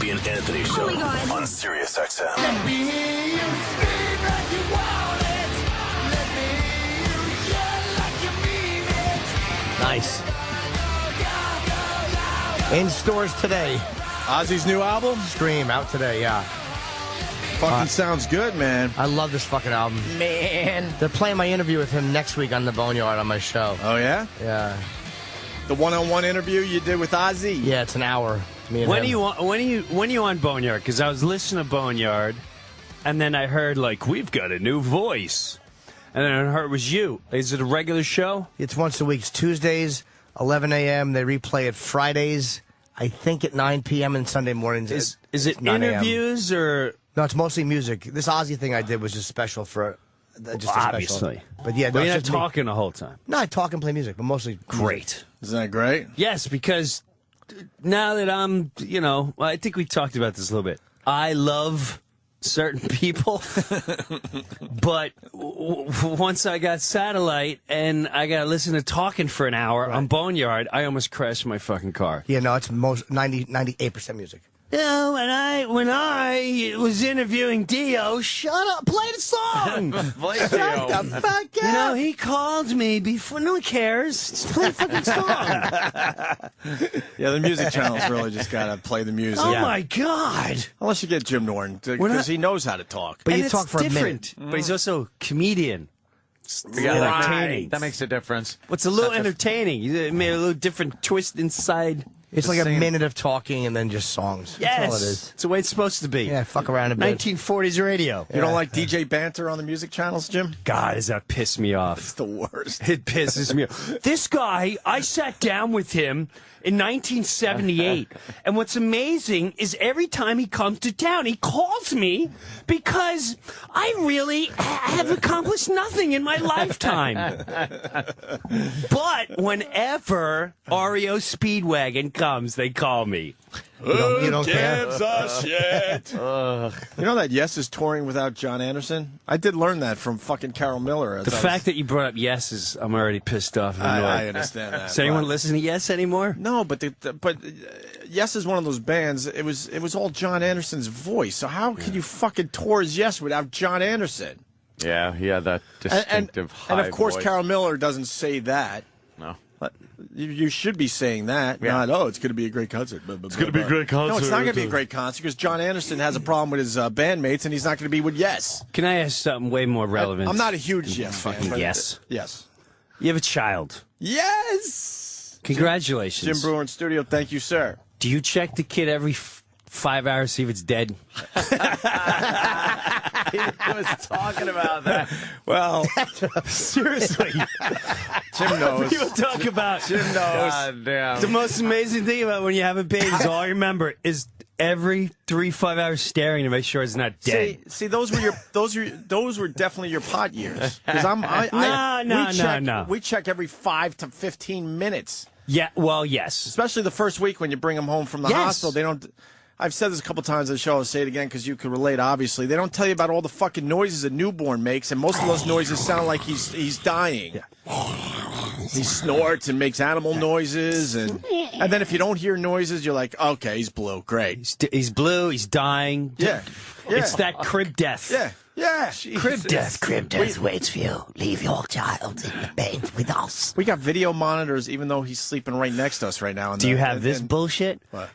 Opie and Anthony Show Oh my God. on Sirius XM. Let me hear you scream like you want it. Let me hear you yell like you mean it. Nice. In stores today. Ozzy's new album? Scream out today, yeah. Fucking sounds good, man. I love this fucking album. Man. They're playing my interview with him next week on the Boneyard on my show. Oh, yeah? Yeah. The one-on-one interview you did with Ozzy? Yeah, it's an hour. Me and When him. are you on Boneyard? Because I was listening to Boneyard, and then I heard like we've got a new voice, and then I heard it was you. Is it a regular show? It's once a week. It's Tuesdays, 11 a.m. They replay it Fridays, I think at 9 p.m. and Sunday mornings. Is it 9 a.m. interviews or? No, it's mostly music. This Ozzy thing I did was just special for just a Obviously. special. But yeah, But you're not just me. talking the whole time. No, I talk and play music, but mostly Great. Isn't that great? Yes, because now that I'm, I think we talked about this a little bit. I love certain people, but once I got satellite and I got to listen to talking for an hour on Boneyard, I almost crashed my fucking car. Yeah, no, it's 98% music. Yeah, when I was interviewing Dio, shut up, play the song. Shut the fuck up. He called me before. No one cares. Just play the fucking song. Yeah, the music channel's really just got to play the music. Oh my God! Unless you get Jim Norton, because he knows how to talk. But And you it's talk for different. a minute. But he's also a comedian. Right. That makes a difference. What's a little entertaining? You made a little different twist inside. It's like a minute of talking and then just songs. Yes, That's all it is. it's the way it's supposed to be. Yeah, fuck around a bit. 1940s radio. You don't like DJ banter on the music channels, Jim? God, does that piss me off? It's the worst. It pisses me off. This guy, I sat down with him in 1978, and what's amazing is every time he comes to town, he calls me because I really have accomplished nothing in my lifetime. But whenever REO Speedwagon comes, they call me. You don't care? Gives a shit. You know that Yes is touring without John Anderson? I did learn that from fucking Carol Miller. The fact that you brought up Yes is, I'm already pissed off. I understand that. Does anyone listen to Yes anymore? No, but Yes is one of those bands. It was all John Anderson's voice. So how can you fucking tour as Yes without John Anderson? Yeah, he had that distinctive high and of course, voice. Carol Miller doesn't say that. No. You should be saying that. Yeah. Not, it's going to be a great concert. It's going to be a great concert. No, it's not going to be a great concert because John Anderson has a problem with his bandmates, and he's not going to be with Yes. Can I ask something way more relevant? I'm not a huge Yes fan. Fucking but Yes. Yes. You have a child. Yes. Congratulations. Jim Breuer in studio. Thank you, sir. Do you check the kid every 5 hours, see if it's dead? He was talking about that. Well, Seriously. Jim knows. People talk about Jim knows. God damn. the most amazing thing about when you have a baby is all I remember is every 3-5 hours staring to make sure it's not dead. See, those were definitely your pot years. Because No. We check every 5 to 15 minutes. Yeah, well, yes. Especially the first week when you bring them home from the Yes. hospital. They don't. I've said this a couple times on the show. I'll say it again because you can relate. Obviously, they don't tell you about all the fucking noises a newborn makes, and most of those noises sound like he's dying. He snorts and makes animal noises, and then if you don't hear noises, you're like, okay, he's blue, great. He's blue, he's dying. Yeah. It's that crib death. Yeah. Crib death. Crib death waits for you. Leave your child in the bed with us. We got video monitors, even though he's sleeping right next to us right now. Do you have this bullshit? What?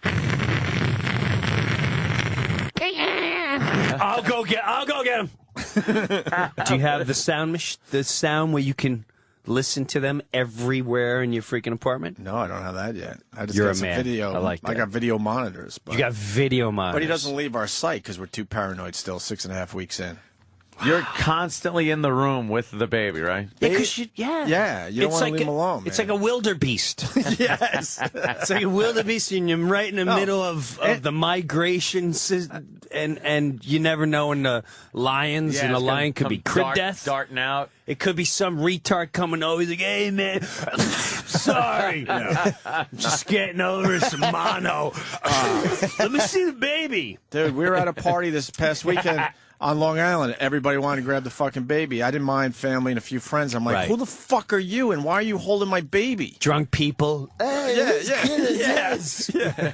I'll go get him. Do you have the sound where you can listen to them everywhere in your freaking apartment? No, I don't have that yet. I just You're got a some man. video. I like that. I got video monitors. But, You got video monitors. but he doesn't leave our site because we're too paranoid still, 6.5 weeks in. You're constantly in the room with the baby, right? Yeah, because you don't want to leave him alone, It's man. like a wildebeest. Yes. It's like a wildebeest, and you're right in the middle of the migration, and you never know when the lions, and the it's lion gonna could be come crib death. darting out. It could be some retard coming over. He's like, hey, man, sorry. Just getting over some mono. Let me see the baby. Dude, we were at a party this past weekend. on Long Island, everybody wanted to grab the fucking baby. I didn't mind family and a few friends. I'm like, Right. who the fuck are you, and why are you holding my baby? Drunk people. Hey, Yes.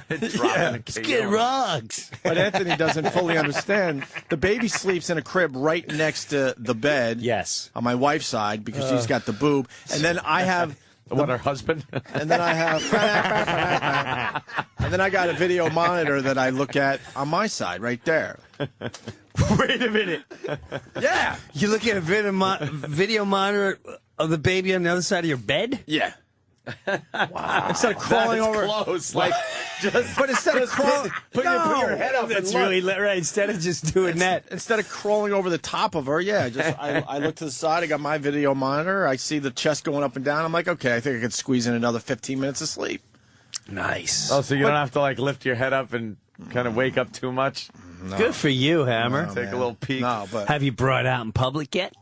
this kid rocks. But Anthony doesn't fully understand. The baby sleeps in a crib right next to the bed. Yes. On my wife's side because she's got the boob, and then I have. What, her husband? And then I have, and then I got a video monitor that I look at on my side right there. Wait a minute. Yeah. You look at a video monitor of the baby on the other side of your bed? Yeah. Wow. Instead of crawling over. Close. Like, But instead of crawling. put your head up. That's and really right. Instead of just doing that. Instead of crawling over the top of her, I look to the side. I got my video monitor. I see the chest going up and down. I'm like, okay, I think I could squeeze in another 15 minutes of sleep. Nice. Oh, so you don't have to like lift your head up and kind of wake up too much. Good for you, Hammer. No, Take man. a little peek. No, but Have you brought it out in public yet?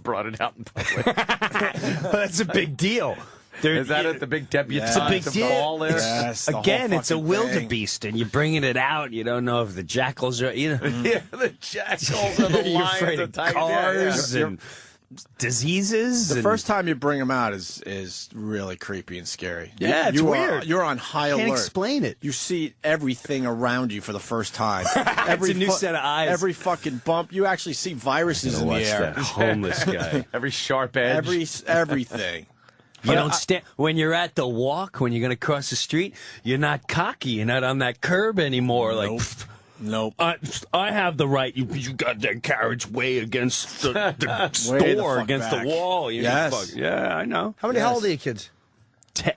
Brought it out in public. Well, that's a big deal. Is that at the big debutante? It's a big of deal. the ball there? yes, the whole Again, it's a fucking thing. wildebeest, and you're bringing it out. You don't know if the jackals are, Yeah, the jackals and the you're lions afraid and of tigers. cars Yeah. and diseases. The and first time you bring them out is really creepy and scary. Yeah, it's weird. You're on high Can't alert. explain it. You see everything around you for the first time. Every a new set of eyes. Every fucking bump. You actually see viruses in the watch air. that homeless guy. Every sharp edge. Everything. You don't stand when you're at the walk. When you're going to cross the street, you're not cocky. You're not on that curb anymore. Like, Nope. I have the right. You got that carriageway against the Way the store, fuck against back. the wall. You Yes. fuck- yeah, I know. How old are your kids?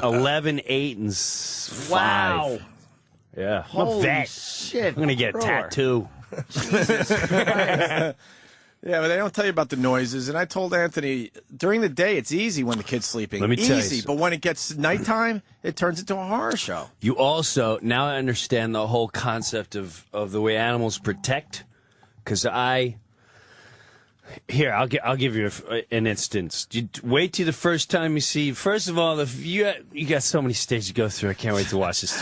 11, 8, and 5. Wow. Yeah, I'm a Holy vet. shit. I'm gonna get a tattoo. Yeah, but they don't tell you about the noises. And I told Anthony, during the day, it's easy when the kid's sleeping. Let me tell you easy. something. But when it gets nighttime, it turns into a horror show. You also now I understand the whole concept of the way animals protect. Because I'll give you an instance. You wait till the first time you see. First of all, you got so many stages to go through. I can't wait to watch this.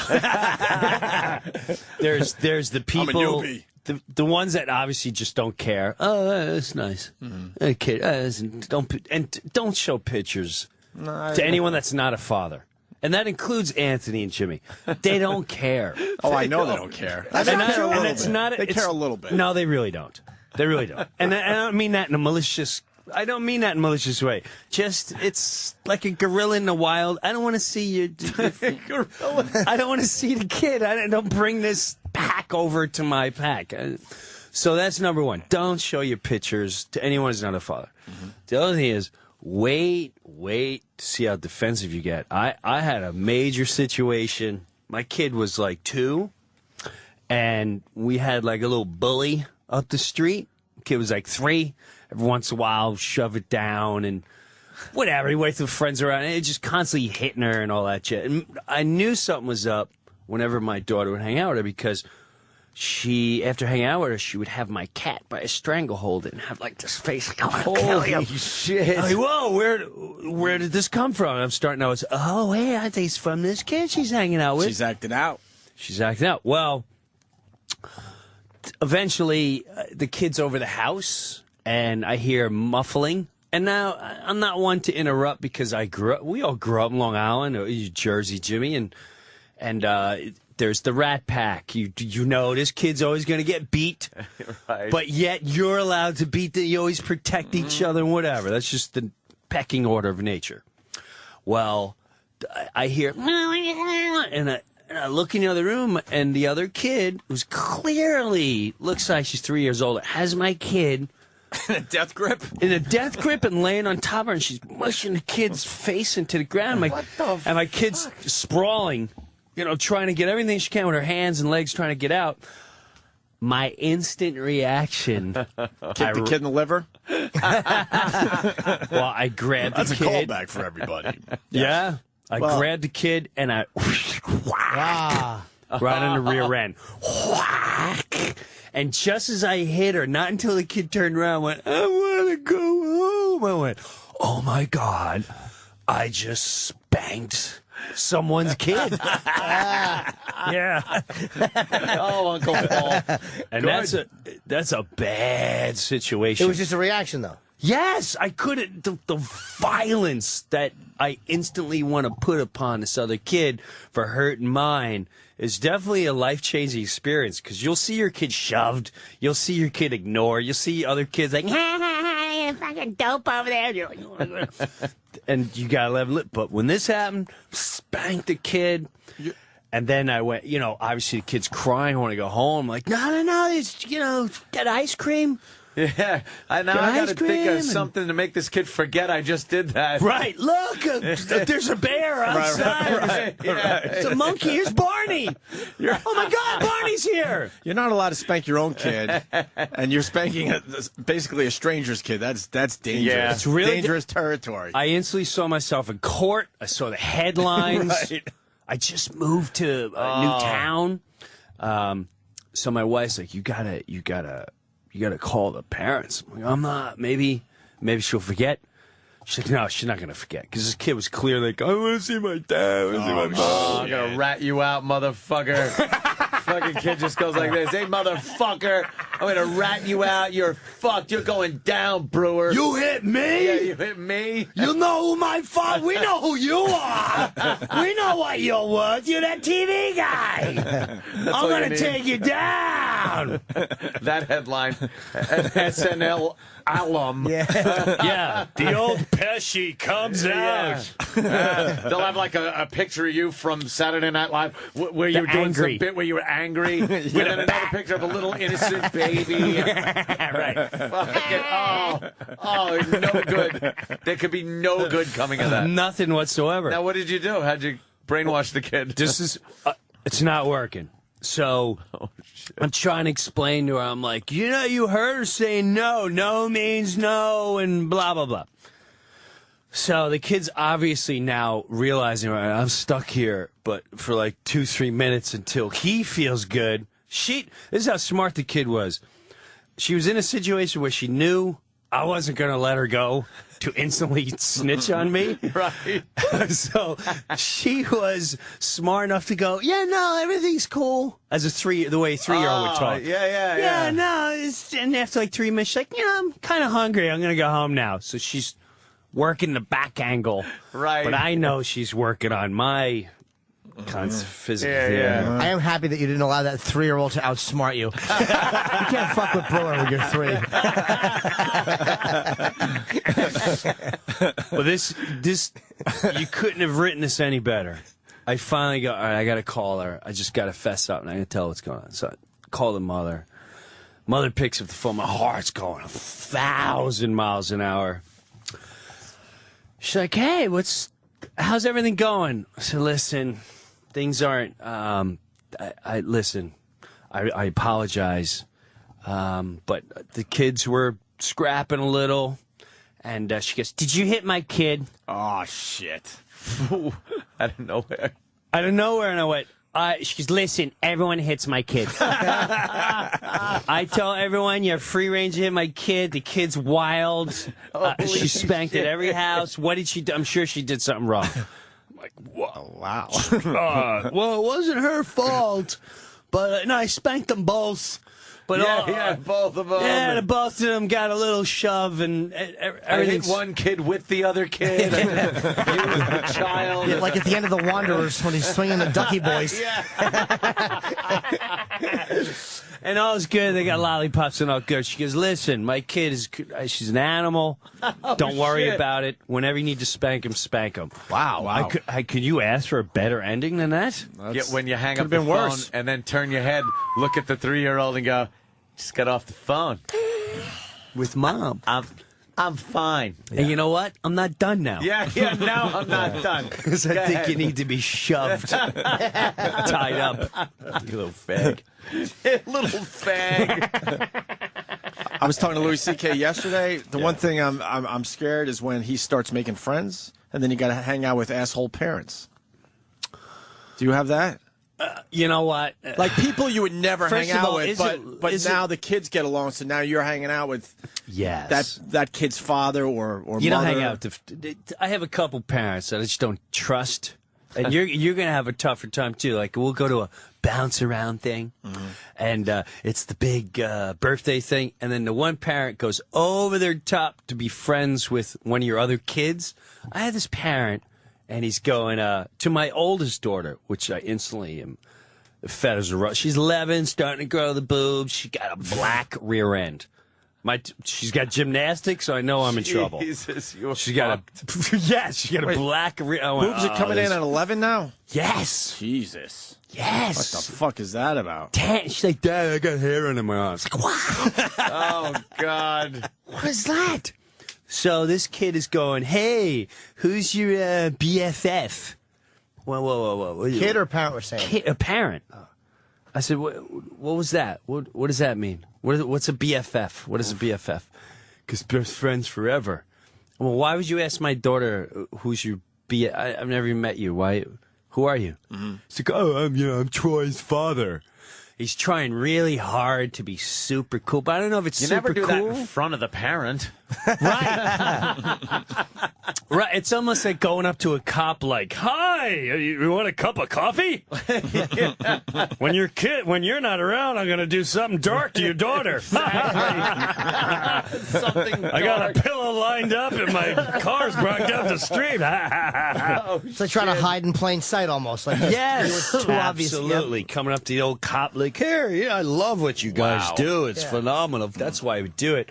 there's the people. I'm a newbie. The ones that obviously just don't care. Oh, that's nice. Hey, kid, don't show pictures to anyone that's not a father, and that includes Anthony and Jimmy. They don't care. Oh, I know they don't care. And that's not. They care a little bit. No, they really don't. They really don't. And I don't mean that in a malicious. I don't mean that in a malicious way. Just it's like a gorilla in the wild. I don't want to see you. I don't want to see the kid. Don't bring this pack over to my pack. So that's number one. Don't show your pictures to anyone who's not a father. The other thing is wait to see how defensive you get. I had a major situation. My kid was like 2, and we had like a little bully up the street. Kid was like 3. Every once in a while, shove it down and whatever. He waited till friends around. And it just constantly hitting her and all that shit. And I knew something was up whenever my daughter would hang out with her because after hanging out with her, she would have my cat by a stranglehold and have like this face like, I want to kill you. shit. I'm like, whoa, where did this come from? And I'm starting to know, oh, hey, I think it's from this kid she's hanging out with. She's acting out. She's acting out. Well, eventually, the kid's over the house, and I hear muffling. And now, I'm not one to interrupt because we all grew up in Long Island, or Jersey, Jimmy, and there's the Rat Pack. You know this kid's always going to get beat, Right. but yet you're allowed to beat. You always protect each other and whatever. That's just the pecking order of nature. Well, I hear, and I look in the other room, and the other kid, who's clearly looks like she's 3 years old, has my kid Death grip. in a death grip and laying on top of her, and she's mushing the kid's face into the ground. And my kid's sprawling, trying to get everything she can with her hands and legs, trying to get out. My instant reaction. Kick the kid in the liver. Well, I grabbed That's the a kid. callback for everybody. Yeah. I grabbed the kid and I right on the rear end. Whack. And just as I hit her, not until the kid turned around and went, I want to go home. I went, oh my God. I just spanked someone's kid. Yeah. Oh, Uncle Paul. And that's a bad situation. It was just a reaction, though. Yes, I couldn't. The violence that I instantly want to put upon this other kid for hurting mine is definitely a life-changing experience, because you'll see your kid shoved, you'll see your kid ignored, you'll see other kids like, you're fucking dope over there. You're like, and you gotta level it. But when this happened, spanked the kid. And then I went, obviously the kid's crying. I want to go home. I'm like, no, it's, get ice cream. Yeah, I got to think of something to make this kid forget I just did that. Right, look, there's a bear outside. Right. Yeah. It's a monkey. Here's Barney. Oh, my God, Barney's here. You're not allowed to spank your own kid, and you're spanking basically a stranger's kid. That's dangerous. Yeah. It's really dangerous territory. I instantly saw myself in court. I saw the headlines. Right. I just moved to a new town. So my wife's like, you gotta call the parents. I'm like, I'm not. Maybe she'll forget. She's like, no, she's not gonna forget, because this kid was clearly like, I want to see my dad. I want to see my mom. I'm gonna rat you out, motherfucker. Fucking kid just goes like this. Hey, motherfucker, I'm gonna rat you out. You're fucked. You're going down, Breuer. You hit me? Yeah, you hit me. You know who my father? We know who you are. We know what you're worth. You're that TV guy. I'm going to take you down. That headline. An SNL alum. Yeah. The old Pesci comes out. They'll have like a picture of you from Saturday Night Live where you were doing angry. some bit where you were angry. And then another picture of a little innocent baby. Right. Oh, no good. There could be no good coming of that. Nothing whatsoever. Now, what did you do? How'd you brainwash the kid? This is, it's not working. So I'm trying to explain to her. I'm like, you heard her saying no. No means no, and blah, blah, blah. So the kid's obviously now realizing, right, I'm stuck here, but for like 2-3 minutes until he feels good. This is how smart the kid was. She was in a situation where she knew I wasn't going to let her go to instantly snitch on me. Right. So she was smart enough to go, yeah, no, everything's cool. As the way a 3-year-old would talk. Yeah. No. And after like 3 minutes, she's like, I'm kind of hungry. I'm going to go home now. So she's working the back angle. Right. But I know she's working on my physical. Yeah. I am happy that you didn't allow that 3-year-old to outsmart you. You can't fuck with Breuer when you're 3. Well, this you couldn't have written this any better. I finally go, all right, I got to call her. I just got to fess up, and I got to tell her what's going on. So I call the mother. Mother picks up the phone. My heart's going 1,000 miles an hour. She's like, hey, how's everything going? I said, listen, things aren't, listen, I apologize, but the kids were scrapping a little, and she goes, did you hit my kid? Oh, shit. Out of nowhere. Out of nowhere, and I went, she goes, listen, everyone hits my kid. I tell everyone you have free range to hit my kid. The kid's wild. She spanked at every house. What did she do? I'm sure she did something wrong. I'm like, whoa, wow. Well, it wasn't her fault. But no, I spanked them both. But both of them. Yeah, the both of them got a little shove, and I everything. hit one kid with the other kid. You with the child. Yeah, like at the end of The Wanderers when he's swinging the Ducky Boys. And all is good. They got lollipops and all good. She goes, listen, my kid she's an animal. Don't worry about it. Whenever you need to spank him, spank him. Wow. Could you ask for a better ending than that? When you hang up could've the been phone worse. and then turn your head, look at the 3-year-old and go, just got off the phone. With mom. I'm fine. And you know what? I'm not done now. Yeah, now I'm not done. Because I think you need to be shoved. Tied up. You little fag. Little fag. I was talking to Louis C.K. yesterday. The one thing I'm scared is when he starts making friends, and then you got to hang out with asshole parents. Do you have that? You know what? Like people you would never First hang of out all, with, but now the kids get along, so now you're hanging out with that kid's father or you mother. don't hang out with I have a couple parents that I just don't trust. And you're gonna have a tougher time too. Like we'll go to a bounce around thing, and it's the big birthday thing, and then the one parent goes over their top to be friends with one of your other kids. I had this parent, and he's going to my oldest daughter, which I instantly am fed as a rush. She's 11, starting to grow the boobs. She got a black rear end. She's got gymnastics, so I know I'm in trouble. Jesus, you're She's got she got a black rear. Boobs are coming in at 11 now? Yes. Jesus. Yes. What the fuck is that about? She's like, Dad, I got hair under my arms. Like, what? Oh, God. What is that? So this kid is going, hey, who's your BFF? Whoa. Kid or parent were saying? A parent. I said, what was that? What does that mean? What's a BFF? What is a BFF? Because best friends forever. Well, why would you ask my daughter who's your BFF? I've never even met you. Why? Who are you? Mm-hmm. He's like, oh, I'm Troy's father. He's trying really hard to be super cool, but I don't know if it's super never do cool. that in front of the parent. Right. Right. It's almost like going up to a cop like, hi, you want a cup of coffee? When you're not around, I'm going to do something dark to your daughter. Something I got a pillow lined up and my car's parked up the street. It's like trying to hide in plain sight almost. Like Yes, too obvious. absolutely. Coming up to the old cop like, here, I love what you guys Wow. do. It's phenomenal. That's why we do it.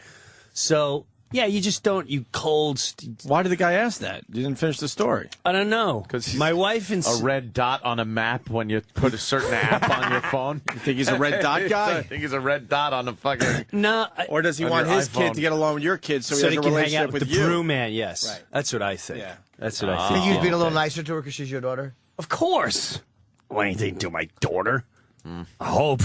So, yeah, you just don't, you cold. Why did the guy ask that? You didn't finish the story. I don't know. 'Cause he's my wife and A red dot on a map when you put a certain app on your phone. You think he's a red dot I guy? think he's a red dot on the fucking. No, Or does he On want your his iPhone. kid to get along with your kid so he has he a can hang relationship out with the you? brew man. Yes, Right. that's what I think. Yeah. That's what I Think think. he was being a little nicer to her because she's your daughter? Of course. Well, anything to my daughter. I hope.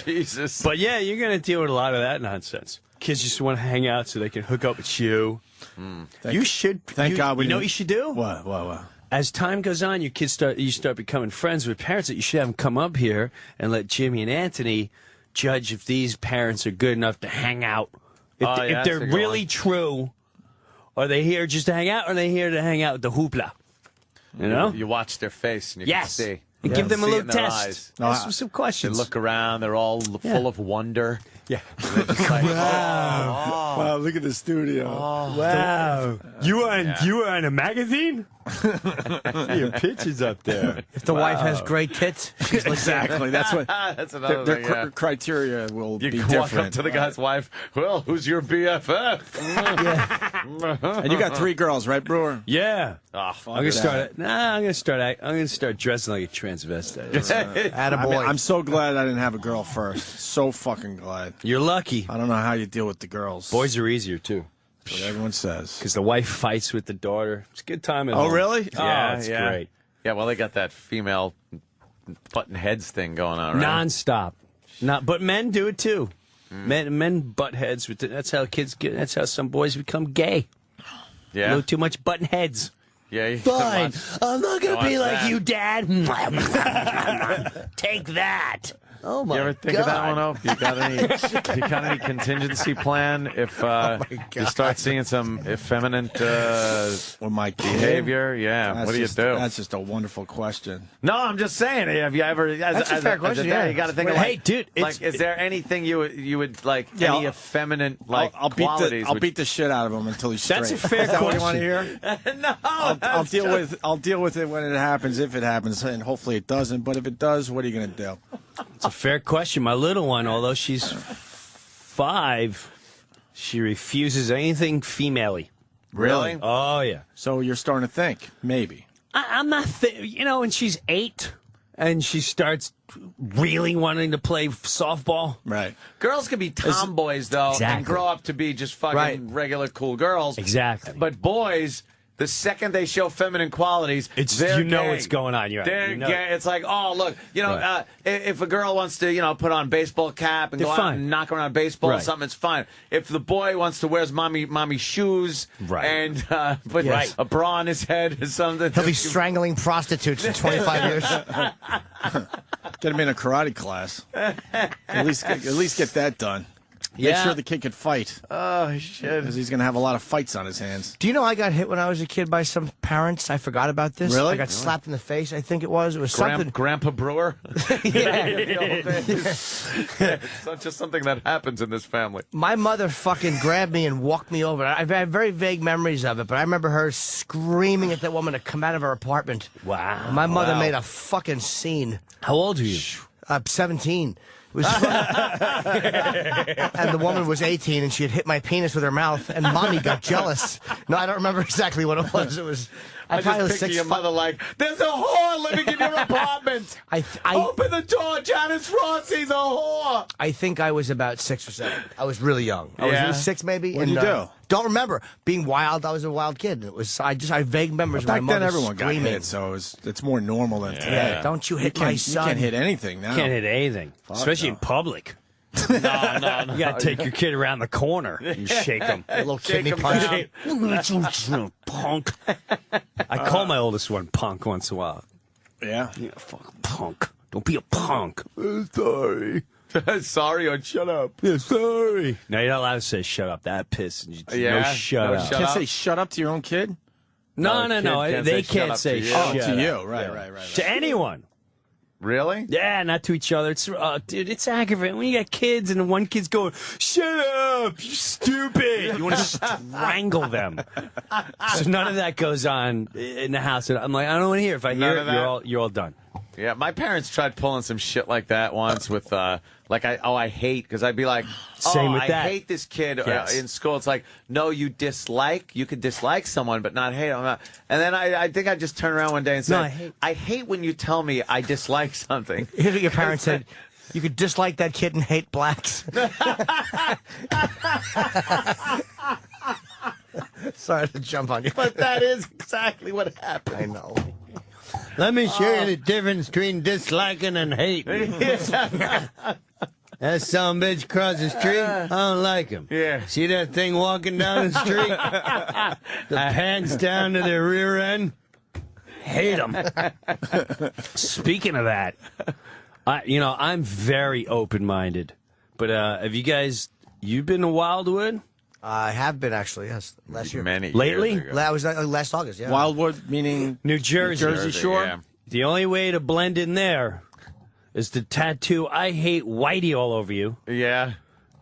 Jesus. But yeah, you're going to deal with a lot of that nonsense. Kids just want to hang out so they can hook up with you. You should. Thank God we You know what didn't- you should do? What? As time goes on, your kids start becoming friends with parents that you should have them come up here and let Jimmy and Anthony judge if these parents are good enough to hang out. If, Oh, yeah, if that's they're a good really one. true, are they here just to hang out, or are they here to hang out with the hoopla? You know? You watch their face and you Yes. can see. And You give them a see it little in their test. eyes. Ask them some They questions. look around. They're all full of wonder. Yeah. They're just like, Wow, look at the studio. Wow. You were in a magazine? Your picture's up there. If the wife has great tits, she's like, Exactly. That's what that's another their thing. Yeah. criteria will You be can walk up different. to the guy's wife. Well, who's your BFF? And you got 3 girls, right, Breuer? Yeah. Oh, I'm gonna start dressing like a transvestite. attaboy. I'm so glad I didn't have a girl first. So fucking glad. You're lucky. I don't know how you deal with the girls. Boys are easier too, That's what everyone says. because the wife fights with the daughter. It's a good time at Oh, home. really? Yeah, it's great. Yeah, well, they got that female button heads thing going on, right? Non-stop. But men do it too. Men butt heads with that's how kids get. That's how some boys become gay. A Yeah, little too much button heads. yeah. You Fine. I'm not gonna be watch like that. you, Dad. Take that. Oh my You ever think of that one, Opie? You got any contingency plan if you start seeing some effeminate Or my kid? behavior? Yeah. That's What do you just- do? That's just a wonderful question. No, I'm just saying. Have you ever? That's a fair question, dad, yeah. You got to think of Hey, like, dude, like, is there anything you would like? Yeah, any I'll- effeminate like I'll beat qualities? the beat the shit out of him until he's straight. That's a fair Is that what you question. want to hear? no, I'll deal with it when it happens, if it happens, and hopefully it doesn't. But if it does, what are you going to do? It's a fair question. My little one, although she's 5, she refuses anything female-y. Really? Oh yeah. So you're starting to think maybe. I'm not. When she's 8 and she starts really wanting to play softball. Right. Girls can be tomboys though, Exactly. and grow up to be just fucking Right. regular cool girls. Exactly. But boys, the second they show feminine qualities, they're you know gay. what's going on. You're right. They're You know. gay. It's like, oh, look, Right. if a girl wants to, put on a baseball cap and They're go out fine. and knock around a baseball or Right. something, it's fine. If the boy wants to wear his mommy shoes Right. and put Yes. a bra on his head or something, He'll be strangling prostitutes in 25 years. Get him in a karate class. At least get that done. Make sure the kid could fight. Oh, shit. Because he's going to have a lot of fights on his hands. Do you know I got hit when I was a kid by some parents? I forgot about this. Really? I got slapped in the face, I think it was. It was something. Grandpa Breuer? Yeah. It's not just something that happens in this family. My mother fucking grabbed me and walked me over. I have very vague memories of it, but I remember her screaming at that woman to come out of her apartment. Wow. My mother made a fucking scene. How old are you? 17. It was and the woman was 18, and she had hit my penis with her mouth, and Mommy got jealous. No, I don't remember exactly what it was. It was. I probably was just picture 6. your mother like, there's a whore living in your apartment. Open the door, Janice Rossi's a whore. I think I was about 6 or 7. I was really young. I Yeah? was 6 maybe. What'd you do? Don't remember being wild. I was a wild kid. It was. I have vague memories of my Back mother then, everyone screaming. got hit, so it's more normal than today. Yeah, don't you hit You my can't- son. You can't hit anything now. Can't hit anything, especially in public. No. You gotta take your kid around the corner and shake him. A little kidney him punch. down. Punk. I call my oldest one punk once in a while. Yeah. Yeah, fuck punk. Don't be a punk. Sorry. Sorry or shut up. Yeah, sorry. No, you're not allowed to say shut up. That pisses you. Yeah? No, shut No, up. shut Can't up. say shut up to your own kid? No. kid can't They say shut can't up say to you. shut Oh, to up. you. Right. To anyone. Really? Yeah, not to each other. It's dude, it's aggravating when you got kids and one kid's going, "Shut up, you stupid!" You want to strangle them. So none of that goes on in the house. I'm like, I don't want to hear. If I None hear of it, that? you're all done. Yeah, my parents tried pulling some shit like that once with, I hate, because I'd be like, Same with I that. hate this kid Yes. in school. It's like, no, you could dislike someone, but not hate them. And then I think I just turned around one day and said, No, I hate when you tell me I dislike something. Here's what your parents said. You could dislike that kid and hate blacks. Sorry to jump on you. But that is exactly what happened. I know. Let me show you the difference between disliking and hating. That some bitch across the street, I don't like him. Yeah. See that thing walking down the street? The pants down to their rear end? Hate him. Speaking of that, I'm very open-minded. But have you've been to Wildwood? I have been, actually, yes. Last year. Many Lately? years ago. That was last August, yeah. Wildwood, meaning New Jersey. Jersey Shore? Yeah. The only way to blend in there is to tattoo "I hate Whitey" all over you. Yeah.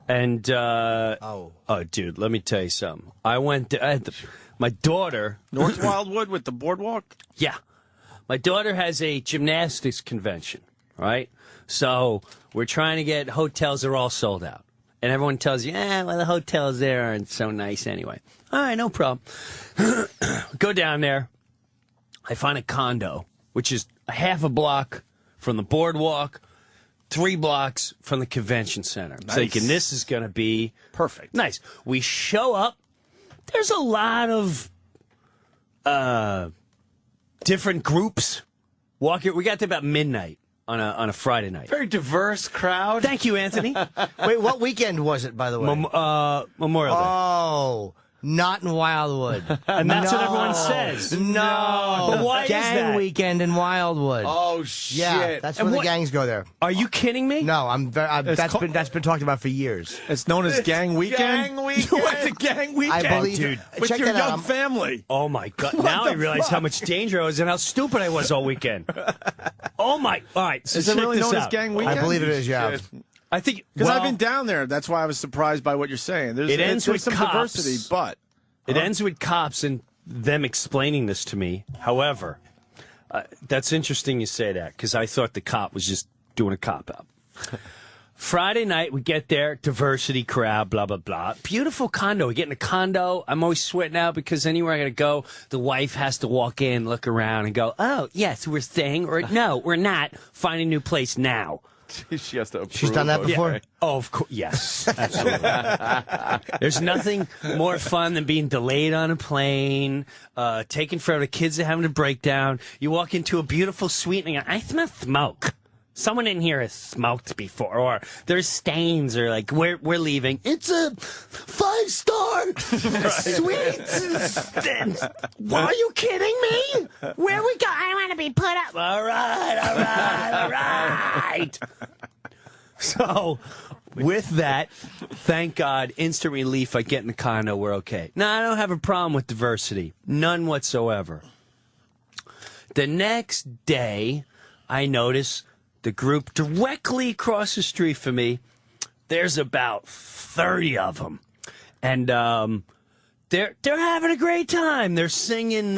And Oh. dude, let me tell you something. I went to my daughter. North Wildwood with the boardwalk? Yeah, my daughter has a gymnastics convention, right? So we're trying to get hotels that are all sold out, and everyone tells you, the hotels there aren't so nice anyway. All right, no problem. Go down there. I find a condo, which is a half a block from the boardwalk, 3 blocks from the convention center. I'm thinking this is going to be Perfect. nice. We show up. There's a lot of different groups walking. We got to about midnight on a Friday night. Very diverse crowd. Thank you, Anthony. Wait, what weekend was it, by the way? Memorial Day. Oh, not in Wildwood. And that's what everyone says. No. But why is Gang that? weekend in Wildwood. Oh, shit. yeah, that's And where the what- gangs go there. Are you kidding me? No, that's called- been talked about for years. It's known as Gang Weekend? Gang Weekend. You went to Gang Weekend? I believe, dude. With check your that out. young family. Oh my God! Now I realize how much danger I was and how stupid I was all weekend. Oh my! All right, so Is it check really this known as out. Gang Weekend? I believe it is, yeah. I think Because I've been down there. That's why I was surprised by what you're saying. There's with some cops. diversity, but It ends with cops and them explaining this to me. However, that's interesting you say that because I thought the cop was just doing a cop out. Friday night, we get there, diversity crowd, blah, blah, blah. Beautiful condo. We get in a condo. I'm always sweating out because anywhere I got to go, the wife has to walk in, look around, and go, oh, yes, we're staying, or no, we're not. Find a new place now. She has to approve. She's done that before? Yeah. Oh, of course. Yes, absolutely. There's nothing more fun than being delayed on a plane, taking forever. The kids are having a breakdown. You walk into a beautiful suite and you go, I smell smoke. Someone in here has smoked before, or there's stains, or like, we're leaving. It's a 5-star suite. Are you kidding me? Where we go? I want to be put up. All right. So with that, thank God, instant relief. I get in the condo. We're okay. Now, I don't have a problem with diversity. None whatsoever. The next day, I notice the group directly across the street from me, there's about 30 of them. And they're having a great time. They're singing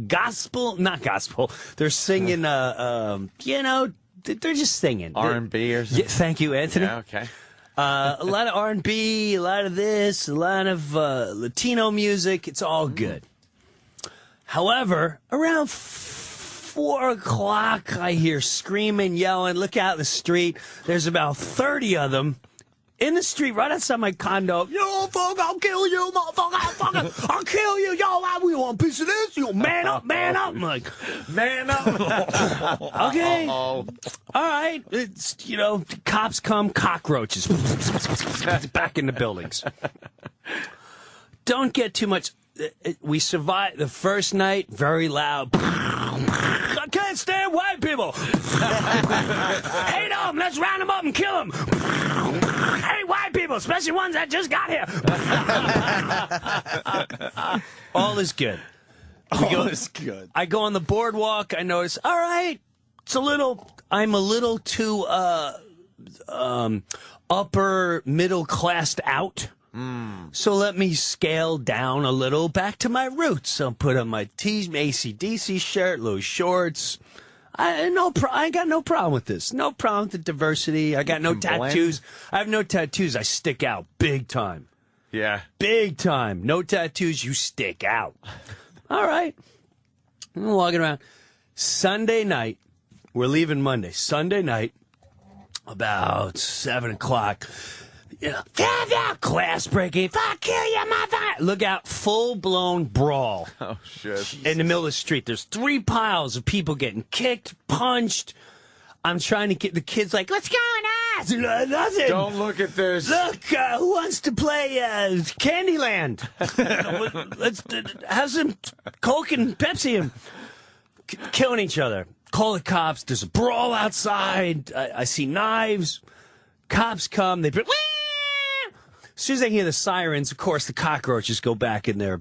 gospel. Not gospel. They're singing, they're just singing. R&B or something? Yeah, thank you, Anthony. Yeah, okay. A lot of R&B, a lot of this, a lot of Latino music. It's all good. However, around 4 o'clock, I hear screaming, yelling. Look out in the street. There's about 30 of them in the street right outside my condo. Yo, fuck, I'll kill you, motherfucker. I'll kill you. Yo, we want a piece of this. You man up, man up. I'm like, man up. Okay. All right. It's, cops come, cockroaches. Back in the buildings. Don't get too much. We survived the first night, very loud. I can't stand white people. Hate them. Let's round them up and kill them. Hate white people, especially ones that just got here. All is good. All is good. I go on the boardwalk. I notice, all right, I'm a little too upper middle classed out. So let me scale down a little back to my roots. I'll put on my AC/DC shirt, little shorts. I got no problem with this. No problem with the diversity. I got no tattoos. I have no tattoos. I stick out big time. Yeah. Big time. No tattoos. You stick out. All right. I'm walking around. Sunday night. We're leaving Monday. Sunday night, about 7 o'clock. Class breaking. Fuck, kill your mother. Look out, full-blown brawl. Oh, shit. In the middle of the street. There's 3 piles of people getting kicked, punched. I'm trying to get the kids like, what's going on? Nothing. Don't look at this. Look, who wants to play Candyland? Let's have some Coke and Pepsi and killing each other. Call the cops. There's a brawl outside. I see knives. Cops come. They as soon as they hear the sirens, of course, the cockroaches go back in their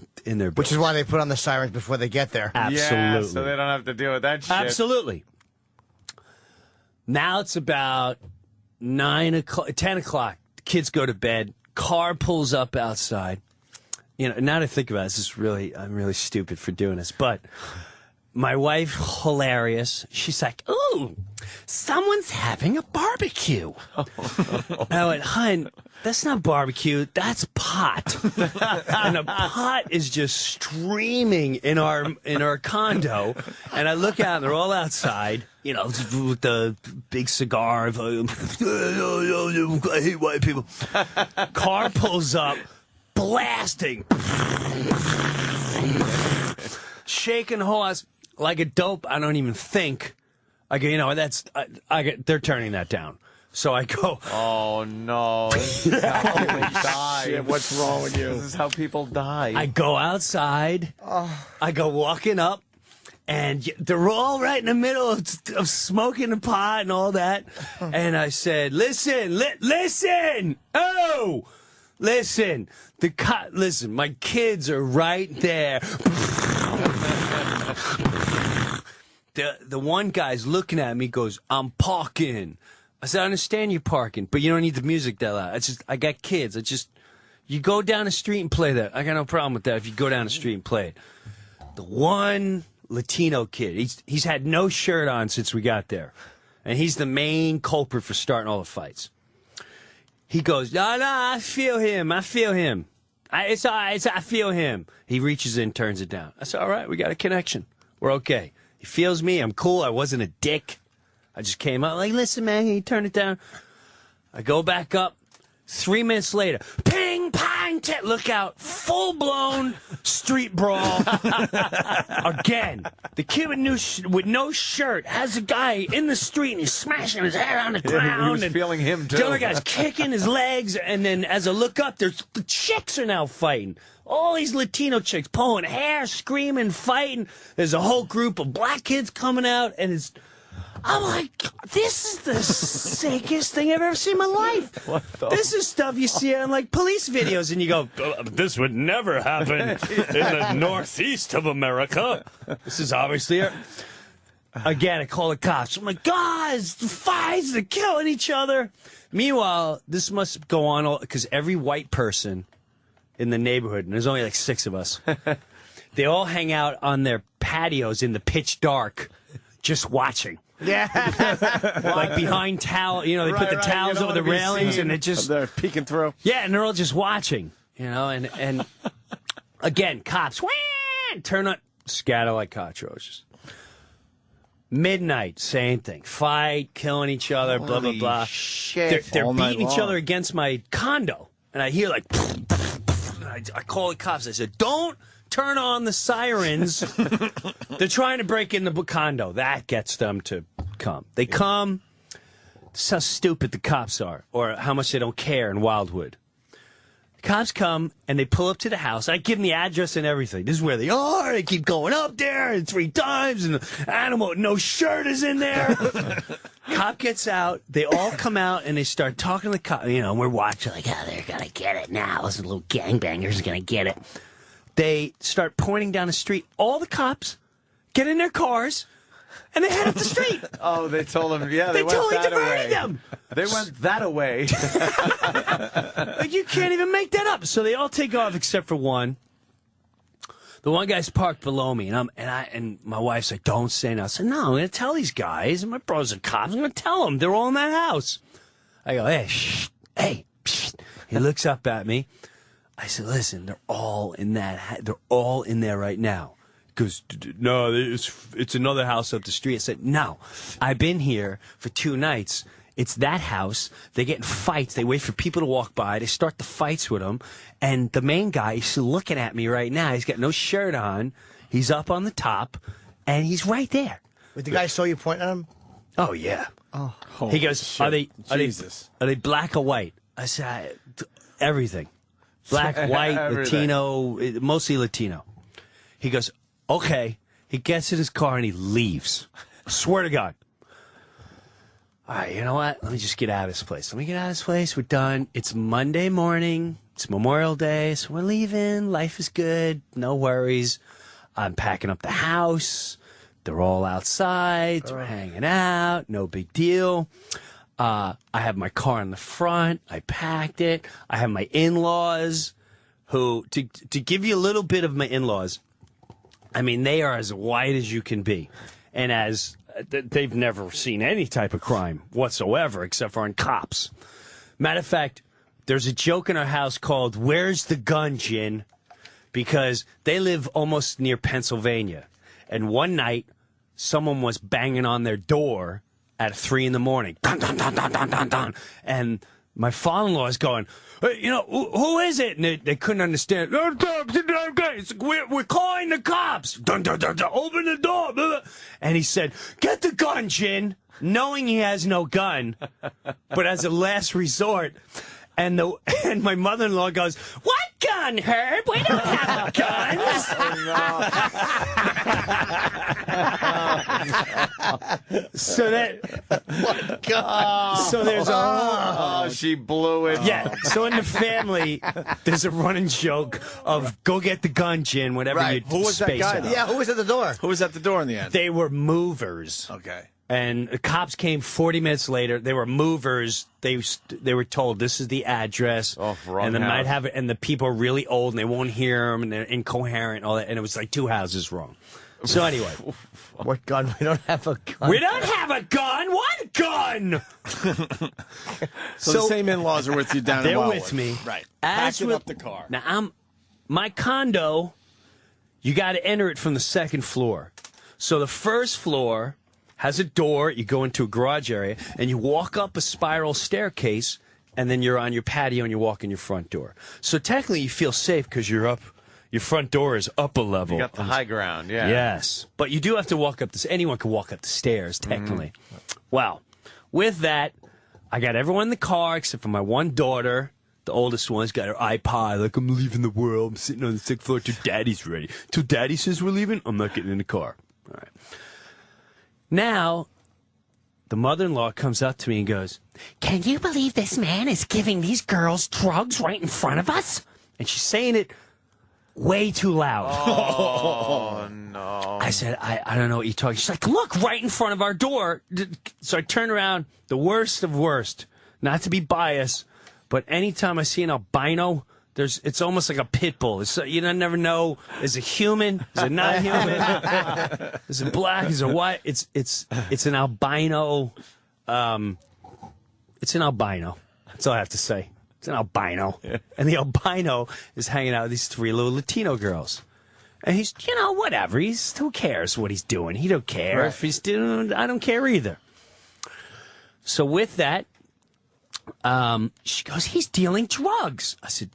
Which is why they put on the sirens before they get there. Absolutely. Yeah, so they don't have to deal with that shit. Absolutely. Now it's about 10 o'clock. The kids go to bed. Car pulls up outside. Now that I think about it, I'm really stupid for doing this, but my wife, hilarious. She's like, ooh, someone's having a barbecue. I went, hun, that's not barbecue. That's pot. And the pot is just streaming in our condo. And I look out, and they're all outside, with the big cigar. I hate white people. Car pulls up, blasting. Shaking horse. Like a dope, I don't even think. I go, they're turning that down. So I go, oh, no. This is how people die. Shit, what's wrong with you? This is how people die. I go outside. I go walking up, and they're all right in the middle of smoking the pot and all that. And I said, listen. Oh, listen. Listen, my kids are right there. The one guy's looking at me, goes, I'm parking. I said, I understand you're parking, but you don't need the music that loud. I got kids. You go down the street and play that. I got no problem with that if you go down the street and play it. The one Latino kid, he's had no shirt on since we got there. And he's the main culprit for starting all the fights. He goes, no, I feel him. I feel him. I feel him. He reaches in, turns it down. I said, all right, we got a connection. We're okay. He feels me. I'm cool. I wasn't a dick. I just came out like, listen, man, can you turn it down? I go back up. 3 minutes later, ping, pang, look out, full-blown street brawl. Again, the kid with no shirt has a guy in the street, and he's smashing his head on the ground. He was and feeling him, too. The other guy's kicking his legs, and then as I look up, the chicks are now fighting. All these Latino chicks pulling hair, screaming, fighting. There's a whole group of black kids coming out, and I'm like, This is the sickest thing I've ever seen in my life. This is stuff you see on like police videos, and you go, "This would never happen in the northeast of America." This is obviously again. I call the cops. I'm like, "Guys, the fights, they're killing each other." Meanwhile, this must go on because every white person in the neighborhood, and there's only like 6 of us, they all hang out on their patios in the pitch dark, just watching. Yeah. Like behind towel, you know, they put the towels over the railings and it just... They're peeking through. Yeah, and they're all just watching, you know, and again, cops, turn on, scatter like cockroaches. Midnight, same thing. Fight, killing each other, blah, blah, blah. Shit. They're All night beating each long. other against my condo. And I hear like... I call the cops. I said, don't turn on the sirens. They're trying to break in the condo. That gets them to come. They come. This is how stupid the cops are, or how much they don't care in Wildwood. The cops come, and they pull up to the house. I give them the address and everything. This is where they are. They keep going up there 3 times, and the animal, no shirt is in there. Cop gets out. They all come out, and they start talking to the cop. You know, we're watching like, oh, they're going to get it now. Those little gangbangers are going to get it. They start pointing down the street. All the cops get in their cars, and they head up the street. Oh, they told him, yeah, They went totally that diverted away. them. They went that away. Like, you can't even make that up. So they all take off except for one. The one guy's parked below me, and my wife's like, "Don't say nothing." I said, "No, I'm going to tell these guys. And my brothers are cops. I'm going to tell them. They're all in that house." I go, "Hey, shh, hey." Psh. He looks up at me. I said, "Listen, they're all in that. They're all in there right now." He goes, "No, it's another house up the street." I said, "No, I've been here for 2 nights. It's that house. They get in fights. They wait for people to walk by. They start the fights with them. And the main guy is looking at me right now. He's got no shirt on. He's up on the top, and he's right there." But the guy saw you point at him? Oh yeah. Oh. He goes, shit. Are Jesus. they black or white?" I said, "Everything. Black, white, Everything. Latino, mostly Latino." He goes, "Okay." He gets in his car and he leaves. Swear to God. All right, you know what? Let me just get out of this place. We're done. It's Monday morning. It's Memorial Day, so we're leaving. Life is good. No worries. I'm packing up the house. They're all outside. They're hanging out. No big deal. I have my car in the front. I packed it. I have my in-laws who, to give you a little bit of my in-laws, I mean, they are as white as you can be. And as they've never seen any type of crime whatsoever except for on cops. Matter of fact, there's a joke in our house called "Where's the gun, Jin?" Because they live almost near Pennsylvania. And one night, someone was banging on their door at 3 in the morning. Dun, dun, dun, dun, dun, dun, dun. And my father-in-law is going, "Hey, you know, who is it?" And they couldn't understand. It's like, we're calling the cops. Dun, dun, dun, dun, open the door. Blah, blah. And he said, "Get the gun, Jin," knowing he has no gun, but as a last resort. And my mother-in-law goes, "What gun, Herb? We don't have guns." So there's a whole... Oh, she blew it. Yeah, so in the family, there's a running joke of "Go get the gun, Jin," whenever Right. you Who was that space guy, out. though? Yeah, who was at the door? Who was at the door in the end? They were movers. Okay. And the cops came 40 minutes later. They were movers. They were told this is the address. Oh, wrong and they might house. have it. And the people are really old and they won't hear them and they're incoherent and all that. And it was like 2 houses wrong. So anyway, What gun? We don't have a gun. we don't have a gun. What gun? So the same in-laws are with you down in They're Wildwood. with me. Right. As Packing with- up the car. Now my condo. You got to enter it from the 2nd floor. So the 1st floor has a door. You go into a garage area, and you walk up a spiral staircase, and then you're on your patio, and you walk in your front door. So technically, you feel safe because you're up. Your front door is up a level. You got the high ground, yeah. Yes, but you do have to walk up this. Anyone can walk up the stairs, technically. Well, with that, I got everyone in the car except for my one daughter. The oldest one's got her iPod. Like, "I'm leaving the world. I'm sitting on the 6th floor till Daddy's ready. Till Daddy says we're leaving, I'm not getting in the car." All right. Now, the mother-in-law comes up to me and goes, "Can you believe this man is giving these girls drugs right in front of us?" And she's saying it way too loud. Oh, no. I said, I don't know what you're talking. She's like, "Look, right in front of our door." So I turned around, the worst of worst, not to be biased, but anytime I see an albino, it's almost like a pit bull. You never know, is it human? Is it not human? Is it black? Is it white? It's an albino. It's an albino. That's all I have to say. It's an albino. Yeah. And the albino is hanging out with these 3 little Latino girls. And he's, whatever. Who cares what he's doing? He don't care. Right. If he's doing, I don't care either. So with that, she goes, "He's dealing drugs." I said,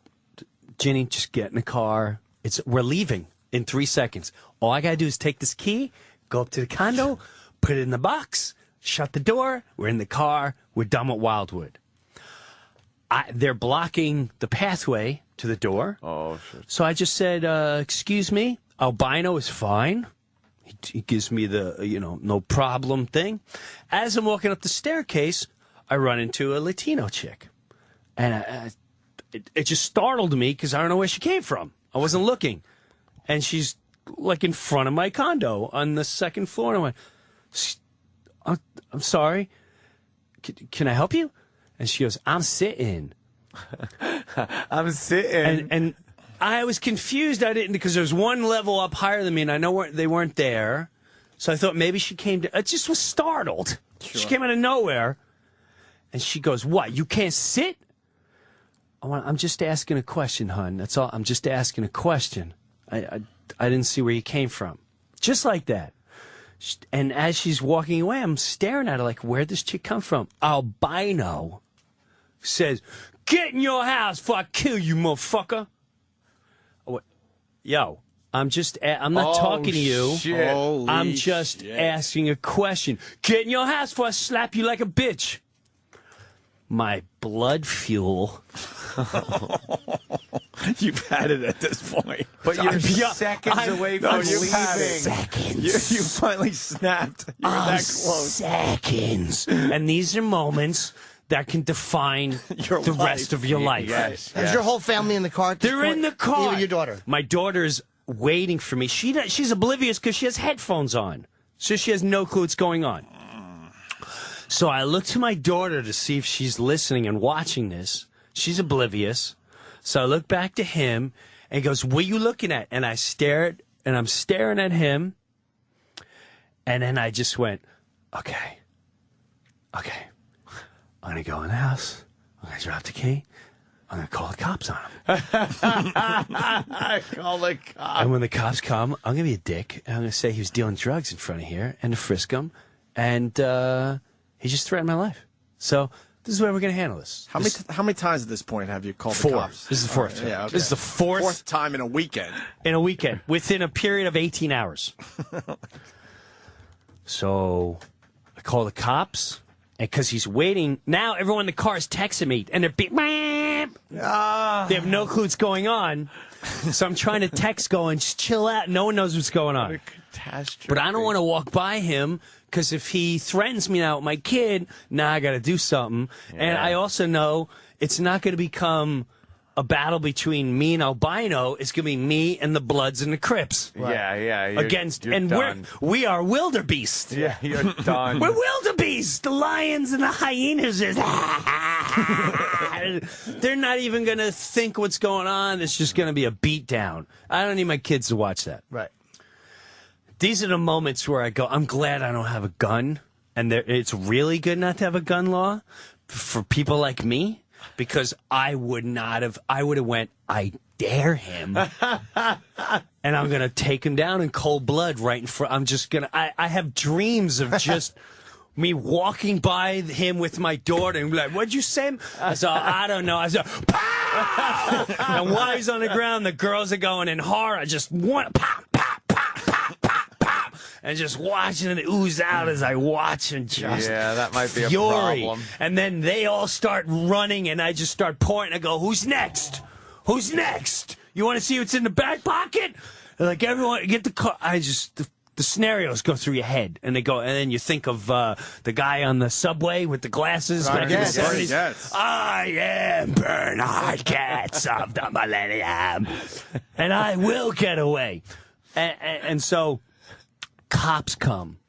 "Ginny, just get in the car. We're leaving in 3 seconds. All I got to do is take this key, go up to the condo, put it in the box, shut the door. We're in the car. We're done with Wildwood." They're blocking the pathway to the door. Oh, shit. So I just said, "Excuse me, albino is fine." He gives me the, no problem thing. As I'm walking up the staircase, I run into a Latino chick. And it just startled me because I don't know where she came from. I wasn't looking. And she's like in front of my condo on the 2nd floor. And I went, I'm sorry. Can I help you? And she goes, "I'm sitting." I'm sitting. And I was confused. I didn't, because there was one level up higher than me, and I know they weren't there. So I thought maybe she came to. I just was startled. Sure. She came out of nowhere. And she goes, "What? You can't sit?" I'm just asking a question, hon. That's all. I'm just asking a question. I didn't see where you came from. Just like that. And as she's walking away, I'm staring at her like, where'd this chick come from? Albino says, "Get in your house before I kill you, motherfucker." Yo, I'm not talking to you. Shit. I'm just asking a question. "Get in your house before I slap you like a bitch." My blood fuel. You've had it at this point. But you're seconds away from leaving. Seconds. You finally snapped. You were that close. Seconds. And these are moments that can define the rest of your life. Yes. Is your whole family in the car? At this They're point? in the car. Even your daughter. My daughter's waiting for me. She's oblivious because she has headphones on. So she has no clue what's going on. So I look to my daughter to see if she's listening and watching this. She's oblivious. So I look back to him and he goes, "What are you looking at?" And I stared, and I'm staring at him. And then I just went, okay. I'm going to go in the house. I'm going to drop the key. I'm going to call the cops on him. Call the cops. And when the cops come, I'm going to be a dick. And I'm going to say he was dealing drugs in front of here and to frisk him. And he just threatened my life. So this is the way we're going to handle this. How many times at this point have you called the 4. cops? This is the 4th. Yeah, okay. This is the 4th time in a weekend. within a period of 18 hours. So I call the cops, and because he's waiting, now everyone in the car is texting me, and they're beep. They have no clue what's going on. So I'm trying to text going, "Just chill out. No one knows what's going on." But I don't want to walk by him, because if he threatens me now with my kid, now I got to do something. Yeah. And I also know it's not going to become a battle between me and albino. It's going to be me and the Bloods and the Crips. Right. Yeah. You're done. We are wildebeest. Yeah, you're done. We're wildebeest. The lions and the hyenas are. They're not even going to think what's going on. It's just going to be a beatdown. I don't need my kids to watch that. Right. These are the moments where I go, I'm glad I don't have a gun. And it's really good not to have a gun law for people like me, because I would have went, "I dare him." And I'm going to take him down in cold blood right in front. I'm just going to, I have dreams of just me walking by him with my daughter and be like, "What'd you say?" I said, "I don't know." I said, "Pow!" And while he's on the ground, the girls are going in horror. I just want, pow, pow, pow, pow, pow, pow. And just watching it ooze out as I watch, and just that might be a fury. problem. And then they all start running, and I just start pointing. I go, "Who's next? Who's next? You want to see what's in the back pocket?" They're like, "Everyone, get the car." the scenarios go through your head, and then you think of the guy on the subway with the glasses back in the yes. 70s. Yes. I am Bernard Katz of the Millennium, and I will get away. And so cops come,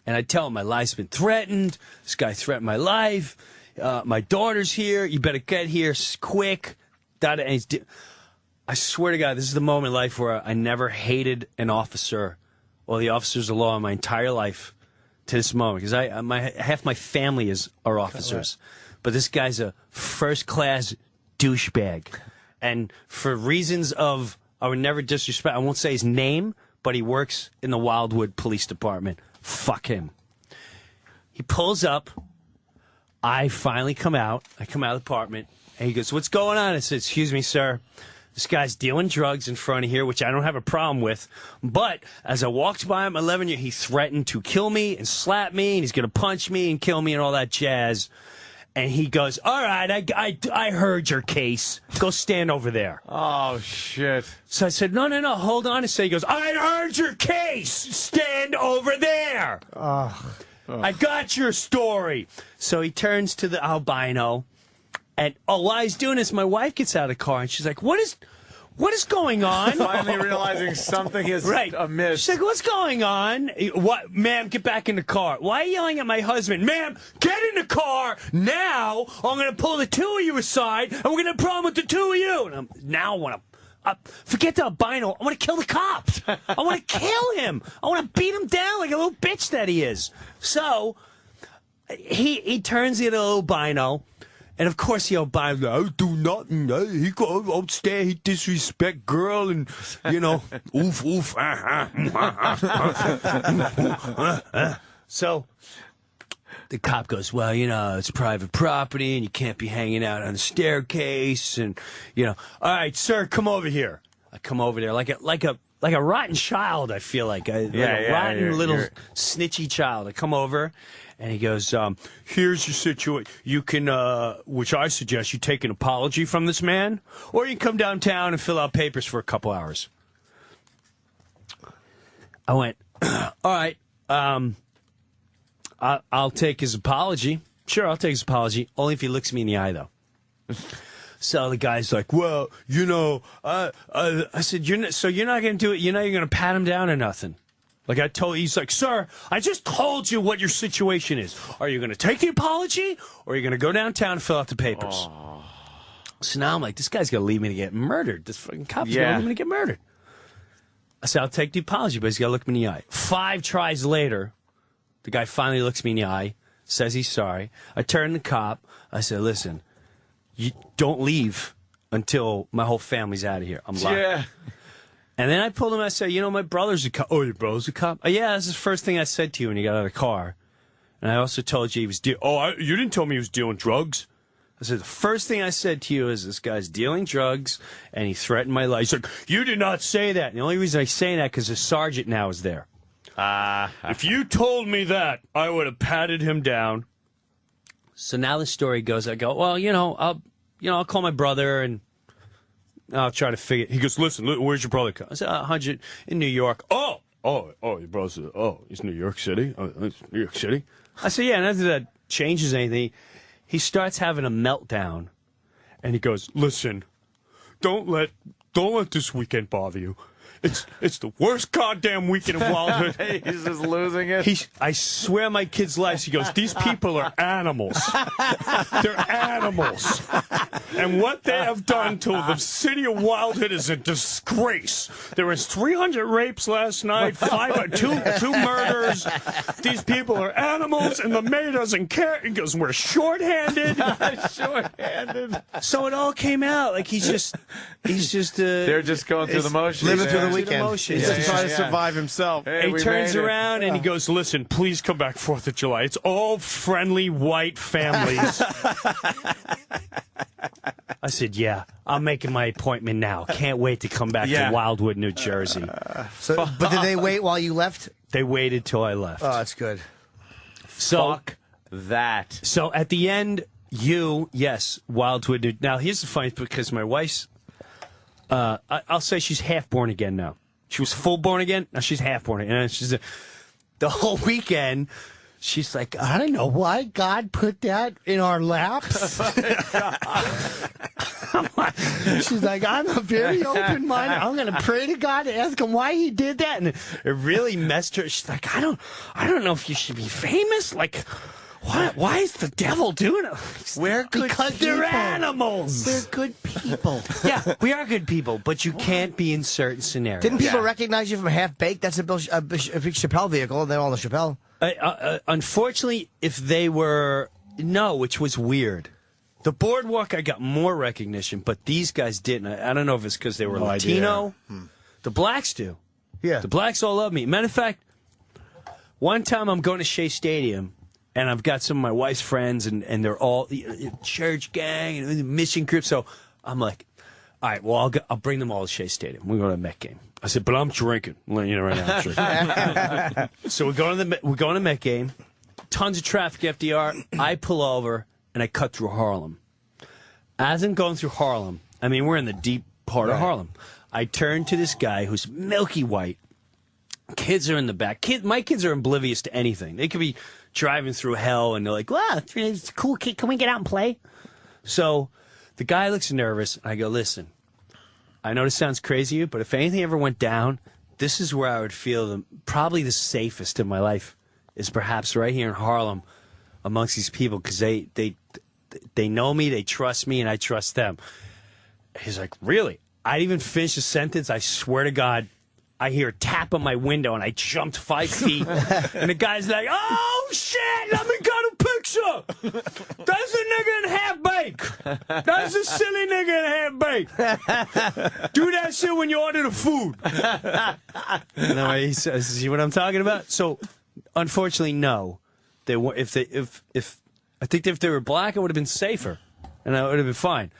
and I tell them my life's been threatened. This guy threatened my life. My daughter's here. You better get here quick. And I swear to God, this is the moment in life where I never hated an officer or the officers of law in my entire life to this moment, because half my family are officers, but this guy's a first-class douchebag, and for reasons of I would never disrespect, I won't say his name, but he works in the Wildwood Police Department. Fuck him. He pulls up. I finally come out. I come out of the apartment, and he goes, "What's going on?" I said, "Excuse me, sir. This guy's dealing drugs in front of here, which I don't have a problem with. But as I walked by him 11 years, he threatened to kill me and slap me, and he's going to punch me and kill me and all that jazz." And he goes, "All right, I heard your case. Go stand over there." Oh, shit. So I said, no, hold on a second. He goes, "I heard your case. Stand over there." I got your story. So he turns to the albino, and while he's doing this, my wife gets out of the car, and she's like, What is going on?" Finally realizing something is amiss. She's like, "What's going on?" "What, ma'am, get back in the car." "Why are you yelling at my husband?" "Ma'am, get in the car now, or I'm going to pull the two of you aside, and we're going to have a problem with the two of you." And I want to, forget the albino, I want to kill the cop. I want to kill him. I want to beat him down like a little bitch that he is. So he turns into a little albino. And of course, the albino, "I do nothing. He go upstairs, he disrespect girl, and oof oof." So the cop goes, "Well, it's private property, and you can't be hanging out on the staircase, and all right, sir, come over here." I come over there like a rotten child. I feel like a rotten little snitchy child. I come over. And he goes, "Here's your situation. You can, which I suggest you take an apology from this man, or you can come downtown and fill out papers for a couple hours." I went, "All right, I'll take his apology. Sure, I'll take his apology, only if he looks me in the eye, though." So the guy's like, "Well, I said, you're not going to do it. You're going to pat him down or nothing." Like he's like, "Sir, I just told you what your situation is. Are you going to take the apology, or are you going to go downtown and fill out the papers?" Oh. So now I'm like, this guy's going to leave me to get murdered. This fucking cop's going to leave me to get murdered. I said, "I'll take the apology, but he's got to look me in the eye." 5 tries later, the guy finally looks me in the eye, says he's sorry. I turn to the cop. I said, "Listen, you don't leave until my whole family's out of here. I'm locked." Yeah. And then I pulled him. I said, "My brother's a cop." "Oh, your brother's a cop?" "Oh, yeah, that's the first thing I said to you when you got out of the car." And I also told you he was you didn't tell me he was dealing drugs. I said, "The first thing I said to you is this guy's dealing drugs, and he threatened my life." He's like, "You did not say that." And the only reason I say that because the sergeant now is there. If you told me that, I would have patted him down. So now the story goes, I go, "Well, I'll call my brother and I'll try to figure." He goes, "Listen, where's your brother?" I said, 100 in New York." Oh, your brother's, he's New York City? Oh, it's New York City? I said, "Yeah, nothing that changes anything." He starts having a meltdown, and he goes, "Listen, don't let this weekend bother you. It's the worst goddamn weekend of Wildwood." He's just losing it. I swear my kids' lives. He goes, "These people are animals. They're animals. And what they have done to the city of Wildwood is a disgrace. There was 300 rapes last night, two murders. These people are animals, and the mayor doesn't care." He goes, "We're shorthanded." Short-handed. So it all came out like he's just. They're just going through the motions. Living through the through the weekend. motions. He's just trying to survive himself. Hey, He we turns made it. around and he goes, "Listen, please come back 4th of July. It's all friendly white families." I said, "Yeah, I'm making my appointment now. Can't wait to come back to Wildwood, New Jersey." But did they wait while you left? They waited till I left. Oh, that's good. So, Fuck that. So at the end, yes, Wildwood. Now, here's the funny, because my wife's, I'll say she's half born again now. She was full born again. Now she's half born again. And she's the whole weekend. She's like, I don't know why God put that in our laps. She's like, I'm a very open-minded. I'm going to pray to God and ask him why he did that. And it really messed her. She's like, I don't know if you should be famous. Like, why is the devil doing it? We're good because they're animals. We're good people. Yeah, we are good people, but you can't be in certain scenarios. Didn't people recognize you from Half Baked? That's a big Chappelle vehicle. They're all the Chappelle. Unfortunately, if they were which was weird. The Boardwalk, I got more recognition, but these guys didn't. I don't know if it's because they were Latino. The blacks do. Yeah. The blacks all love me. Matter of fact, one time I'm going to Shea Stadium, and I've got some of my wife's friends, and they're all church gang and mission group. So I'm like, all right, well, I'll bring them all to Shea Stadium. We're going to a Met game. I said, but I'm drinking. I'm letting you know right now, I'm drinking. So we're going to the Met game. Tons of traffic, FDR. I pull over, and I cut through Harlem. As I'm going through Harlem, I mean, we're in the deep part of Harlem. I turn to this guy who's milky white. Kids are in the back. My kids are oblivious to anything. They could be driving through hell, and they're like, wow, it's a cool kid. Can we get out and play? So the guy looks nervous, and I go, listen, I know this sounds crazy to you, but if anything ever went down, this is where I would feel probably the safest in my life is perhaps right here in Harlem amongst these people because they know me, they trust me, and I trust them. He's like, really? I didn't even finish the sentence. I swear to God, I hear a tap on my window, and I jumped 5 feet. And the guy's like, oh, shit, let me get a picture. That's a nigga in half-baked. That's a silly nigga in half-baked. Do that shit when you order the food. No, he says, see what I'm talking about? So, unfortunately, no. I think if they were black, it would have been safer, and I would have been fine.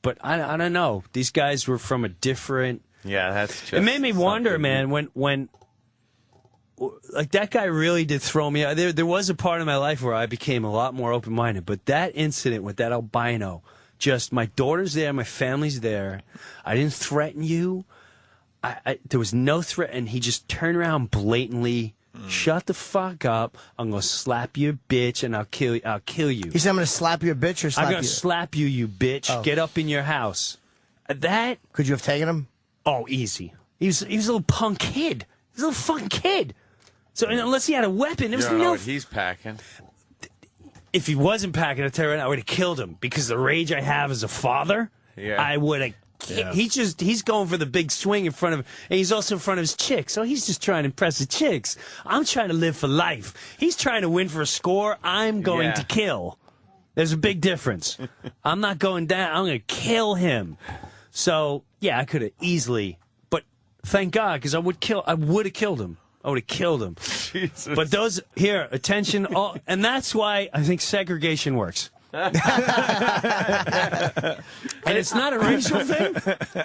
But I don't know. These guys were from a different. Yeah, that's just. It made me wonder, man. When like that guy really did throw me out. There was a part of my life where I became a lot more open minded. But that incident with that albino, just my daughter's there, my family's there. I didn't threaten you. There was no threat, and he just turned around blatantly. Shut the fuck up! I'm gonna slap you, bitch, and I'll kill you. He said, "I'm gonna slap you, bitch," or slap you. I'm gonna slap you, you bitch. Oh. Get up in your house. That could you have taken him? Oh, easy. He was a little punk kid. He was a little fucking kid. So unless he had a weapon, there was you don't know no. what he's packing. If he wasn't packing, I tell you right now, I would have killed him because the rage I have as a father. Yeah. I would have. Yeah. He's going for the big swing in front of, and he's also in front of his chick. So he's just trying to impress the chicks. I'm trying to live for life. He's trying to win for a score. I'm going to kill. There's a big difference. I'm not going down. I'm going to kill him. So yeah, I could have easily, but thank God because I would have killed him. I would have killed him. Jesus. But those here, attention, and that's why I think segregation works. And it's not a racial thing.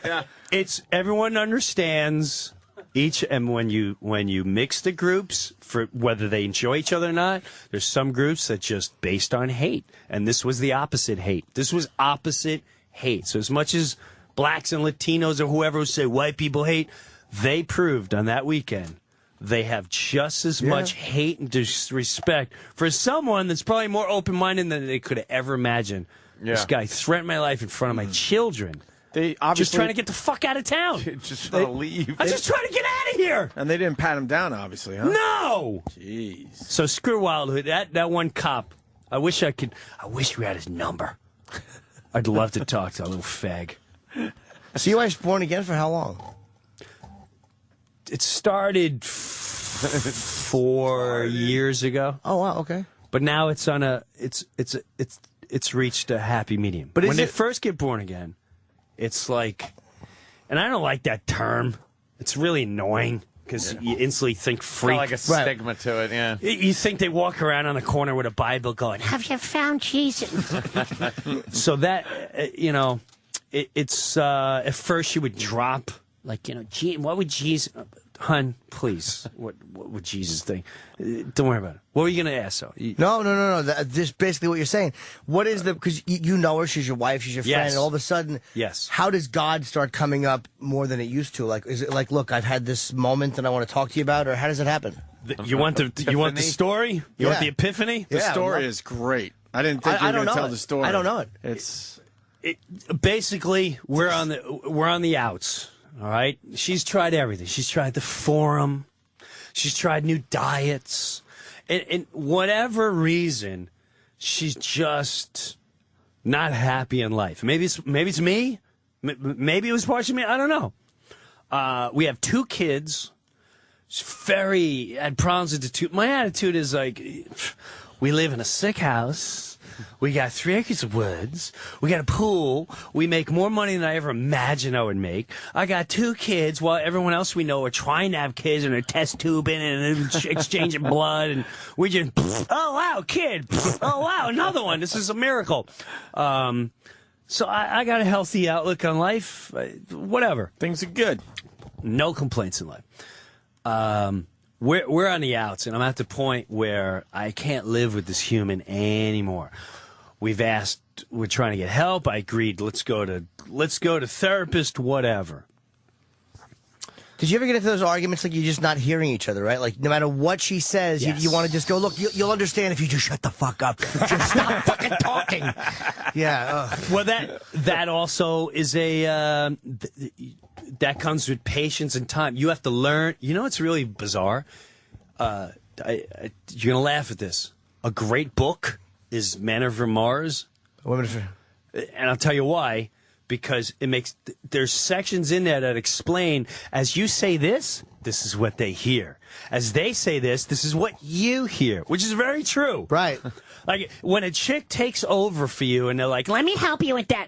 Yeah. It's everyone understands each, and when you mix the groups for whether they enjoy each other or not, there's some groups that just based on hate, and this was the opposite hate. This was opposite hate. So as much as blacks and Latinos or whoever would say white people hate, they proved on that weekend they have just as much hate and disrespect for someone that's probably more open-minded than they could have ever imagined. Yeah. This guy threatened my life in front of my children. They obviously just trying to get the fuck out of town. Just want to leave. I'm just trying to get out of here. And they didn't pat him down, obviously, huh? No. Jeez. So screw Wildwood. That one cop. I wish we had his number. I'd love to talk to a little fag. So you guys born again for how long? It started 4 years ago. Oh wow, okay. But now it's on it's reached a happy medium. But when they first get born again, it's like, and I don't like that term. It's really annoying because you instantly think freak. Like a stigma to it, yeah. You think they walk around on the corner with a Bible going, "Have you found Jesus?" So that it's at first you would drop. Like, what would Jesus... hun, please. What would Jesus think? Don't worry about it. What were you going to ask, though? No. This is basically what you're saying. What is because you know her, she's your wife, she's your friend, Yes. and all of a sudden, Yes. how does God start coming up more than it used to? Like, is it like, look, I've had this moment and I want to talk to you about, or how does it happen? You want the story? You want the epiphany? The Yeah, story well- is great. I didn't think you were going to tell the story. I don't know it. It's Basically, we're on the outs. All right. She's tried everything. She's tried the forum. She's tried new diets, and whatever reason, she's just not happy in life. Maybe it's me. Maybe it was partially me. I don't know. We have 2 kids. Had problems with the 2. My attitude is like, we live in a sick house. We got 3 acres of woods. We got a pool. We make more money than I ever imagined I would make. I got 2 kids while everyone else we know are trying to have kids and are test tubing and exchanging blood. And we just, oh, wow, kid. Oh, wow, another one. This is a miracle. So I got a healthy outlook on life. Whatever. things are good. No complaints in life. We're on the outs, and I'm at the point where I can't live with this human anymore. We're trying to get help. I agreed. Let's go to therapist, whatever. Did you ever get into those arguments like you're just not hearing each other, right? Like no matter what she says, Yes. you want to just go, look, you'll understand if you just shut the fuck up. Just stop fucking talking. Yeah. Well, that also is that comes with patience and time. You have to learn. You know what's really bizarre? You're gonna laugh at this. A great book is Men Over Mars, and I'll tell you why. Because there's sections in there that explain, as you say this is what they hear. As they say this is what you hear, which is very true. Right. Like, when a chick takes over for you and they're like, let me help you with that.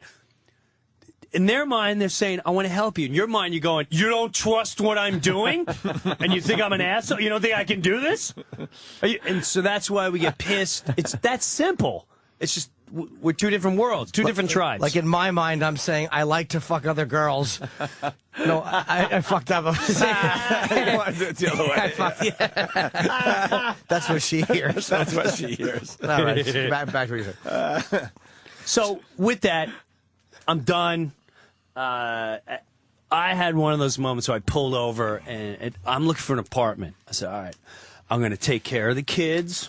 In their mind, they're saying, I want to help you. In your mind, you're going, you don't trust what I'm doing? And you think I'm an asshole? You don't think I can do this? And so that's why we get pissed. It's that simple. It's just, we're 2 different worlds, 2 different tribes. Like in my mind, I'm saying I like to fuck other girls. No, I fucked up. It's the other way. I fucked, yeah. That's what she hears. That's what she hears. All right, back to what you said. So with that, I'm done. I had one of those moments where I pulled over and I'm looking for an apartment. I said, all right, I'm going to take care of the kids.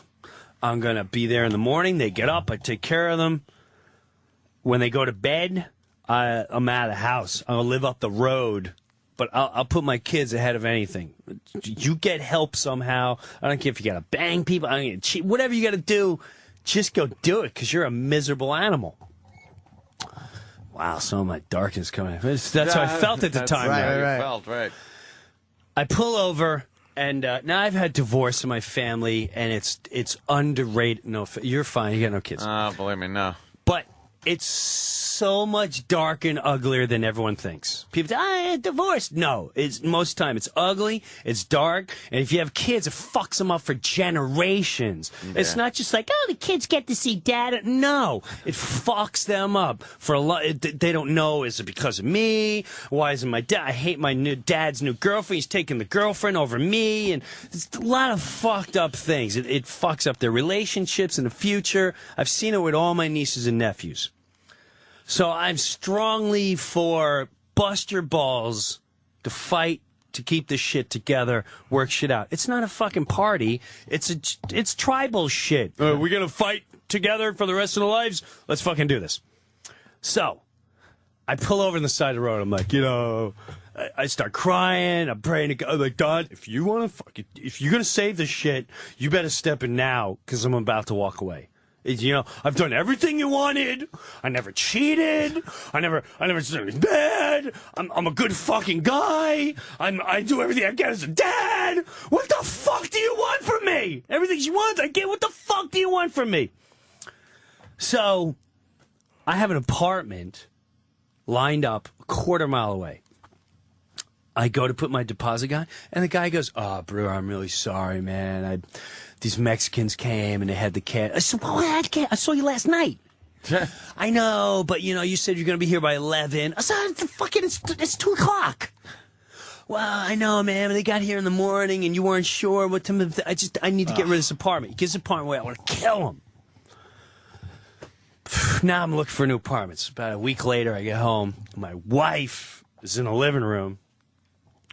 I'm going to be there in the morning. They get up. I take care of them. When they go to bed, I'm out of the house. I'll live up the road, but I'll put my kids ahead of anything. You get help somehow. I don't care if you got to bang people. I don't cheat. Whatever you got to do, just go do it because you're a miserable animal. Wow, some of my darkness coming. That's how I felt at the time. right. Felt right. I pull over. And now I've had divorce in my family, and it's underrated. No, you're fine. You got no kids. Believe me, no. But it's so much darker and uglier than everyone thinks. People say, divorce. No, most of the time it's ugly, it's dark, and if you have kids, it fucks them up for generations. Yeah. It's not just like, oh, the kids get to see dad. No, it fucks them up for a lot. They don't know, is it because of me? Why isn't my dad? I hate my dad's new girlfriend. He's taking the girlfriend over me, and it's a lot of fucked up things. It fucks up their relationships in the future. I've seen it with all my nieces and nephews. So I'm strongly for bust your balls to fight to keep this shit together, work shit out. It's not a fucking party. It's tribal shit. We're gonna fight together for the rest of our lives. Let's fucking do this. So I pull over on the side of the road. I'm like, I start crying. I'm praying to God. I'm like, God, if you're gonna save this shit, you better step in now because I'm about to walk away. I've done everything you wanted. I never cheated. I never did anything bad. I'm a good fucking guy. I do everything I can as a dad. What the fuck do you want from me? Everything she wants, I get. What the fuck do you want from me? So, I have an apartment lined up a quarter mile away. I go to put my deposit guy, and the guy goes, "Oh, Breuer, I'm really sorry, man. These Mexicans came and they had the cat." I said, "Well, I saw you last night." I know, but you said you're going to be here by 11. I said, it's 2 o'clock. well, I know, man, but they got here in the morning and you weren't sure what time. I need to get rid of this apartment. He gives the apartment away. I want to kill him. Now I'm looking for new apartments. About a week later, I get home. My wife is in the living room.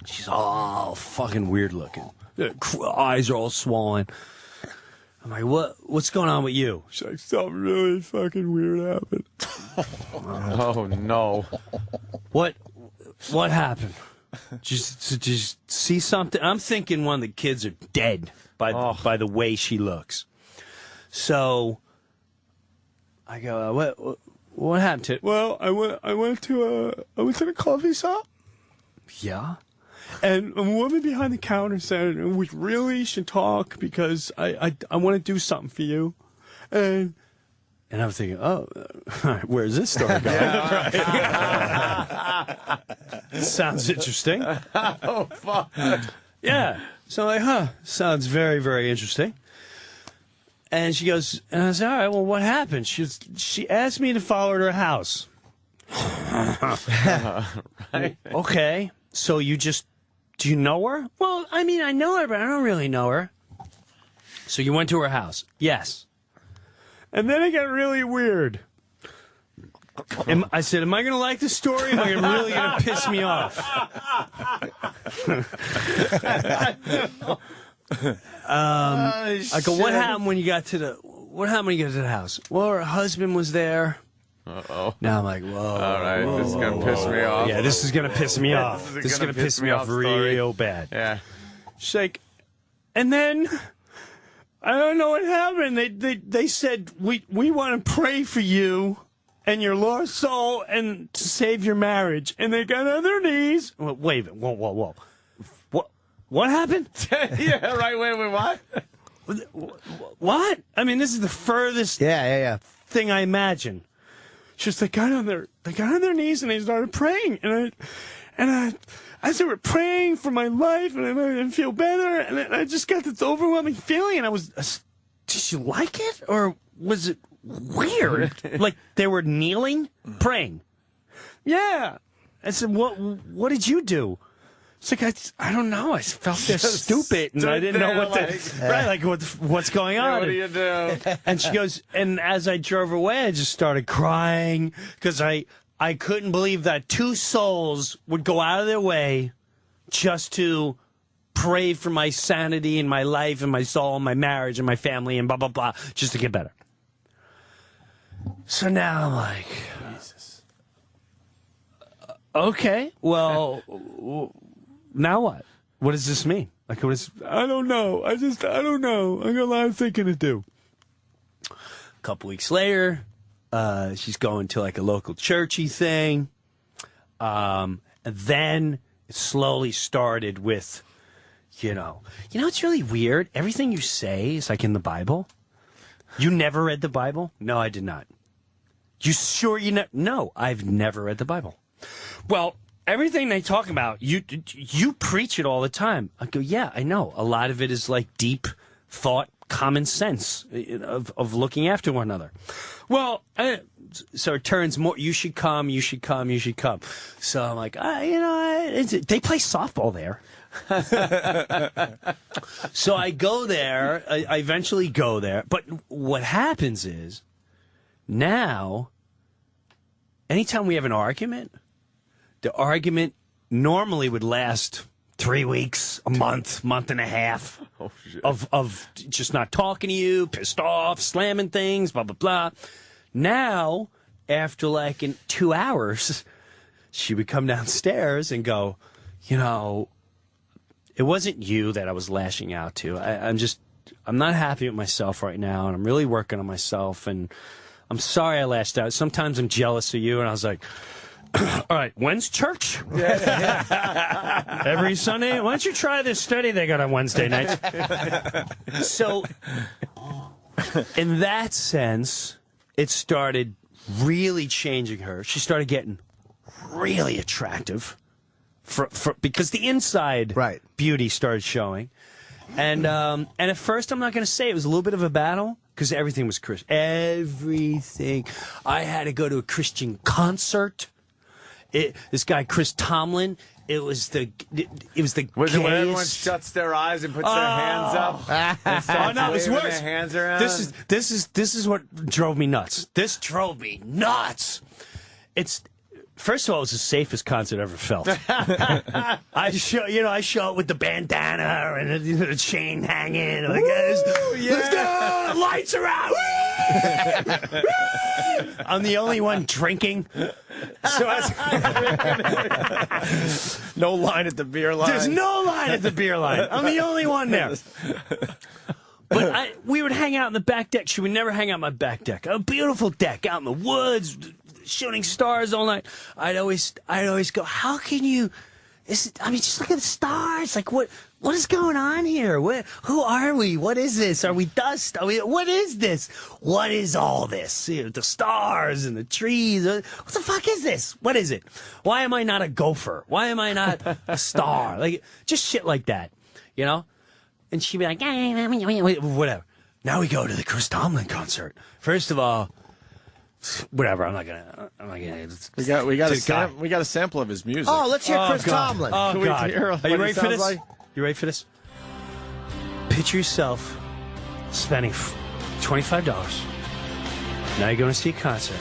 She's all fucking weird looking. The eyes are all swollen. I'm like, what's going on with you? She's like, something really fucking weird happened. Oh, no. What happened? Did you see something? I'm thinking one of the kids are dead by the way she looks. So I go, what happened to it? Well, I went to the coffee shop. Yeah. And a woman behind the counter said, we really should talk because I want to do something for you. And I'm thinking, oh, where's this story going? Sounds interesting. Oh, fuck. Yeah. So I'm like, sounds very, very interesting. And she goes, and I said, all right, well, what happened? She asked me to follow her to her house. Right. Okay. So do you know her? Well, I mean, I know her, but I don't really know her. So you went to her house? Yes. And then it got really weird. I said, am I going to like this story? Am I really going to piss me off? I go, what happened when you got to the house? Well, her husband was there. Uh-oh. Now I'm like, whoa. All right, this is going to piss me off. Yeah, this is going to piss me off. This is going to piss me off real bad. Yeah. She's like, and then I don't know what happened. They said, we want to pray for you and your lost soul and to save your marriage. And they got on their knees. Well, wait a minute. Whoa. What happened? Yeah, right. Wait, what? What? I mean, this is the furthest thing I imagine. Just they got on their knees and they started praying, and as they were praying for my life, and I didn't feel better, and I just got this overwhelming feeling, and I was, did you like it, or was it weird? Like they were kneeling, praying. Yeah. I said, what did you do? It's like, I don't know. I felt this stupid, and I didn't know what's going on. What do you do? And she goes, and as I drove away, I just started crying because I couldn't believe that two souls would go out of their way just to pray for my sanity and my life and my soul and my marriage and my family and blah, blah, blah, just to get better. So now I'm like, Jesus. Okay, well... Now what? What does this mean? Like, I don't know. I don't know. I got a lot of thinking to do. A couple weeks later, she's going to like a local churchy thing. And then it slowly started with, it's really weird. Everything you say is like in the Bible. You never read the Bible? No, I did not. You sure you never? No, I've never read the Bible. Well, everything they talk about, you preach it all the time. I go, yeah, I know. A lot of it is like deep thought, common sense of looking after one another. Well, so it turns more, you should come. So I'm like, they play softball there. So I go there. I eventually go there. But what happens is, now, anytime we have an argument, the argument normally would last 3 weeks, a month and a half of just not talking to you, pissed off, slamming things, blah, blah, blah. Now, after like in 2 hours, she would come downstairs and go, it wasn't you that I was lashing out to. I'm not happy with myself right now, and I'm really working on myself, and I'm sorry I lashed out. Sometimes I'm jealous of you, and I was like, all right, when's church? Every Sunday? Why don't you try this study they got on Wednesday nights? So, in that sense, it started really changing her. She started getting really attractive because the inside beauty started showing. And at first, I'm not going to say it was a little bit of a battle because everything was Christian. Everything. I had to go to a Christian concert. This guy, Chris Tomlin, it was the Was it when everyone gayest- shuts their eyes and puts their hands up? And Oh starts no, it's waving worse. their hands around? This is what drove me nuts. This drove me nuts. It's first of all, it was the safest concert I ever felt. I show up with the bandana and the chain hanging. Like, let's go! Lights are out! Woo! I'm the only one drinking. So No line at the beer line. there's no line at the beer line. I'm the only one there. But we would hang out in the back deck. She would never hang out my back deck. A beautiful deck out in the woods, shooting stars all night. I'd always go, how can you? Just look at the stars. Like what is going on here? Who are we? What is this? Are we dust? What is this? What is all this? The stars and the trees. What the fuck is this? What is it? Why am I not a gopher? Why am I not a star? Like just shit like that, you know? And she'd be like, whatever. Now we go to the Chris Tomlin concert. First of all, whatever. I'm not gonna. We got a sample of his music. Oh, let's hear Chris Tomlin. Oh Can we God! hear Are what you he ready for sounds this? like? You ready for this? Picture yourself spending $25. Now you're going to see a concert,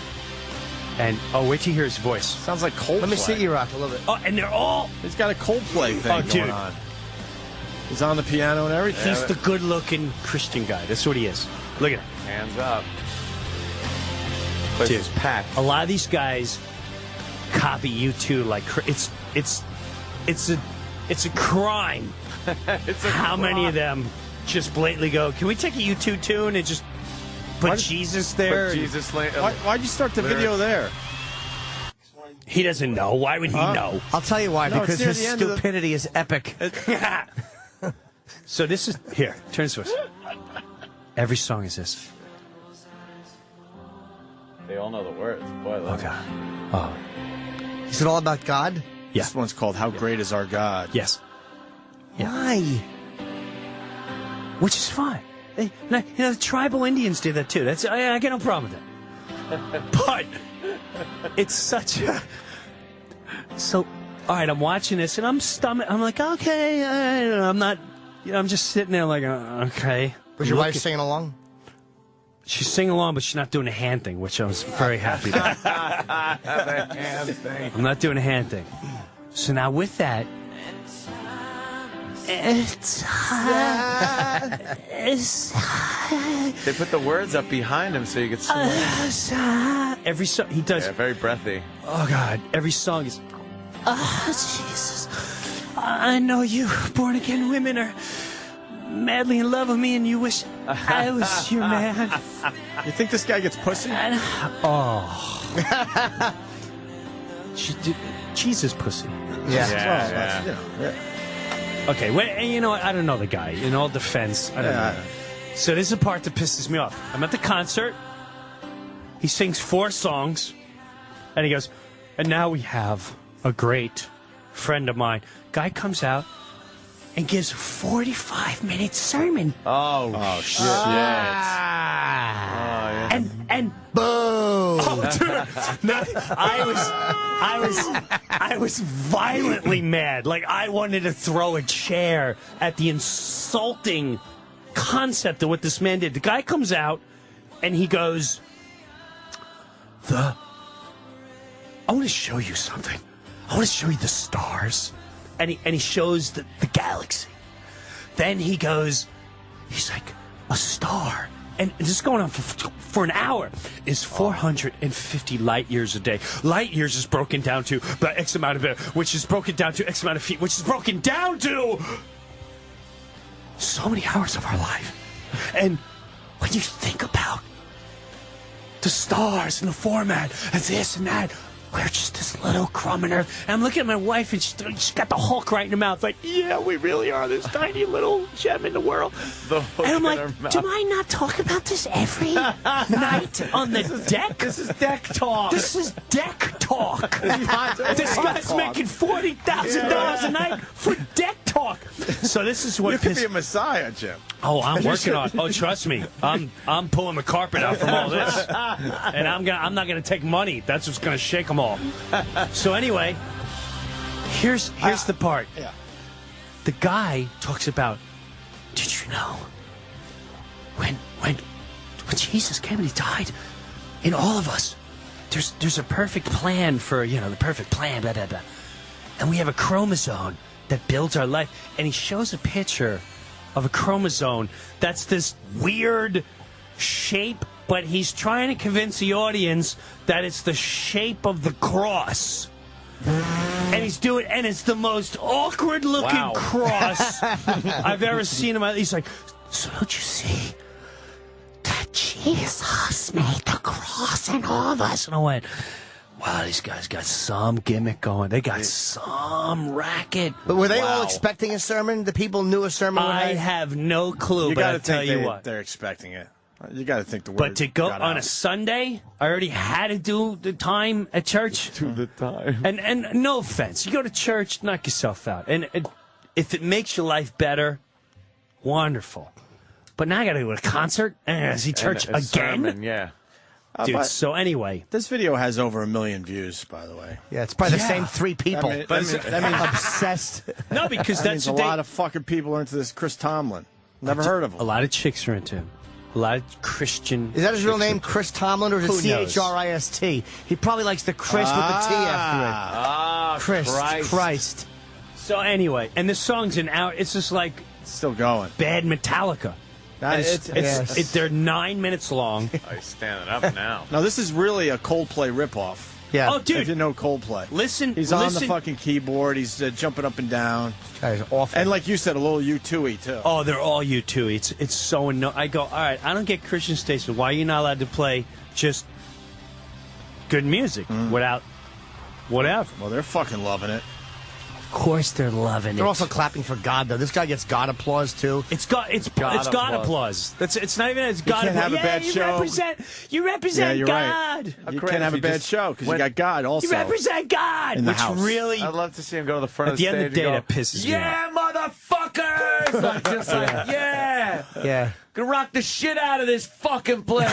and wait till you hear his voice. Sounds like Coldplay. Let me see you rock a little bit. Oh, and they're all. He's got a Coldplay thing dude. going on. He's on the piano and everything. He's the good-looking Christian guy. That's what he is. Look at him. Hands up. Place is packed. A lot of these guys copy you too. Like it's a crime. How many of them just blatantly go, can we take a U2 tune and just put Jesus there? Put Jesus Why'd you start the video there? He doesn't know. Why would he know? I'll tell you why. No, Because it's near his the end of the- stupidity is epic. So this is here. Turn to us. Every song is this. They all know the words. Boy, Oh God. Oh Is it all about God? yeah. This one's called "How Great Is Our God." Yes. Why? Which is fine. The tribal Indians do that too. I got no problem with that. But it's such a. So, all right, I'm watching this and I'm like, okay, I'm not. I'm just sitting there like, okay. Was your wife singing along? She's singing along, but she's not doing a hand thing, which I was very happy about. the hand thing. I'm not doing a hand thing. So now with that, They put the words up behind him so you could sing. every song he does. Yeah, very breathy. Oh God, every song is. Oh Jesus, I know you born again women are madly in love with me, and you wish I was your man. You think this guy gets pussy? Jesus pussy. Yeah. Okay, well, and you know what? I don't know the guy. In all defense, I don't know. So this is the part that pisses me off. I'm at the concert. He sings 4 songs, and he goes, and now we have a great friend of mine. Guy comes out and gives a 45-minute sermon. Oh shit. And Boo! oh, dude, no, I was violently mad. Like I wanted to throw a chair at the insulting concept of what this man did. The guy comes out and he goes, I want to show you something. I want to show you the stars. And he shows the galaxy. Then he goes, he's like, a star. And this is going on for an hour. Is 450 light years a day. Light years is broken down to about X amount of it, which is broken down to X amount of feet, which is broken down to so many hours of our life. And when you think about the stars and the format and this and that, we're just this little crumb in earth. And I'm looking at my wife, and she's got the Hulk right in her mouth. Like, yeah, we really are this tiny little gem in the world. The Hulk And I'm in her like, mouth. do I not talk about this every night on the deck? This is deck talk. This is deck talk. This guy's making $40,000 a night for deck talk. So this is what You could pissed. be a messiah, Jim. Oh, I'm working on. Oh, trust me, I'm pulling the carpet out from all this, and I'm not gonna take money. That's what's gonna shake them all. So anyway, Here's the part. Yeah. The guy talks about, did you know when Jesus came and he died in all of us, there's a perfect plan for, the perfect plan, blah, blah, blah. And we have a chromosome that builds our life. And he shows a picture of a chromosome that's this weird shape, but he's trying to convince the audience that it's the shape of the cross. And he's doing, and it's the most awkward-looking cross I've ever seen in my life. He's like, so don't you see that Jesus made the cross in all of us? And I went, wow, these guys got some gimmick going. They got some racket. But were they all expecting a sermon? The people knew a sermon? I have no clue, You but got I'll to tell think you what. they're expecting it. You got to think the word. But to go got on out. a Sunday, I already had to do the time at church. To the time. And no offense, you go to church, knock yourself out. And if it makes your life better, wonderful. But now I got to go to a concert and see church And a again? sermon, yeah. Dude, but so anyway. This video has over 1 million views, by the way. Yeah, it's probably the same 3 people. That means Obsessed. No, because that means that's a what lot of fucking people are into this Chris Tomlin. Never heard of him. a lot of chicks are into him. A lot of Christian. Is that his real chicks name, are- Chris Tomlin, or is Who it knows? Christ? He probably likes the Chris with the T after Ah, it. Christ. So anyway, and the song's an hour. It's just like It's still going. bad Metallica. It's They're 9 minutes long. Oh, he's standing up now. No, this is really a Coldplay ripoff. Yeah. Oh, dude. If you know Coldplay. Listen, He's on the listen. fucking keyboard. He's jumping up and down. That is awful. And like you said, a little U2-y, too. Oh, they're all you too. It's so annoying. I go, all right, I don't get Christian stations. Why are you not allowed to play just good music without whatever? Well, they're fucking loving it. Of course they're loving They're it. also clapping for God, though. This guy gets God applause, too. It's God applause. It's not even. It's God can't applause. have a bad show. You represent you're God. right. You great can't have if a you bad just show because you went- got God also. You represent God. In the Which house. really, I'd love to see him go to the front at of the the end stage of the day, and that go, pisses me off. yeah, motherfuckers! Like, just like, yeah. Yeah. Gonna rock the shit out of this fucking place.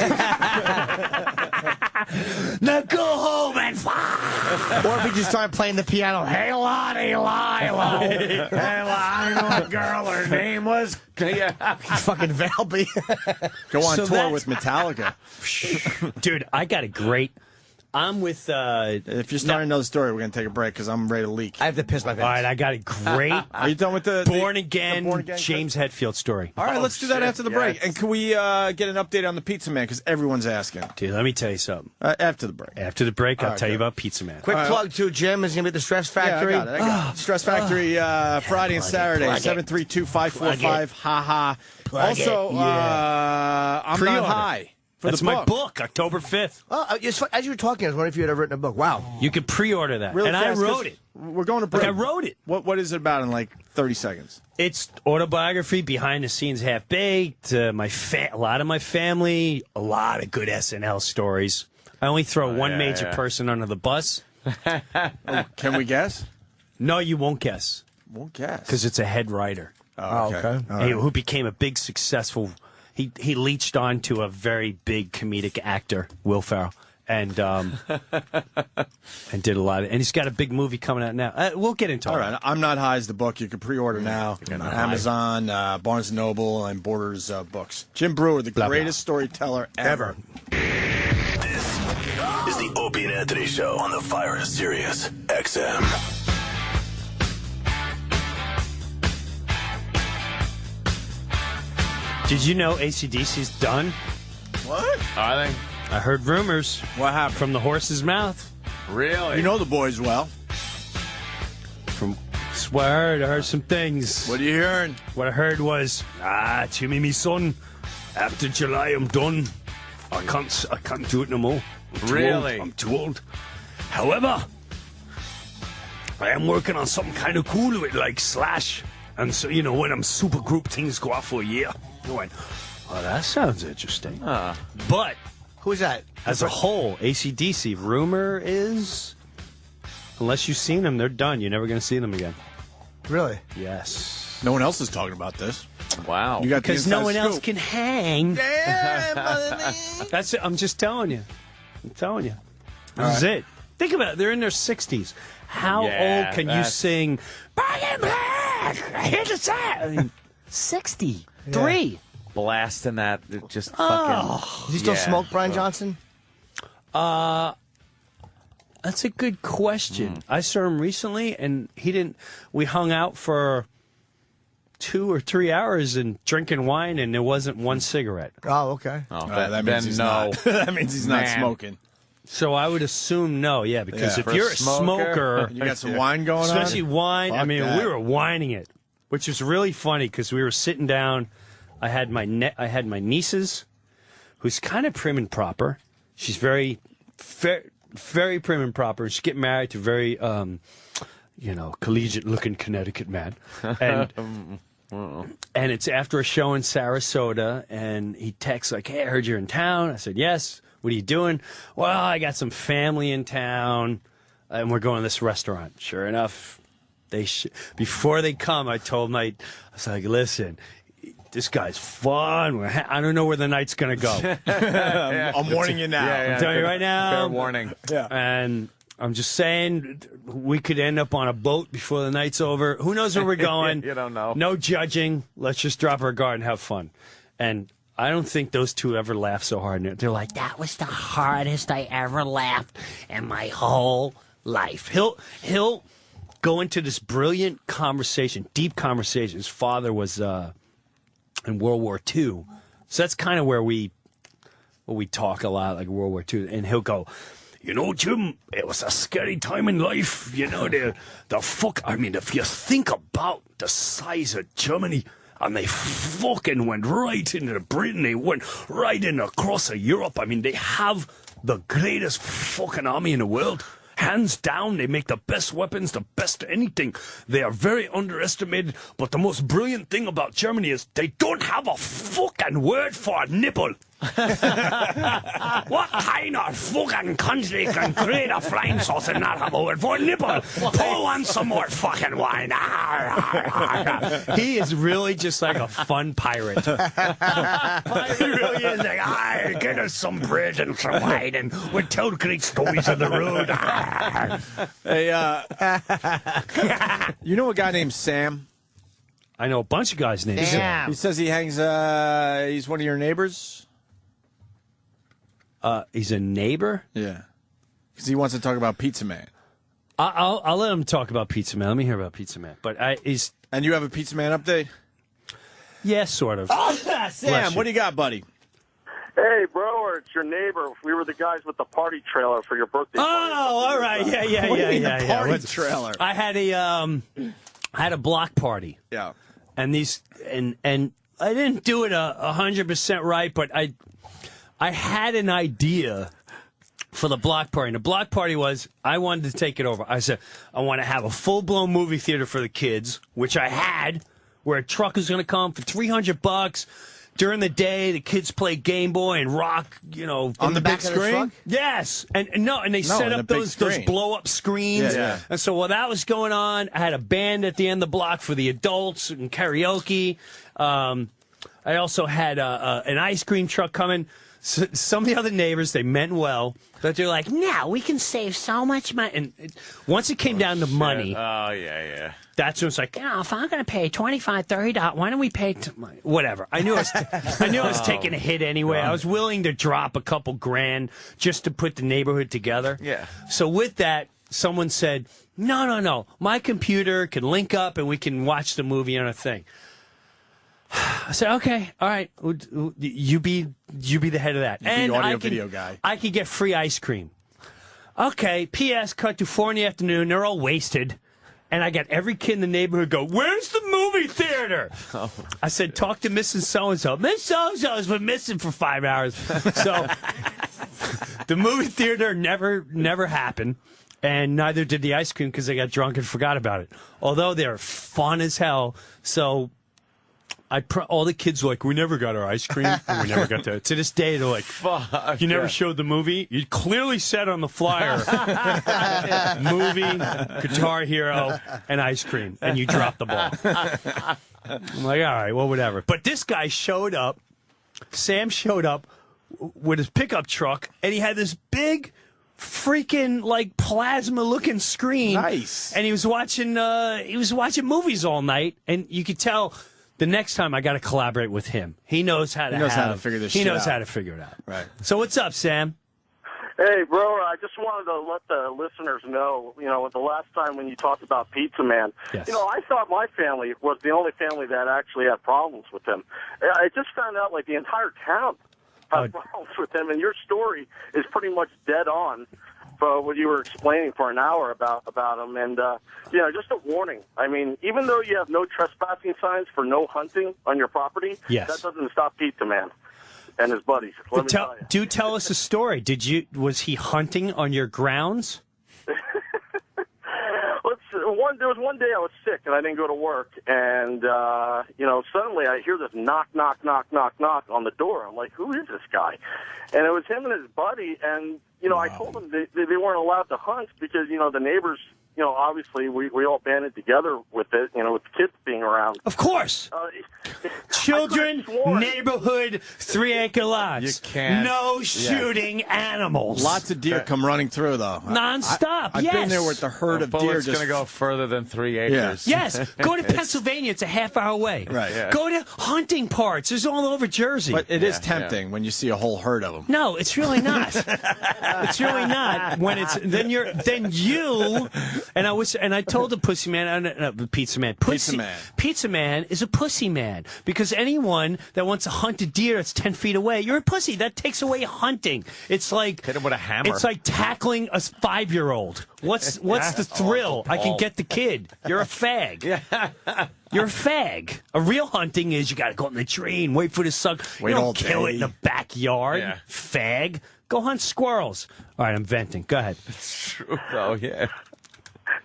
Now go home and fuck. Or if he just started playing the piano. Hey, Lottie, Lilo. I know a girl, her name was... Yeah. Fucking Valby. Go on So tour that's- with Metallica. Dude, I got a great. I'm with. If you're starting another story, we're going to take a break because I'm ready to leak. I have to piss my pants. All right, I got a great Are you done with the born again Born-Again James Hetfield story. All right, let's do that shit, after the break. yes. And can we get an update on the Pizza Man? Because everyone's asking. Dude, let me tell you something. After the break. After the break, I'll right, tell you good. about Pizza Man. Quick plug, too, Jim. Is going to be at the Stress Factory. Yeah, I got it. Stress Factory Friday and Saturday, plug it. 732-545. Ha. Plug Also, it. Yeah. I'm Pre-order. Not High. For That's the my book, October 5th. Oh, as you were talking, I was wondering if you had ever written a book. Wow. You could pre-order that. Really and fast, I 'cause wrote it. We're going to break. Like, I wrote it. What is it about in like 30 seconds? It's autobiography, behind the scenes, half baked. A lot of my family, a lot of good SNL stories. I only throw one major person under the bus. Can we guess? No, you won't guess Won't guess. because it's a head writer. Oh, okay. All right. Who became a big successful. He leached on to a very big comedic actor, Will Ferrell, and and did a lot of. And he's got a big movie coming out now. We'll get into All it. right, I'm Not High is the book. You can pre-order now on Amazon, Barnes & Noble, and Borders Books. Jim Breuer, the Blah, blah. greatest storyteller ever. This is the Opie and Anthony Show on the Fire and Sirius XM. Did you know AC/DC's done? What? I think. I heard rumors What happened? from the horse's mouth. Really? You know the boys well. From swear, I heard some things. What are you hearing? What I heard was, Jimmy, me son, after July I'm done. I can't do it no more. I'm too Really? old. I'm too old. However, I am working on something kind of cool with like Slash. And so, when I'm super group, things go out for a year. I went, oh, that sounds interesting. But Who's that? as a whole, AC/DC, rumor is, unless you've seen them, they're done. You're never going to see them again. Really? Yes. No one else is talking about this. Wow. You got the Because no inside one else scoop. can hang. That's it. I'm just telling you. I'm telling you. This is it. Think about it. They're in their 60s. How Yeah, old can you that's- sing, Back in Black, here's the sound? I mean, 63. Blasting that, it just fucking. Does he still smoke, Brian Johnson? That's a good question. I saw him recently, and he didn't. We hung out for 2 or 3 hours and drinking wine, and there wasn't one cigarette. Oh, okay. Oh, That means he's not. That means he's not Man. smoking. So I would assume no, yeah, because Yeah. if For a you're a smoker, smoker, You got some wine going on? especially wine. I Fuck mean, that. we were whining it, which was really funny because we were sitting down. I had my nieces, who's kind of prim and proper. She's very prim and proper. She's getting married to a very, collegiate-looking Connecticut man, and it's after a show in Sarasota, and he texts like, "Hey, I heard you're in town." I said, "Yes. What are you doing?" "Well, I got some family in town, and we're going to this restaurant." Sure enough, before they come, I was like, "Listen, this guy's fun. I don't know where the night's going to go." I'm warning you now. Yeah, I'm telling you right now. Fair warning. Yeah. And I'm just saying, we could end up on a boat before the night's over. Who knows where we're going? You don't know. No judging. Let's just drop our guard and have fun. And I don't think those two ever laugh so hard. They're like, That was the hardest I ever laughed in my whole life. he'll go into this brilliant conversation, deep conversation. His father was in World War II, so that's kind of where we talk a lot, like World War II. And he'll go, Jim, it was a scary time in life. The fuck. I mean, if you think about the size of Germany. And they fucking went right into Britain. They went right in across Europe. I mean, they have the greatest fucking army in the world. Hands down, they make the best weapons, the best anything. They are very underestimated. But the most brilliant thing about Germany is they don't have a fucking word for a nipple. What kind of fucking country can create a flying sauce and not have a word for a nipple? Pull on some more fucking wine. He is really just like a fun pirate. He really is like, get us some bread and some wine and we'll tell great stories on the road. Hey, you know a guy named Sam? I know a bunch of guys named Sam. Damn. He says he hangs, he's one of your neighbors? He's a neighbor? Yeah. Because he wants to talk about Pizza Man. I'll let him talk about Pizza Man. Let me hear about Pizza Man. But he's... And you have a Pizza Man update? Yeah, sort of. Sam, what do you got, buddy? Hey, Breuer, it's your neighbor. We were the guys with the party trailer for your birthday Oh, party. all right. Yeah. What do you mean, the party What's- trailer? I had a block party. Yeah. And and I didn't do it 100% right, but I had an idea for the block party. And the block party was I wanted to take it over. I said I want to have a full-blown movie theater for the kids, which I had, where a truck is going to come for $300. During the day, the kids play Game Boy and rock, On the big back of the screen? truck? Yes, and they set in up the big those screen. blow up screens. Yeah. And so while that was going on, I had a band at the end of the block for the adults and karaoke. I also had an ice cream truck coming. So, some of the other neighbors, they meant well, but they're like, "No, we can save so much money." And once it came down to money, Oh, yeah. that's when it's like, if I'm going to pay $25, $30, why don't we pay whatever? I knew I was taking a hit anyway. I was willing to drop a couple grand just to put the neighborhood together. Yeah. So with that, someone said, no, my computer can link up and we can watch the movie on a thing. I said, okay, all right, you be the head of that. the audio video guy. I could get free ice cream. Okay, P.S. cut to 4 in the afternoon. They're all wasted. And I got every kid in the neighborhood go, where's the movie theater? I said, talk to Mrs. So-and-so. Miss So-and-so's been missing for 5 hours. So the movie theater never happened. And neither did the ice cream because they got drunk and forgot about it. Although they're fun as hell. So all the kids were like, we never got our ice cream. And we never got to this day, they're like, Fuck. you never showed the movie? You clearly said on the flyer, movie, Guitar Hero, and ice cream. And you dropped the ball. I'm like, all right, well, whatever. But this guy showed up. Sam showed up with his pickup truck, and he had this big freaking like plasma looking screen. Nice. And he was watching movies all night, and you could tell the next time I got to collaborate with him. He knows how to figure this He shit knows out. how to figure it out. Right. So what's up, Sam? Hey, bro, I just wanted to let the listeners know, the last time when you talked about Pizza Man, Yes. I thought my family was the only family that actually had problems with him. I just found out, like, the entire town has problems with him, and your story is pretty much dead on for what you were explaining for an hour about him. And, just a warning. I mean, even though you have no trespassing signs for no hunting on your property, Yes. that doesn't stop Pizza Man and his buddies. Let me tell you. Do tell us a story. Was he hunting on your grounds? There was one day I was sick and I didn't go to work, and suddenly I hear this knock, knock, knock, knock, knock on the door. I'm like, who is this guy? And it was him and his buddy, and I told them they weren't allowed to hunt because the neighbors. Obviously we all banded together with it, with the kids being around. Of course. Children, neighborhood, 3-acre lots. You can't. No shooting animals. Lots of deer come running through, though. Non-stop, I've yes. been there with the herd of deer. Bullet's Just going to go further than 3 acres. Yes, go to Pennsylvania. It's a half hour away. Right. Yeah. Go to hunting parks. There's all over Jersey. But it is tempting when you see a whole herd of them. No, it's really not. It's really not. When it's then you and I told the pussy man, pizza man, pizza man is a pussy man because anyone that wants to hunt a deer that's 10 feet away, you're a pussy. That takes away hunting. It's like hit him with a hammer. It's like tackling a 5-year-old. What's the thrill? I can get the kid. You're a fag. You're a fag. A real hunting is you got to go in the tree and wait for the sun. You don't kill it in the backyard. Yeah. Fag. Go hunt squirrels. All right, I'm venting. Go ahead. It's true, though, yeah.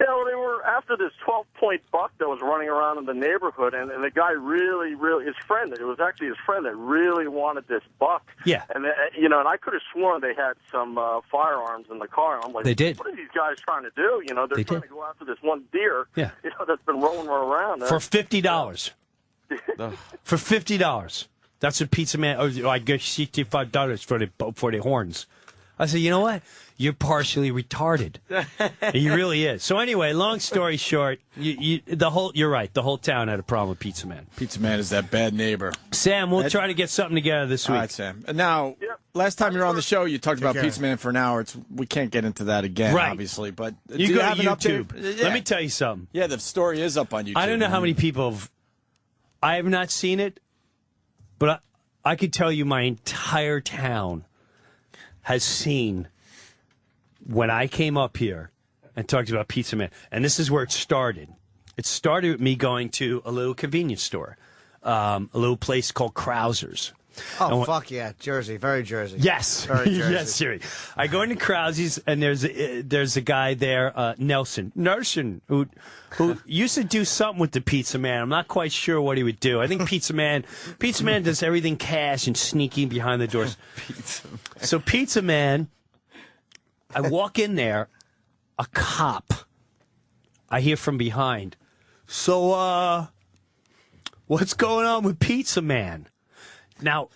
Yeah, well, they were after this 12-point buck that was running around in the neighborhood, and the guy really, his friend, it was actually his friend that really wanted this buck. Yeah. And, and I could have sworn they had some firearms in the car. And I'm like, They did. What are these guys trying to do? They're trying to go after this one deer, Yeah. that's been rolling around. For $50. For $50. That's what Pizza Man, I get $65 for the horns. I said, you know what? You're partially retarded. He really is. So anyway, long story short, you're right. The whole town had a problem with Pizza Man. Pizza Man is that bad neighbor. Sam, we'll try to get something together this week. All right, Sam. And now, last time you were on the show, you talked about Pizza Man for an hour. We can't get into that again, Right. obviously. But You do go have to an YouTube. update? Let me tell you something. Yeah, the story is up on YouTube. I don't know how many people I have not seen it, but I could tell you my entire town has seen when I came up here and talked about Pizza Man. And this is where it started. It started with me going to a little convenience store, a little place called Krauser's. Oh, fuck yeah. Jersey. Very Jersey. Yes. Very Jersey. Yes, Siri. I go into Krauser's, and there's a guy there, Nelson, who used to do something with the Pizza Man. I'm not quite sure what he would do. I think Pizza Man does everything cash and sneaky behind the doors. So Pizza Man, I walk in there, a cop. I hear from behind. So, what's going on with Pizza Man? Now,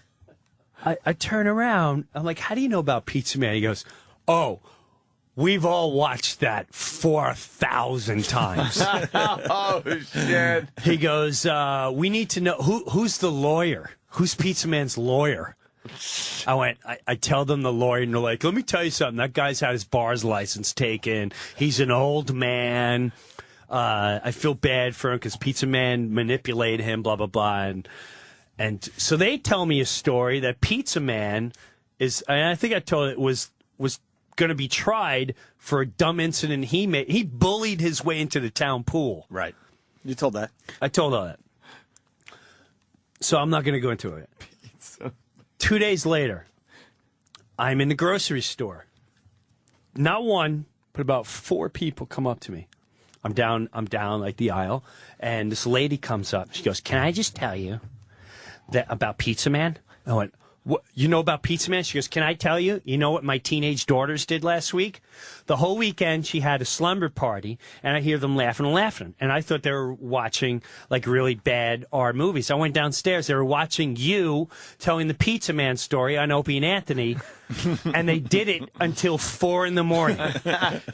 I turn around. I'm like, how do you know about Pizza Man? He goes, oh, we've all watched that 4,000 times. Oh, shit. He goes, we need to know, who's the lawyer? Who's Pizza Man's lawyer? I tell them the lawyer, and they're like, let me tell you something. That guy's had his bar's license taken. He's an old man. I feel bad for him because Pizza Man manipulated him, blah, blah, blah. And so they tell me a story that Pizza Man is, and I think I told it was going to be tried for a dumb incident he made. He bullied his way into the town pool. Right. You told that. I told all that. So I'm not going to go into it. 2 days later, I'm in the grocery store. Not one, but about 4 people come up to me. I'm down like the aisle, and this lady comes up. She goes, "Can I just tell you that about Pizza Man?" I went, What, you know about Pizza Man? She goes, can I tell you? You know what my teenage daughters did last week? The whole weekend, she had a slumber party, and I hear them laughing and laughing. And I thought they were watching, like, really bad R movies. I went downstairs. They were watching you telling the Pizza Man story on Opie and Anthony, and they did it until 4 in the morning.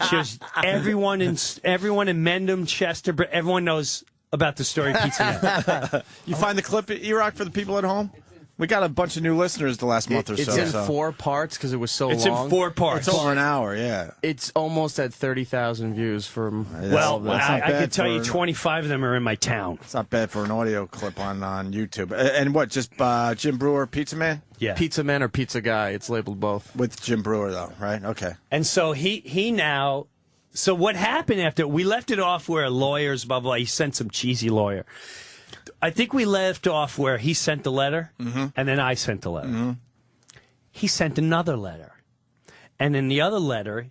She goes, everyone in Mendham, Chester, everyone knows about the story of Pizza Man. You find the clip, E-Rock, for the people at home? We got a bunch of new listeners the last month or so. It's in 4 parts because it was so long. It's in 4 parts. It's over an hour, yeah. It's almost at 30,000 views from. Well, I can tell you 25 of them are in my town. It's not bad for an audio clip on YouTube. And what, just Jim Breuer, Pizza Man? Yeah. Pizza Man or Pizza Guy. It's labeled both. With Jim Breuer, though, right? Okay. And so he now. So what happened after we left it off where lawyers, blah, blah, he sent some cheesy lawyer. I think we left off where he sent the letter, and then I sent the letter. He sent another letter. And in the other letter,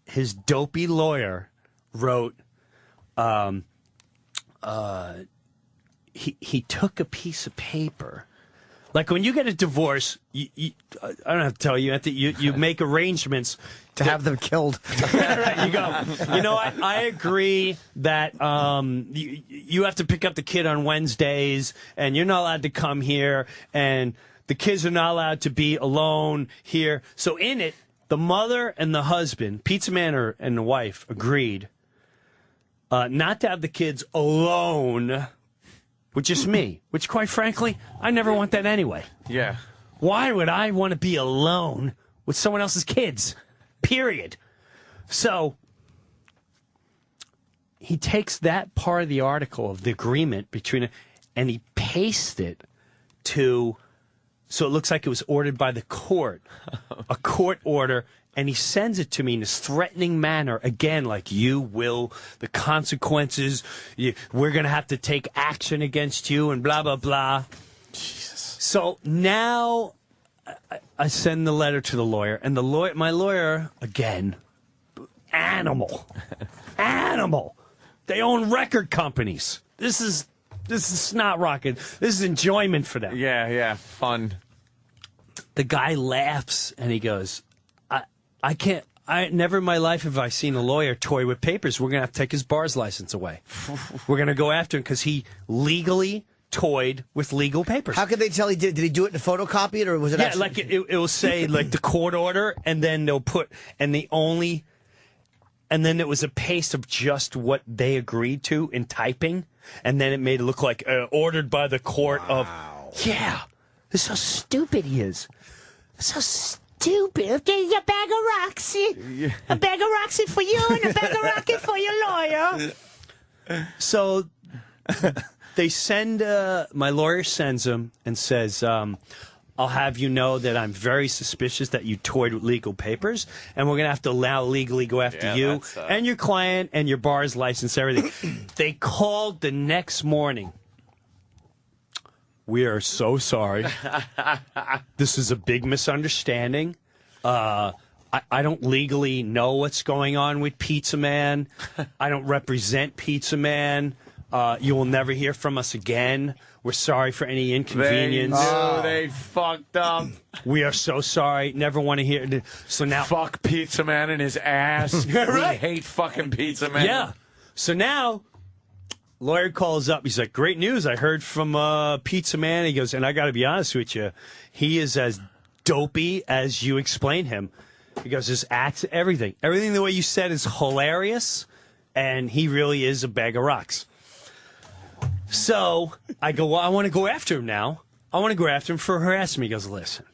his dopey lawyer wrote, he took a piece of paper. Like when you get a divorce, I don't have to tell you, you make arrangements to have them killed. Right, you go, you know, I agree that you have to pick up the kid on Wednesdays, and you're not allowed to come here, and the kids are not allowed to be alone here. So in it, the mother and the husband, Pizza Man and the wife, agreed not to have the kids alone with just me, which, quite frankly, I never want that anyway. Yeah. Why would I want to be alone with someone else's kids? Period. So he takes that part of the article of the agreement between, and he pastes it to, so it looks like it was ordered by the court, a court order, and he sends it to me in this threatening manner, again, like, you will, the consequences, we're going to have to take action against you, and blah, blah, blah. Jesus. So now I send the letter to the lawyer, and my lawyer, again, animal. They own record companies. This is snot rocket. This is enjoyment for them. Yeah, fun. The guy laughs, and he goes, I never in my life have I seen a lawyer toy with papers. We're going to have to take his bar's license away. We're going to go after him because he legally toyed with legal papers. How could they tell he did? Did he do it and photocopy it, or was it? Yeah, actually... like it will say like the court order, and then they'll put and then it was a paste of just what they agreed to in typing, and then it made it look like ordered by the court of. Yeah, this is how stupid he is. So stupid. Okay, a bag of Roxy. A bag of Roxy for you and a bag of Roxy for your lawyer. So they send, my lawyer sends him and says, I'll have you know that I'm very suspicious that you toyed with legal papers, and we're going to have to legally go after you and your client and your bar's license, everything. They called the next morning. We are so sorry. This is a big misunderstanding. I don't legally know what's going on with Pizza Man. I don't represent Pizza Man. You will never hear from us again. We're sorry for any inconvenience. They fucked up. We are so sorry. Never want to hear. So now, Fuck Pizza Man and his ass. Right. We hate fucking Pizza Man. yeah. So now, lawyer calls up. He's like, great news. I heard from Pizza Man. He goes, and I got to be honest with you, he is as dopey as you explain him. He goes, his acts, everything. Everything the way you said is hilarious, and he really is a bag of rocks. So I go, well, I want to go after him now. I want to go after him for harassing me. He goes, listen.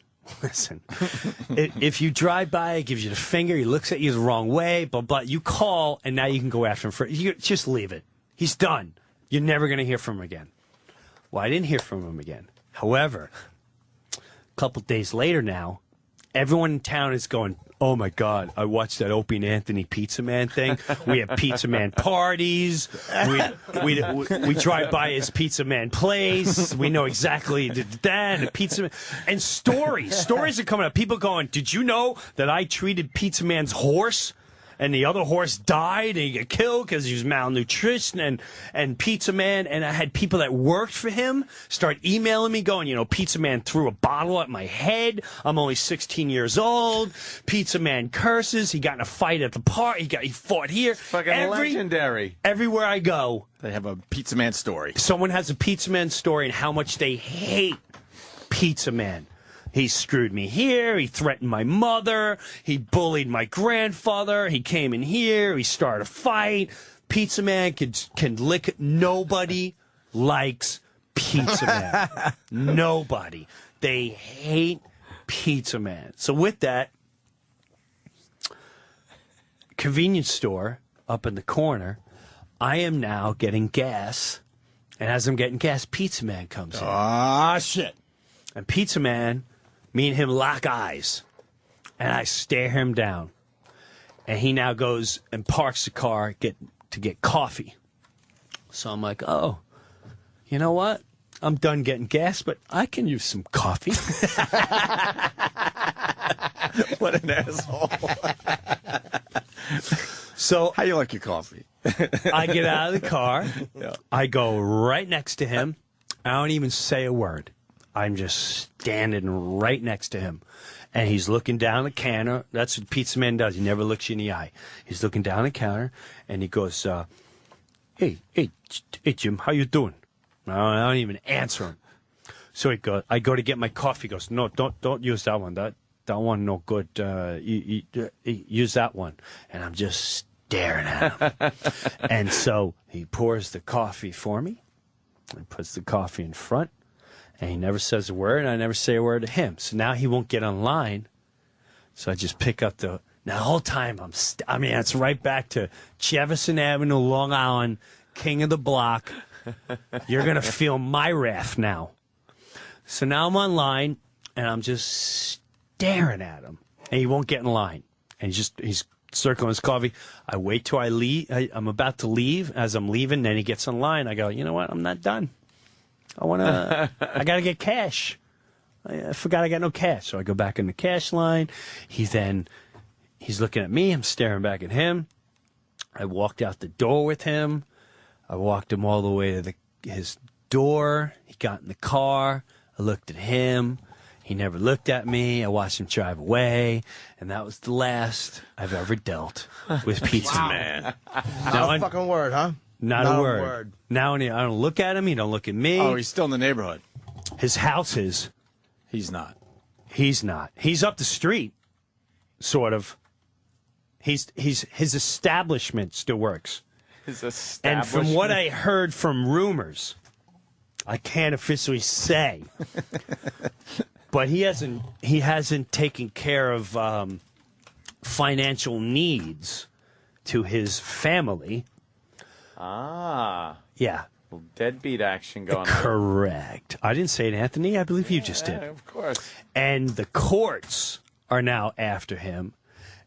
If you drive by, he gives you the finger, he looks at you the wrong way, blah, blah. You call, and now you can go after him. Just leave it. He's done. You're never going to hear from him again. Well, I didn't hear from him again. However, a couple days later now, everyone in town is going, oh, my God, I watched that Opie and Anthony Pizza Man thing. We have Pizza Man parties. We drive by his Pizza Man place. We know exactly that. And Pizza Man. And stories are coming up. People going, did you know that I treated Pizza Man's horse and the other horse died, and he got killed because he was malnutrition, and Pizza Man, and I had people that worked for him start emailing me going, Pizza Man threw a bottle at my head. I'm only 16 years old. Pizza Man curses. He got in a fight at the park. He fought here. Fucking legendary. Everywhere I go, They have a Pizza Man story. someone has a Pizza Man story and how much they hate Pizza Man. He screwed me here. He threatened my mother. He bullied my grandfather. He came in here. He started a fight. Pizza Man can lick. Nobody likes Pizza Man. Nobody. They hate Pizza Man. So with that, convenience store up in the corner, I am now getting gas. And as I'm getting gas, Pizza Man comes in. Ah, shit. And Pizza Man, me and him lock eyes. And I stare him down. And he now goes and parks the car to get coffee. So I'm like, oh, you know what? I'm done getting gas, but I can use some coffee. What an asshole. So How you like your coffee? I get out of the car. Yeah. I go right next to him. I don't even say a word. I'm just standing right next to him. And he's looking down the counter. That's what Pizza Man does. He never looks you in the eye. He's looking down the counter, and he goes, hey, Jim, how you doing? I don't even answer him. So I go to get my coffee. He goes, no, don't use that one. That one no good. You use that one. And I'm just staring at him. And so he pours the coffee for me and puts the coffee in front. And he never says a word, and I never say a word to him. So now he won't get online. So I just pick up now the whole time it's right back to Jefferson Avenue, Long Island, king of the block. You're going to feel my wrath now. So now I'm online, and I'm just staring at him. And he won't get in line. And he's circling his coffee. I wait till I leave. I'm about to leave. As I'm leaving, then he gets in line. I go, you know what? I'm not done. I got to get cash. I forgot I got no cash. So I go back in the cash line. He's looking at me. I'm staring back at him. I walked out the door with him. I walked him all the way to his door. He got in the car. I looked at him. He never looked at me. I watched him drive away. And that was the last I've ever dealt with Pizza Man. Not a fucking word, huh? Not a word. Now I don't look at him. He don't look at me. Oh, he's still in the neighborhood. His house is. He's not. He's not. He's up the street, sort of. His establishment still works. His And establishment. from what I heard from rumors, I can't officially say, but he hasn't taken care of financial needs to his family. Ah. Yeah. Little deadbeat action going on. Correct. I didn't say it, Anthony. I believe you just did. Of course. And the courts are now after him.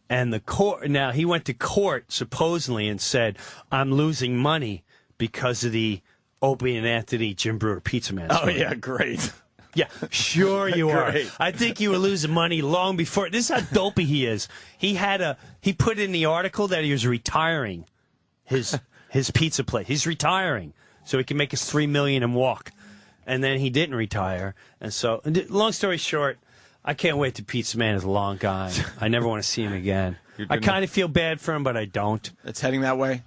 And now he went to court supposedly and said, I'm losing money because of the Opie and Anthony Jim Breuer Pizza Man. Oh, yeah, great. Yeah, sure you are. Great. I think you were losing money long before. This is how dopey he is. He put in the article that he was retiring his pizza place. He's retiring so he can make his $3 million and walk. And then he didn't retire. And so, long story short, I can't wait till Pizza Man is long gone. I never want to see him again. I kind of feel bad for him, but I don't. It's heading that way?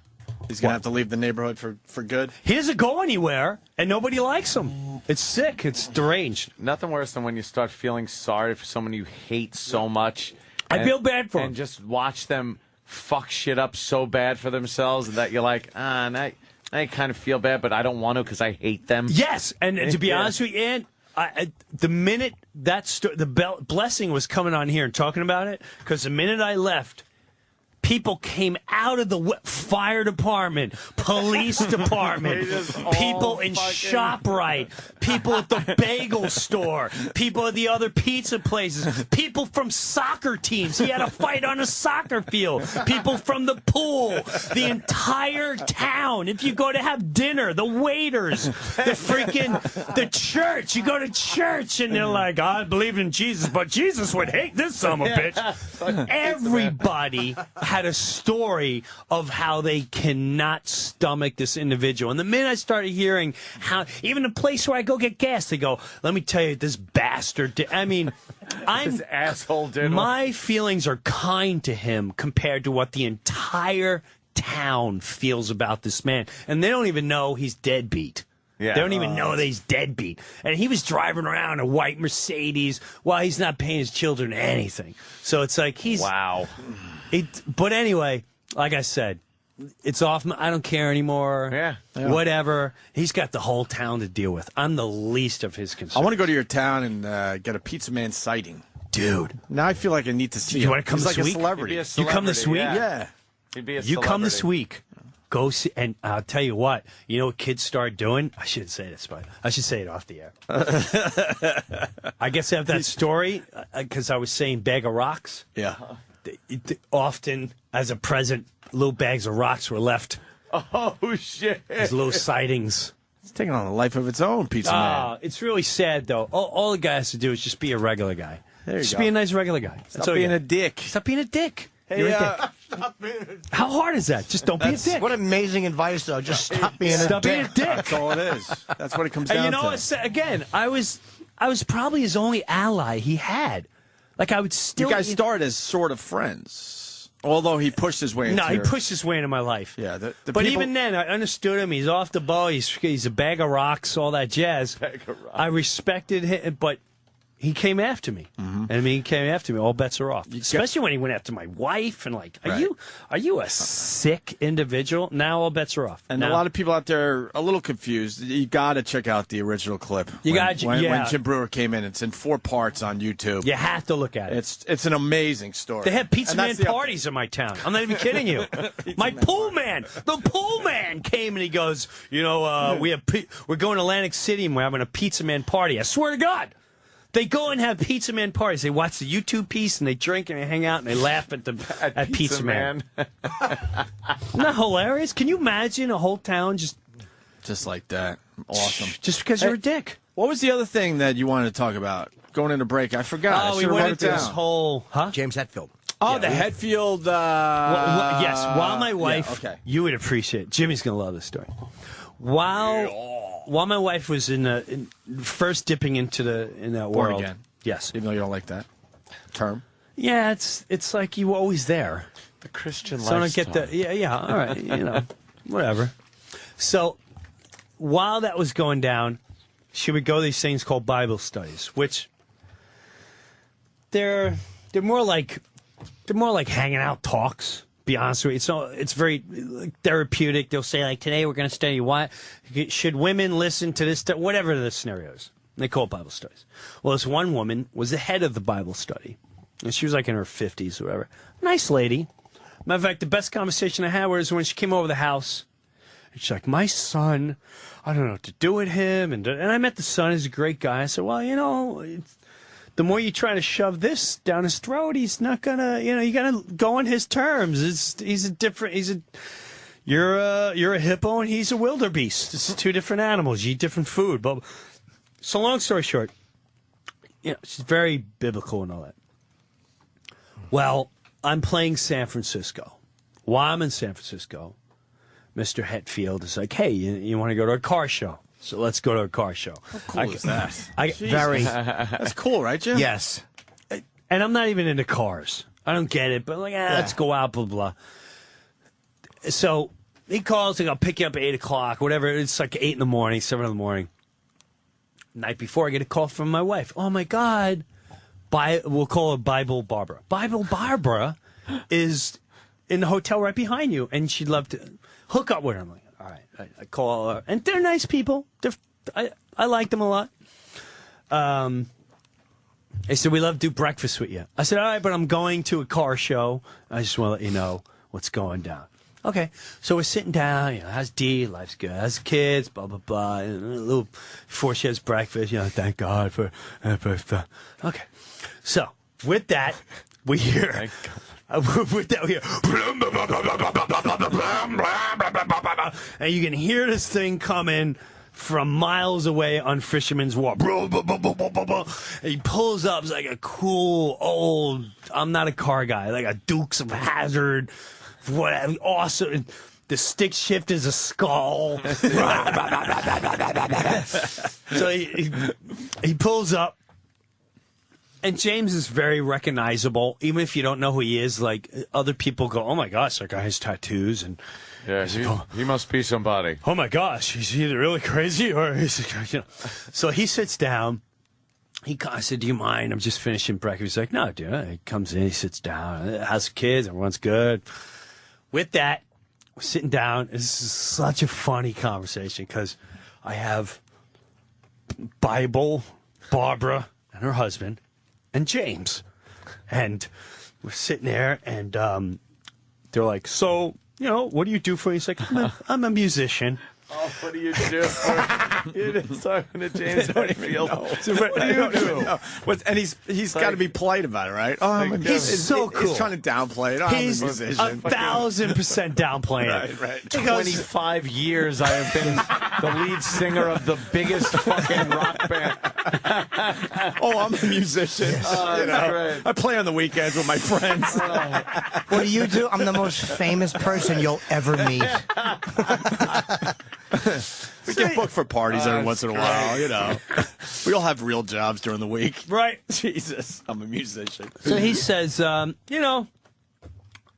He's going to have to leave the neighborhood for good? He doesn't go anywhere, and nobody likes him. It's sick. It's deranged. Nothing worse than when you start feeling sorry for someone you hate so much. I feel bad for him. And just watch them fuck shit up so bad for themselves that you're like, I kind of feel bad, but I don't want to because I hate them. Yes, and to be honest with you, Ann, the minute the blessing was coming on here and talking about it, because the minute I left, people came out of the fire department, police department, people in ShopRite, people at the bagel store, people at the other pizza places, people from soccer teams. He had a fight on a soccer field. People from the pool, the entire town. If you go to have dinner, the waiters, the church. You go to church and they're like, I believe in Jesus, but Jesus would hate this son of a bitch. Everybody had a story of how they cannot stomach this individual. And the minute I started hearing how, even the place where I go get gas, they go, let me tell you, this bastard did. I mean, This asshole did. my feelings are kind to him compared to what the entire town feels about this man. And they don't even know he's deadbeat. Yeah. They don't even know that he's deadbeat. And he was driving around a white Mercedes while he's not paying his children anything. So it's like he's... Wow. But anyway, like I said, it's off. I don't care anymore. Yeah. Whatever. He's got the whole town to deal with. I'm the least of his concerns. I want to go to your town and get a Pizza Man sighting. Dude. Now I feel like I need to see You him. want to come He's this like week? a celebrity. You come this week? Yeah. He'd be a You come this celebrity. week. Go see, and I'll tell you what. You know what kids start doing? I shouldn't say this, but I should say it off the air. I guess I have that story because I was saying bag of rocks. Yeah. Often, as a present, little bags of rocks were left Oh, shit. as little sightings. It's taking on a life of its own, Pizza Man. It's really sad, though. All the guy has to do is just be a regular guy. There you Just go. be a nice regular guy. Stop being a dick. Stop being a dick. Hey, You're a dick. How hard is that? Just don't be a dick. What amazing advice, though. Just stop being a Stop being a dick. dick. That's all it is. That's what it comes And down you know, to. again, I was probably his only ally he had. Like I would still. You guys started as sort of friends, although he pushed his way into No, he your- pushed his way into my life. Yeah, the but people- even then, I understood him. He's off the ball. He's a bag of rocks, all that jazz. Bag of rocks. I respected him, but he came after me. Mm-hmm. I mean, he came after me. All bets are off. Especially when he went after my wife and like, are you a sick individual? Now all bets are off. And now, a lot of people out there are a little confused. You got to check out the original clip. You when- gotta- when, yeah. when Jim Breuer came in. It's in 4 parts on YouTube. you have to look at it. It's an amazing story. They have pizza And man that's the parties in my town. I'm not even kidding you. My pool man, the pool man came and he goes, you know, we're going to Atlantic City and we're having a pizza man party. I swear to God. They go and have pizza man parties. They watch the YouTube piece and they drink and they hang out and they laugh at Pizza Man. Isn't that hilarious? Can you imagine a whole town just like that. Awesome. just because you're a dick? What was the other thing that you wanted to talk about? Going into break. I forgot. I Oh, we should've went wrote into it this down. whole, huh? James Hetfield. Oh, the Hetfield. Yes, while my wife, okay. you would appreciate it. Jimmy's going to love this story. While my wife was in first dipping into that Born world. again. Yes. Even though you don't like that term. Yeah, it's like you were always there. The Christian So I don't lifestyle. get the yeah, all right, whatever. So while that was going down, she would go to these things called Bible studies, which they're more like hanging out talks. Be honest with you, so it's very therapeutic. They'll say like, today we're going to study why should women listen to this, whatever the scenario is. They call it Bible studies. Well, this one woman was the head of the Bible study, and she was like in her 50s or whatever. Nice lady. Matter of fact, the best conversation I had was when she came over the house. And she's like, my son, I don't know what to do with him. And I met the son. He's a great guy. I said, well, the more you try to shove this down his throat, he's not gonna, you gotta go on his terms. You're a hippo and he's a wildebeest. It's 2 different animals. You eat different food. But so long story short, she's very biblical and all that. Well, I'm playing San Francisco. While I'm in San Francisco, Mr. Hetfield is like, hey, you want to go to a car show? So let's go to a car show. How cool is that? That's cool, right, Jim? Yes. And I'm not even into cars. I don't get it, but let's go out, blah, blah. So he calls, like, I'll pick you up at 8 o'clock, whatever. It's like 8 in the morning, 7 in the morning. Night before, I get a call from my wife. Oh, my God. We'll call her Bible Barbara. Bible Barbara is in the hotel right behind you, and she'd love to hook up with her. I'm like, all right. I call her. And they're nice people. I like them a lot. They said, we love to do breakfast with you. I said, all right, but I'm going to a car show. I just want to let you know what's going down. Okay. So we're sitting down, how's Dee? Life's good. How's the kids? Blah, blah, blah. And a little before she has breakfast, thank God for okay. So with that, we hear with that we hear and you can hear this thing coming from miles away on Fisherman's Wharf. He pulls up, it's like a cool old, I'm not a car guy, like a Dukes of Hazzard, whatever, awesome. The stick shift is a skull. So he pulls up, and James is very recognizable, even if you don't know who he is. Like, other people go, oh my gosh, that guy has tattoos, and Yeah, he must be somebody. oh my gosh, he's either really crazy or he's, you know. So he sits down. I said, do you mind? I'm just finishing breakfast. He's like, no, dude. He comes in, he sits down. How's the kids? Everyone's good. With that, we're sitting down. This is such a funny conversation because I have Bible, Barbara, and her husband, and James. And we're sitting there, and they're like, so, you know, what do you do for? He's like, I'm a musician. Oh, what do you do? You're just talking to James Hetfield. What do you do? And he's got to be polite about it, right? Oh, He's so cool. He's trying to downplay it. Oh, He's I'm a musician. 1,000% downplaying it. Right. He goes, 25 years I have been the lead singer of the biggest fucking rock band. Oh, I'm a musician. You know, great. I play on the weekends with my friends. What do you do? I'm the most famous person you'll ever meet. We get booked for parties every once in a while, you know. We all have real jobs during the week. right. Jesus, I'm a musician. So he says, you know,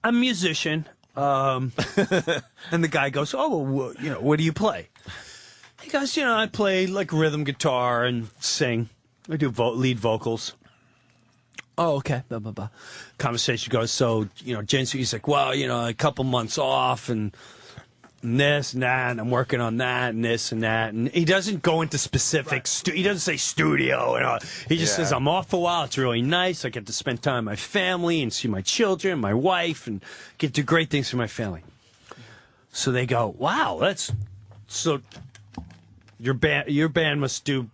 I'm a musician. And the guy goes, oh, well, you know, what do you play? He goes, you know, I play like rhythm guitar and sing. I do lead vocals. Oh, okay. Blah, blah, blah. Conversation goes, so, you know, James, he's like, well, you know, a couple months off and this and that, and I'm working on that and this and that. And he doesn't go into specifics. He doesn't say studio and all. He just says, I'm off for a while. It's really nice. I get to spend time with my family and see my children, my wife, and get to do great things for my family. So they go, wow, that's so your band must do.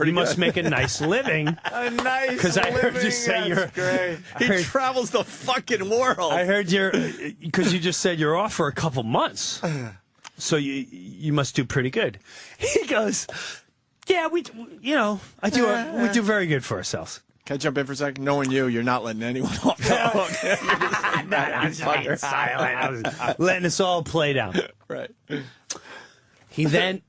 You must make a nice living. A nice Because I heard you say you're great. He travels the fucking world. I heard because you just said you're off for a couple months, so you must do pretty good. He goes, yeah, we do very good for ourselves. Can I jump in for a second? Knowing you're not letting anyone off the hook. I'm just being silent. I was letting us all play down. Right. He then.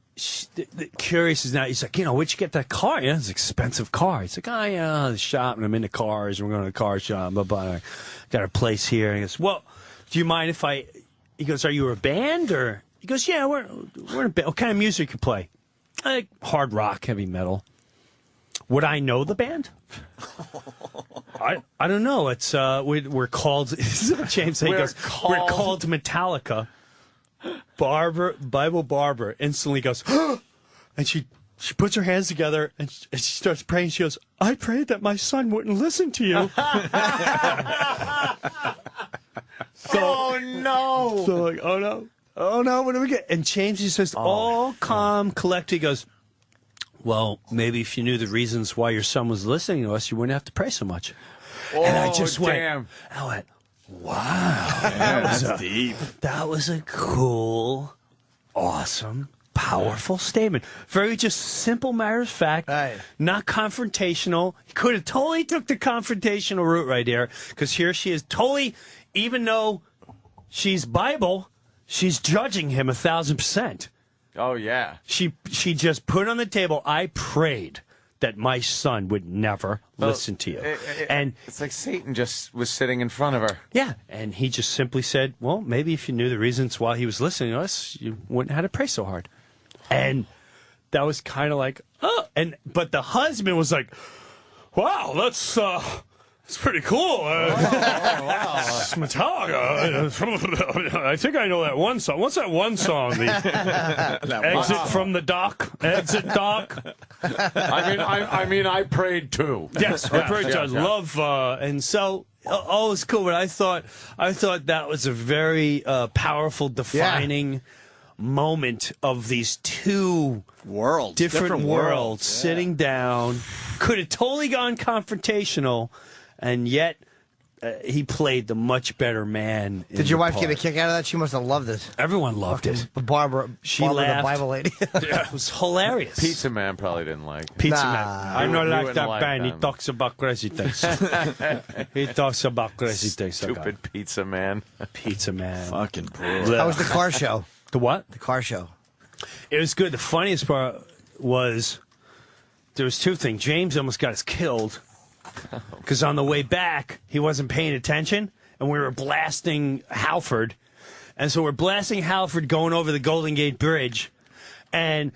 Curious is now. He's like, you know, where'd you get that car? Yeah, it's an expensive car. He's like, oh yeah, the shop, and I'm into cars. And we're going to the car shop. Blah blah. I got a place here. And he goes, well, do you mind if I? He goes, are you a band or? He goes, yeah, we're in a band. What kind of music you play? Like hard rock, heavy metal. Would I know the band? I don't know. It's we're called. James said, he goes, we're called Metallica. Bible Barbara instantly goes, and she puts her hands together and she starts praying. She goes, I prayed that my son wouldn't listen to you. Oh no! So like, oh no, what do we get? And James, he says, all calm, collected. He goes, well, maybe if you knew the reasons why your son was listening to us, you wouldn't have to pray so much. And I just went, wow, That's deep. that was a cool, awesome, powerful statement. Very just simple matter of fact, Right. not confrontational. He could have totally took the confrontational route right there, because here she is totally, even though she's Bible, she's judging him 1,000%. Oh yeah. She just put on the table, I prayed that my son would never listen to you. And It's like Satan just was sitting in front of her. yeah, and he just simply said, well, maybe if you knew the reasons why he was listening to us, you wouldn't have to pray so hard. And that was kind of like, oh, but the husband was like, wow, that's pretty cool. It's Metallica. I think I know that one song. What's that one song? The Exit from the Dock. Exit Dock. I mean, I prayed too. Yes, I prayed to love, and so it's cool. But I thought that was a very powerful, defining moment of these two different worlds sitting down. Could have totally gone confrontational, and yet he played the much better man. Did your wife get a kick out of that? She must have loved it. Everyone loved it. Barbara, She Barbara laughed. the Bible lady. Yeah, it was hilarious. Pizza Man probably didn't like it. Pizza Nah. Man. I don't You like wouldn't that like band. He them. talks about crazy things. He talks about crazy things. that guy. Stupid Pizza Man. Pizza Man. Fucking Breuer. How was the car show? The what? The car show. It was good. The funniest part was there was two things. James almost got us killed because on the way back he wasn't paying attention, and we were blasting Halford, and so we're blasting Halford going over the Golden Gate Bridge, and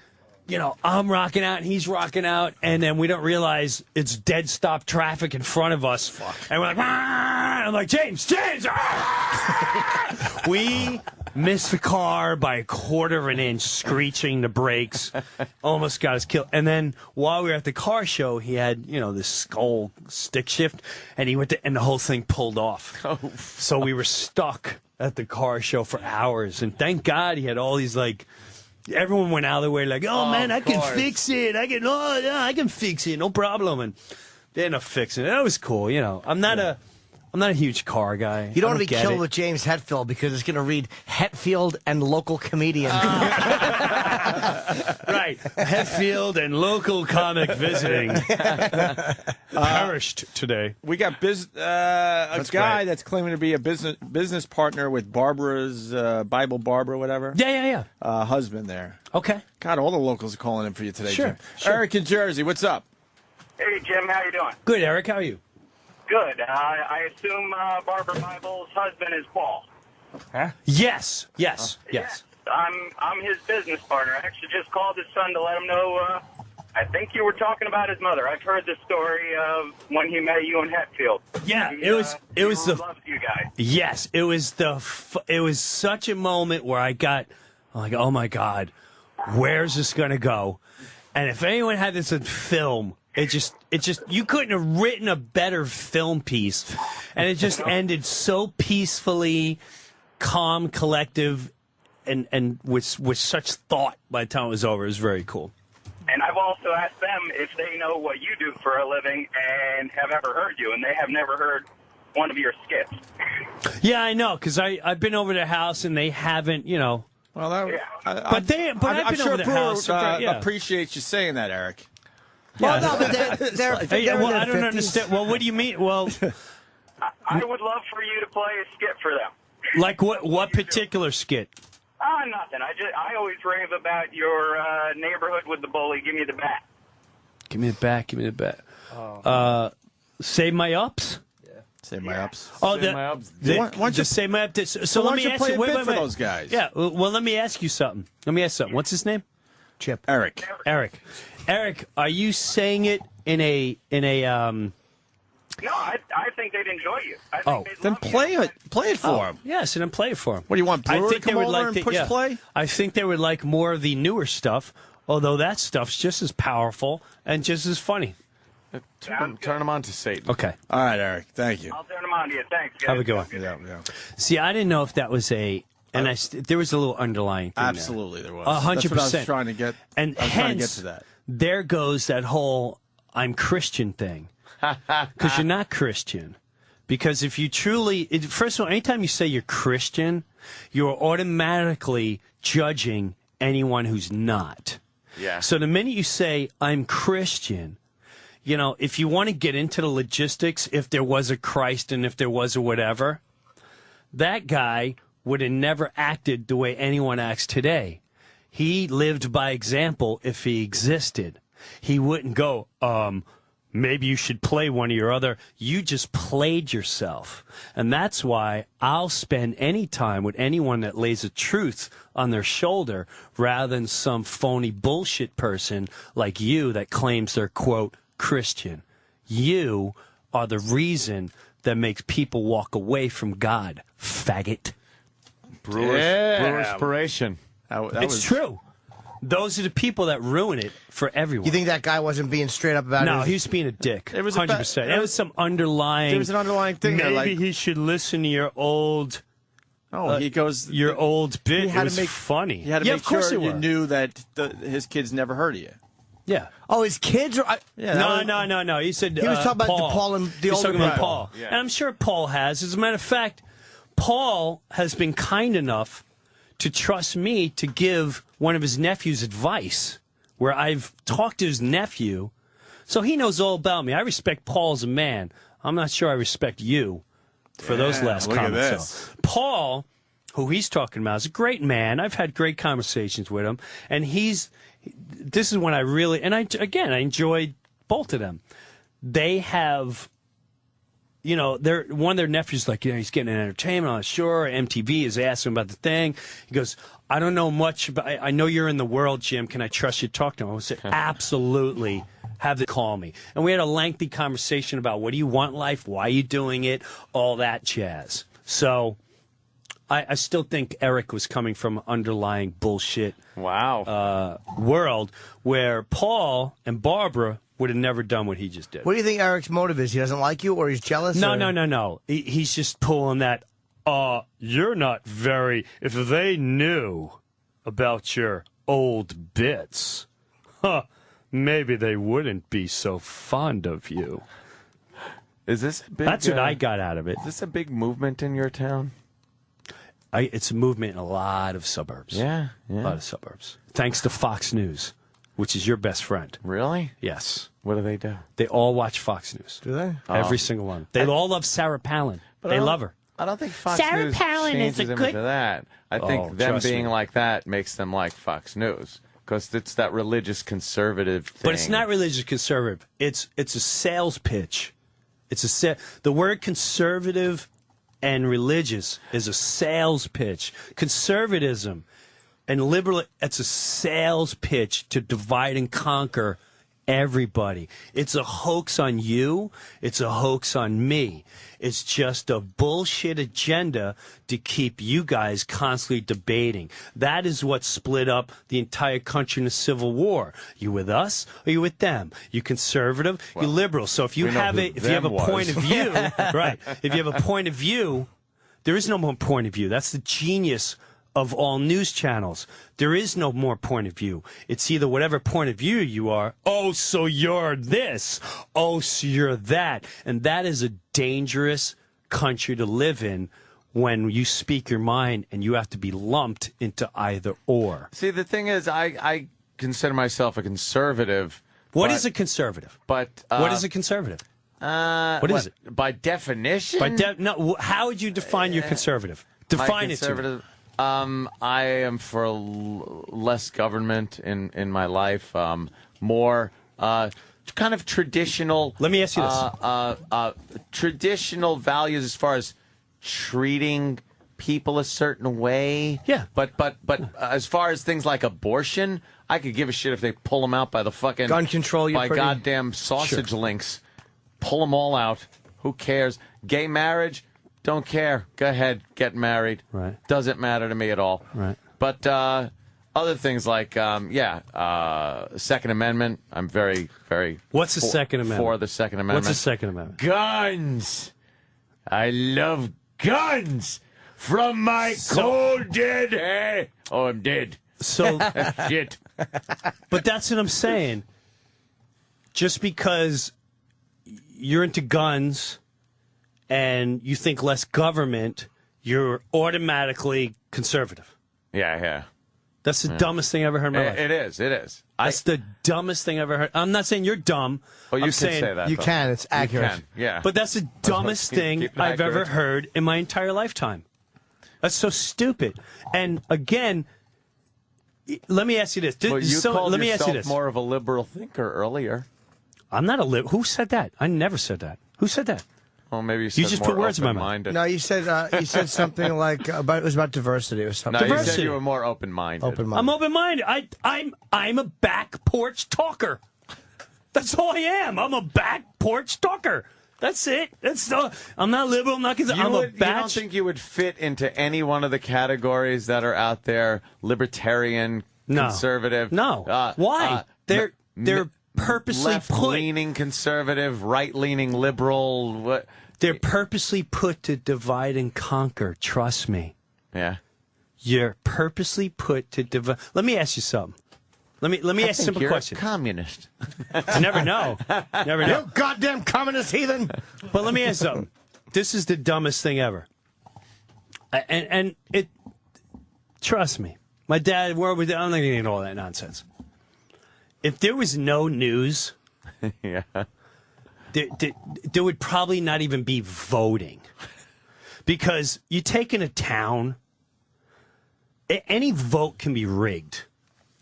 I'm rocking out and he's rocking out, and then we don't realize it's dead stop traffic in front of us, and we're like, "Ah!" I'm like, James, ah!" We missed the car by a quarter of an inch, screeching the brakes, almost got us killed. And then while we were at the car show, he had, this skull stick shift, and he went and the whole thing pulled off. So we were stuck at the car show for hours, and thank God he had all these everyone went out of their way oh man, I can fix it. I can fix it, no problem. And they ended up fixing it. That was cool. I'm not a huge car guy. You don't want to be get killed it. with James Hetfield because it's going to read Hetfield and local comedian. Right. Hetfield and local comic visiting. Perished today. We got a guy that's claiming to be a business partner with Barbara's Bible Barbara, whatever. Yeah. Husband there. Okay. God, all the locals are calling in for you today, Sure, Jim. sure. Eric in Jersey, what's up? Hey, Jim, how you doing? Good, Eric. How are you? Good. I assume Barbara Bible's husband is Paul. Yes. I'm his business partner. I actually just called his son to let him know. I think you were talking about his mother. I've heard the story of when he met you in Hetfield. Yeah, He, it was he the loves you guys. yes, it was it was such a moment where I'm like, oh my God, where's this gonna go? And if anyone had this in film, it just you couldn't have written a better film piece, and it just ended so peacefully, calm, collective, and with such thought by the time it was over. It was very cool. And I've also asked them if they know what you do for a living and have ever heard you, and they have never heard one of your skits. Yeah, I know, because I've been over their house and they haven't, Well, that, Yeah. But I'm I've been sure over their Breuer house. Yeah. appreciates you saying that, Eric. Well, no, but they're Hey, in well, their I don't 50s. understand. Well, what do you mean? Well, I would love for you to play a skit for them. like what particular skit? Nothing. I always rave about your neighborhood with the bully. Give me the bat. Give me the bat. Save my ups. Say my ups. Oh, Save my ups. Why don't you- just say my ups. So why let don't me you ask play you. a Wait, bit wait, for wait. those guys? Yeah. Well, let me ask you something. What's his name? Chip. Eric. Eric, are you saying it in a No, I think they'd enjoy you. I think Oh. they'd Then love you. play it for him. Yes, and then play it for him. What do you want, Breuer I think to come they would over like and push play? I think they would like more of the newer stuff, although that stuff's just as powerful and just as funny. Turn him on to Satan. Okay. All right, Eric. Thank you. I'll turn them on to you. Thanks, guys. Have a good one. Yeah. See, I didn't know if that was there was a little underlying thing Absolutely, there was. 100%. That's what I was trying to get. And I was trying to get hence, to that. there goes that whole I'm Christian thing. Because you're not Christian. Because if you first of all, anytime you say you're Christian, you're automatically judging anyone who's not. Yeah. So the minute you say, I'm Christian, if you want to get into the logistics, if there was a Christ and if there was a whatever, that guy would have never acted the way anyone acts today. He lived by example if he existed. He wouldn't go, maybe you should play one of your other. You just played yourself. And that's why I'll spend any time with anyone that lays a truth on their shoulder rather than some phony bullshit person like you that claims they're, quote, Christian. You are the reason that makes people walk away from God, faggot. Brewer inspiration. That It's was true. Those are the people that ruin it for everyone. You think that guy wasn't being straight up about No, it? he was being a dick. There was a 100%. There was some underlying. There was an underlying thing there, Maybe like- he should listen to your old. he goes. Your old bit. He had It was to make funny. He had to yeah, make of course sure it you was. knew that his kids never heard of you. Yeah. Oh, his kids are. No. He said He was talking about Paul and the He's older talking about brother. Paul. Yeah. And I'm sure Paul has. As a matter of fact, Paul has been kind enough to trust me to give one of his nephews advice, where I've talked to his nephew, so he knows all about me. I respect Paul as a man. I'm not sure I respect you for those last look at comments. this. So, Paul, who he's talking about, is a great man. I've had great conversations with him, and this is when I really, and I enjoyed both of them. They have, one of their nephews, like, he's getting an entertainment on the shore. MTV is asking about the thing. He goes, I don't know much, but I know you're in the world, Jim. Can I trust you to talk to him? I would say, absolutely. Have them call me. And we had a lengthy conversation about what do you want in life, why are you doing it, all that jazz. So I still think Eric was coming from underlying bullshit world where Paul and Barbara would have never done what he just did. What do you think Eric's motive is? He doesn't like you, or he's jealous? No. He's just pulling that, you're not very, if they knew about your old bits, maybe they wouldn't be so fond of you. Is this a big, That's what I got out of it. Is this a big movement in your town? It's a movement in a lot of suburbs. Yeah. A lot of suburbs. Thanks to Fox News, which is your best friend. Really? Yes. What do they do? They all watch Fox News. Do they? Every single one. They all love Sarah Palin. They love her. I don't think Fox Sarah News Palin is changes a them good- into that. I think them trust being me. like that makes them like Fox News because it's that religious conservative thing. But it's not religious conservative. It's a sales pitch. The word conservative and religious is a sales pitch. Conservatism and liberal, it's a sales pitch to divide and conquer everybody. It's a hoax on you. It's a hoax on me. It's just a bullshit agenda to keep you guys constantly debating. That is what split up the entire country in the Civil War. You with us or you with them? You conservative, you liberal. So if you we know have who if you have a them was. point of view, right? If you have a point of view, there is no more point of view. That's the genius of all news channels. There is no more point of view. It's either whatever point of view you are, oh, so you're this, oh, so you're that. And that is a dangerous country to live in when you speak your mind and you have to be lumped into either or. See, the thing is, I consider myself a conservative. What is a conservative? But what is a conservative? What is it? By definition? No, how would you define your conservative? Define it to me. I am for less government in my life, more kind of traditional. Let me ask you this: traditional values as far as treating people a certain way. Yeah. But as far as things like abortion, I could give a shit if they pull them out by the fucking Gun control, you're by pretty- goddamn sausage links. Pull them all out. Who cares? Gay marriage. Don't care. Go ahead, get married. Right. Doesn't matter to me at all. Right. But other things like, Second Amendment. I'm very, very. What's the Second Amendment? For the Second Amendment. What's the Second Amendment? Guns. I love guns. From my cold dead hair. Oh, I'm dead. So, Shit. but that's what I'm saying. Just because you're into guns and you think less government, you're automatically conservative. Yeah. That's the dumbest thing I ever heard in my life. It is. That's the dumbest thing I've ever heard. I'm not saying you're dumb. Well, you I'm can saying, say that. You though. can. It's accurate. You can, yeah. But that's the dumbest thing Keep it I've ever accurate. heard in my entire lifetime. That's so stupid. And again, let me ask you this. Well, you called let me ask you yourself this. more of a liberal thinker earlier. I'm not a Who said that? I never said that. Who said that? Well, maybe you said just more put words in my mouth. open-minded. No, you said something like it was about diversity or something. No, you Diversity. said you were more open-minded. Open-minded. I'm open-minded. I'm a back porch talker. That's all I am. I'm a back porch talker. That's it. I'm not liberal. I'm not conservative. You don't think you would fit into any one of the categories that are out there? Libertarian, conservative? No. Why? They're purposely left-leaning conservative, right-leaning liberal. What? They're purposely put to divide and conquer. Trust me. Yeah. You're purposely put to divide. Let me ask you something. Let me ask a think simple you're question. a communist. You never know. Never know. You goddamn communist heathen! But let me ask you something. This is the dumbest thing ever. And it, trust me, my dad, I'm not going to get all that nonsense. If there was no news, Yeah. there would probably not even be voting. Because you take in a town, any vote can be rigged.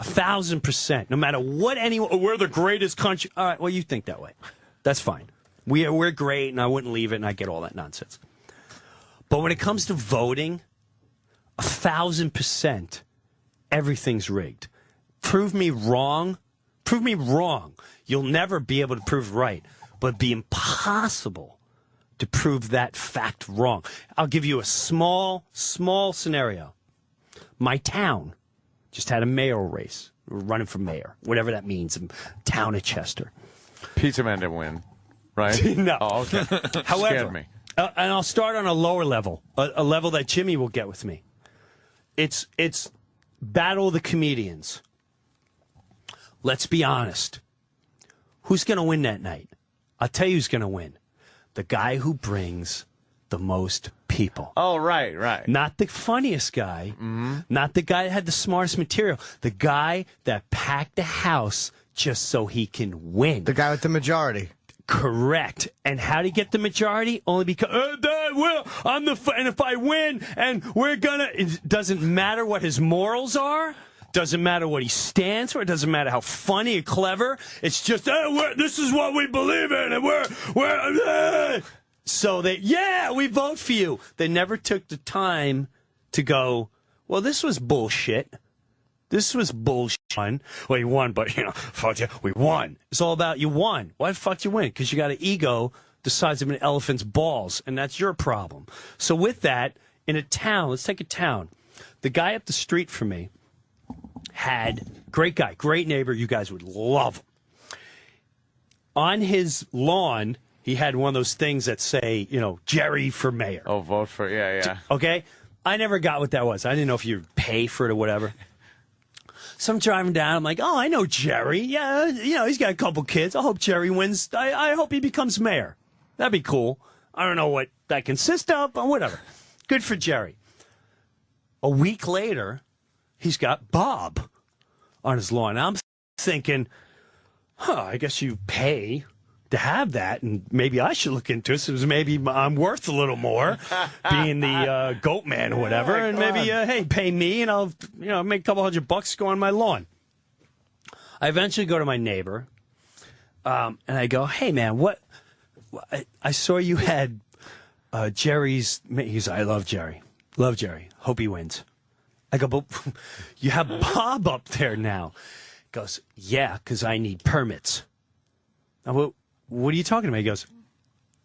1,000%. No matter what anyone, we're the greatest country. All right, well, you think that way. That's fine. We're great, and I wouldn't leave it, and I get all that nonsense. But when it comes to voting, 1,000%, everything's rigged. Prove me wrong. Prove me wrong. You'll never be able to prove right. But it'd be impossible to prove that fact wrong. I'll give you a small scenario. My town just had a mayoral race. We're running for mayor, whatever that means, in town of Chester. Pizza Man didn't win, right? No. Oh, okay. However, Scared me. And I'll start on a lower level, a level that Jimmy will get with me. It's Battle of the Comedians. Let's be honest. Who's going to win that night? I'll tell you who's going to win. The guy who brings the most people. Oh, right. Not the funniest guy. Not the guy that had the smartest material. The guy that packed the house just so he can win. The guy with the majority. Correct. And how do you get the majority? Only because, I'm the, and if I win, and we're gonna, it doesn't matter what his morals are. Doesn't matter what he stands for. It doesn't matter how funny or clever. It's just, this is what we believe in, and we're. So we vote for you. They never took the time to go, well, this was bullshit. This was bullshit. Well, you won, but, fuck you, we won. It's all about you won. Why the fuck you win? Because you got an ego the size of an elephant's balls, and that's your problem. So with that, in a town, let's take a town. The guy up the street from me had, great guy, great neighbor, you guys would love him. On his lawn, he had one of those things that say, Jerry for mayor. Oh, vote for, yeah. Okay? I never got what that was. I didn't know if you pay for it or whatever. So I'm driving down. I'm like, oh, I know Jerry. Yeah, he's got a couple kids. I hope Jerry wins. I hope he becomes mayor. That'd be cool. I don't know what that consists of, but whatever. Good for Jerry. A week later, he's got Bob on his lawn. I'm thinking, I guess you pay to have that, and maybe I should look into it. So maybe I'm worth a little more, being the goat man or whatever, and maybe, hey, pay me, and I'll, make a couple $100 go on my lawn. I eventually go to my neighbor, and I go, hey, man, what? I saw you had Jerry's. He's like, I love Jerry. Love Jerry. Hope he wins. I go, but you have Bob up there now. He goes, yeah, because I need permits. I go, what are you talking about? He goes,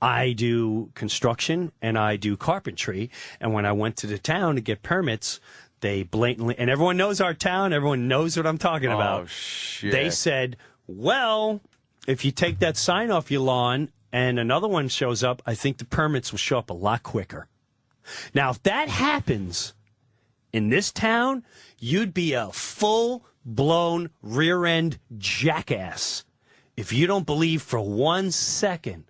I do construction and I do carpentry. And when I went to the town to get permits, they blatantly, and everyone knows our town, everyone knows what I'm talking about. Oh, shit. They said, well, if you take that sign off your lawn and another one shows up, I think the permits will show up a lot quicker. Now, if that happens in this town, you'd be a full-blown rear-end jackass. If you don't believe for 1 second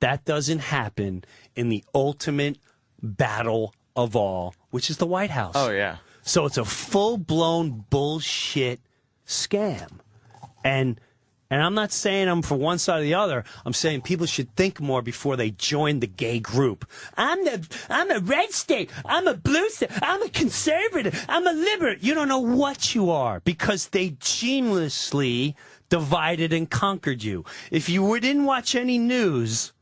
that doesn't happen in the ultimate battle of all, which is the White House. Oh, yeah. So it's a full-blown bullshit scam. And I'm not saying I'm for one side or the other. I'm saying people should think more before they join the gay group. I'm a red state. I'm a blue state. I'm a conservative. I'm a liberal. You don't know what you are because they geniusly divided and conquered you. If you didn't watch any news,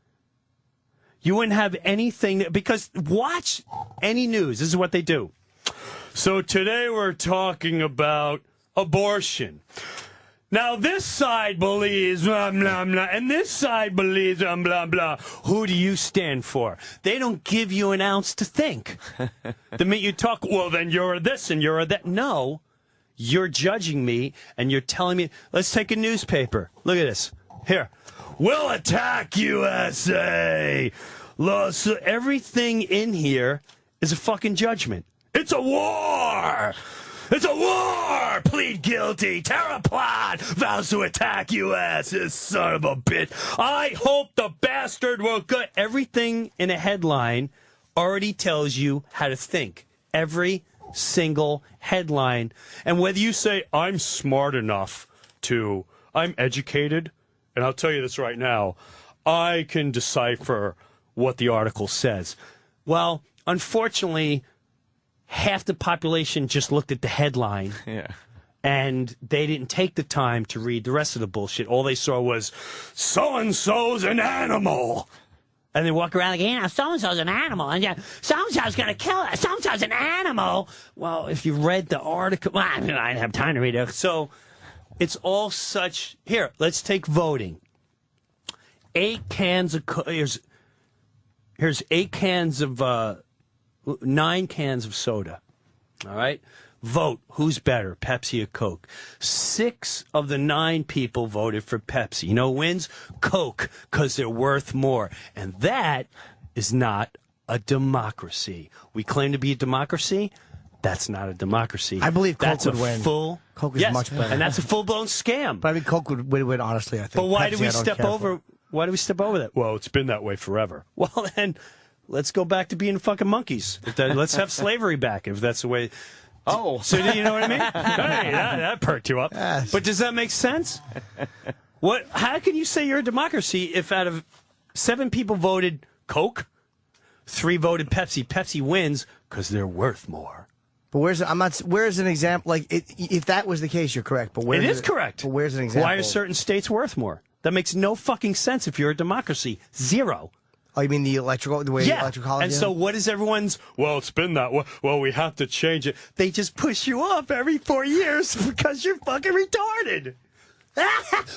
you wouldn't have anything. Because watch any news. This is what they do. So today we're talking about abortion. Now, this side believes blah, blah, blah, and this side believes blah, blah, blah. Who do you stand for? They don't give you an ounce to think. The minute you talk, well, then you're this and you're that. No, you're judging me, and you're telling me, let's take a newspaper. Look at this. Here. We'll attack USA. So everything in here is a fucking judgment. It's a war. It's a war! Plead guilty. Terror plot. Vows to attack U.S. This son of a bitch. I hope the bastard will get everything in a headline already tells you how to think. Every single headline. And whether you say, I'm smart enough to, I'm educated, and I'll tell you this right now, I can decipher what the article says. Well, unfortunately, half the population just looked at the headline. Yeah. And they didn't take the time to read the rest of the bullshit. All they saw was, so-and-so's an animal. And they walk around like, yeah, so-and-so's an animal. And yeah, so-and-so's going to kill us. So-and-so's an animal. Well, if you read the article, well, I didn't have time to read it. So it's all such. Here, let's take voting. 8 cans of, here's 8 cans of, 9 cans of soda. All right? Vote. Who's better, Pepsi or Coke? 6 of the 9 people voted for Pepsi. You know who wins? Coke, because they're worth more. And that is not a democracy. We claim to be a democracy. That's not a democracy. I believe Coke that's would a win. Full, Coke is much better. And that's a full-blown scam. But I mean, Coke would win, honestly, I think. But why Pepsi, do we I don't step care over? for. Why do we step over that? Well, it's been that way forever. Well, then, let's go back to being fucking monkeys. Let's have slavery back, if that's the way. Oh. So you know what I mean? Hey, that perked you up. Yes. But does that make sense? What? How can you say you're a democracy if out of 7 people voted Coke, 3 voted Pepsi? Pepsi wins because they're worth more. But where's an example? Like, if that was the case, you're correct. But It is correct. But where's an example? Why are certain states worth more? That makes no fucking sense if you're a democracy. Zero. Oh, you mean the way electoral college? And so what is everyone's, well, it's been that way. Well, we have to change it. They just push you up every 4 years because you're fucking retarded.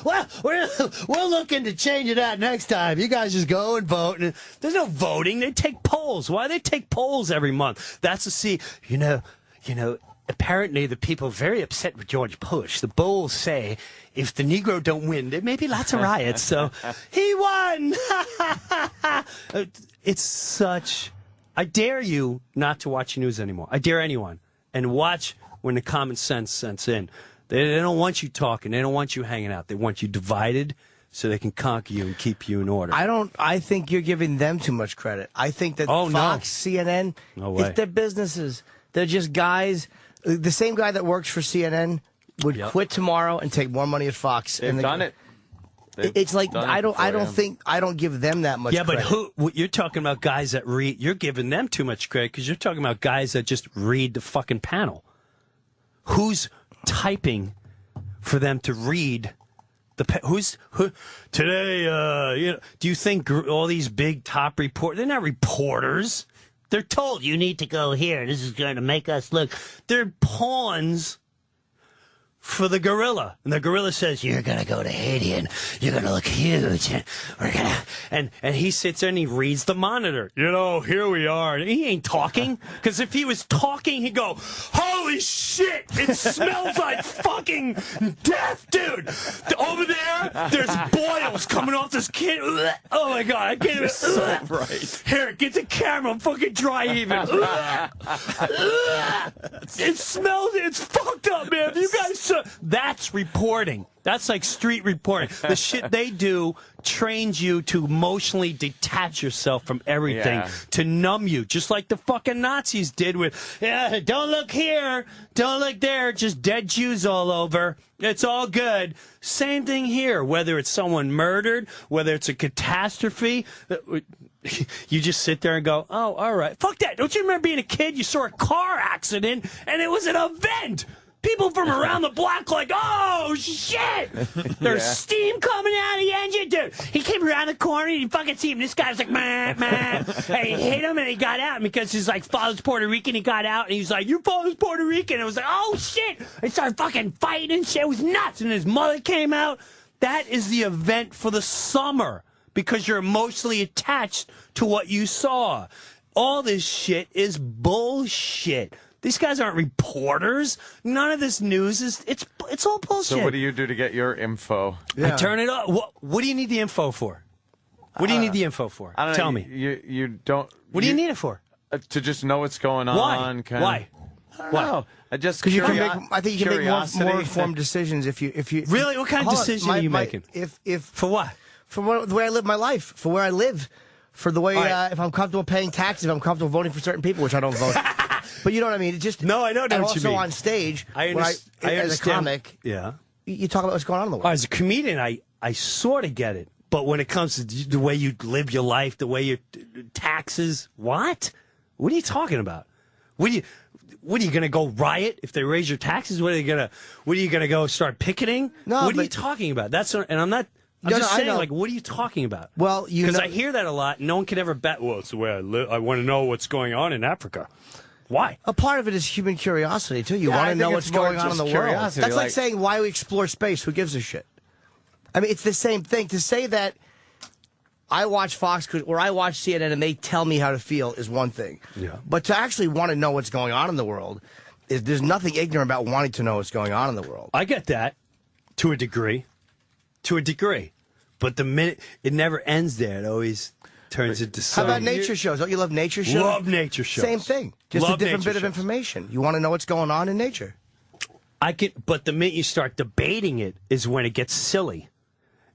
Well, we're looking to change it out next time. You guys just go and vote. And there's no voting. They take polls. Why do they take polls every month? That's to see, you know, apparently the people are very upset with George Bush. The polls say if the Negro don't win, there may be lots of riots. So he won. It's such. I dare you not to watch news anymore. I dare anyone. And watch when the common sense sets in. They don't want you talking. They don't want you hanging out. They want you divided so they can conquer you and keep you in order. I think you're giving them too much credit. I think that Fox, CNN, No way. it's their businesses. They're just guys. The same guy that works for CNN would quit tomorrow and take more money at Fox. They've done it. It's like I don't give them that much credit. Yeah, but you're talking about guys that read. You're giving them too much credit because you're talking about guys that just read the fucking panel. Who's typing for them to read the today? Do you think all these big top reporters? They're not reporters. They're told you need to go here. This is going to make us look. They're pawns for the gorilla. And the gorilla says, you're going to go to Haiti and you're going to look huge. And we're going to, and he sits there and he reads the monitor. You know, here we are. And he ain't talking. Because if he was talking, he'd go, holy shit, it smells like fucking death, dude. Over there, there's boils coming off this kid. Oh my God, I can't even. So right. Here, get the camera. I'm fucking dry heaving. It smells, it's fucked up, man. If you guys that's reporting. That's like street reporting. The shit they do trains you to emotionally detach yourself from everything, to numb you, just like the fucking Nazis did with, don't look here, don't look there, just dead Jews all over. It's all good. Same thing here, whether it's someone murdered, whether it's a catastrophe. You just sit there and go, oh, all right. Fuck that. Don't you remember being a kid? You saw a car accident, and it was an event. People from around the block like, oh, shit. There's steam coming out of the engine. Dude, he came around the corner, and you fucking see him. This guy's like, man. And he hit him, and he got out. And because his, like, father's Puerto Rican, he got out. And he was like, your father's Puerto Rican. And it was like, oh, shit. They started fucking fighting and shit. It was nuts. And his mother came out. That is the event for the summer because you're emotionally attached to what you saw. All this shit is bullshit. These guys aren't reporters. None of this news is, it's all bullshit. So what do you do to get your info? I turn it up. What do you need the info for? What do you need the info for? Tell me. You don't. What do you need it for? To just know what's going Why? on. Why? Wow. Just Because you can make, I think you can make more curiosity. informed decisions if you Really? What kind of Hold on. decision are you making? For what? For the way I live my life, for where I live, for the way right. if I'm comfortable paying taxes, if I'm comfortable voting for certain people, which I don't vote. But you know what I mean? It just No, I don't know and what you also mean. on stage, I when understand. I as a understand. comic, Yeah. you talk about what's going on in the world. As a comedian, I sort of get it. But when it comes to the way you live your life, the way your taxes, what? What are you talking about? What are you going to go riot if they raise your taxes? What are you going to go start picketing? No, what are you but- talking about? And I'm not. I'm No, just no, I saying, know. like, what are you talking about? Well, because I hear that a lot. No one can ever bet. Well, it's the way I live. I want to know what's going on in Africa. Why? A part of it is human curiosity too. You Yeah, want I to know think what's it's more going on in just the world. curiosity, That's like like- saying why we explore space. Who gives a shit? I mean, it's the same thing. To say that I watch Fox or I watch CNN and they tell me how to feel is one thing. Yeah. But to actually want to know what's going on in the world, there's nothing ignorant about wanting to know what's going on in the world. I get that to a degree. But the minute it never ends there, it always turns into How some. about nature shows? Don't you love nature shows? Love nature shows. Same thing. Just Love a different nature bit of shows. information. You want to know what's going on in nature. But the minute you start debating it is when it gets silly.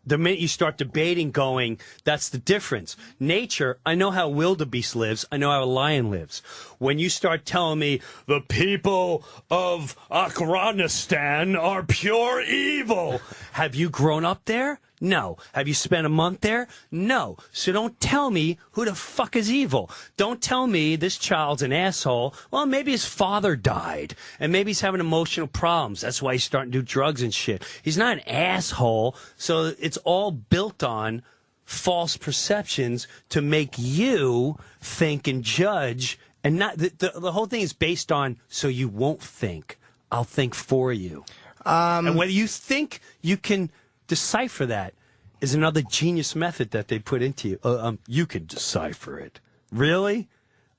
The minute you start debating, going, that's the difference. Nature, I know how a wildebeest lives. I know how a lion lives. When you start telling me the people of Afghanistan are pure evil, have you grown up there? No. Have you spent a month there? No. So don't tell me who the fuck is evil. Don't tell me this child's an asshole. Well, maybe his father died, and maybe he's having emotional problems. That's why he's starting to do drugs and shit. He's not an asshole, so it's all built on false perceptions to make you think and judge, and not the whole thing is based on so you won't think. I'll think for you. And whether you think you can decipher that is another genius method that they put into you. You can decipher it. Really?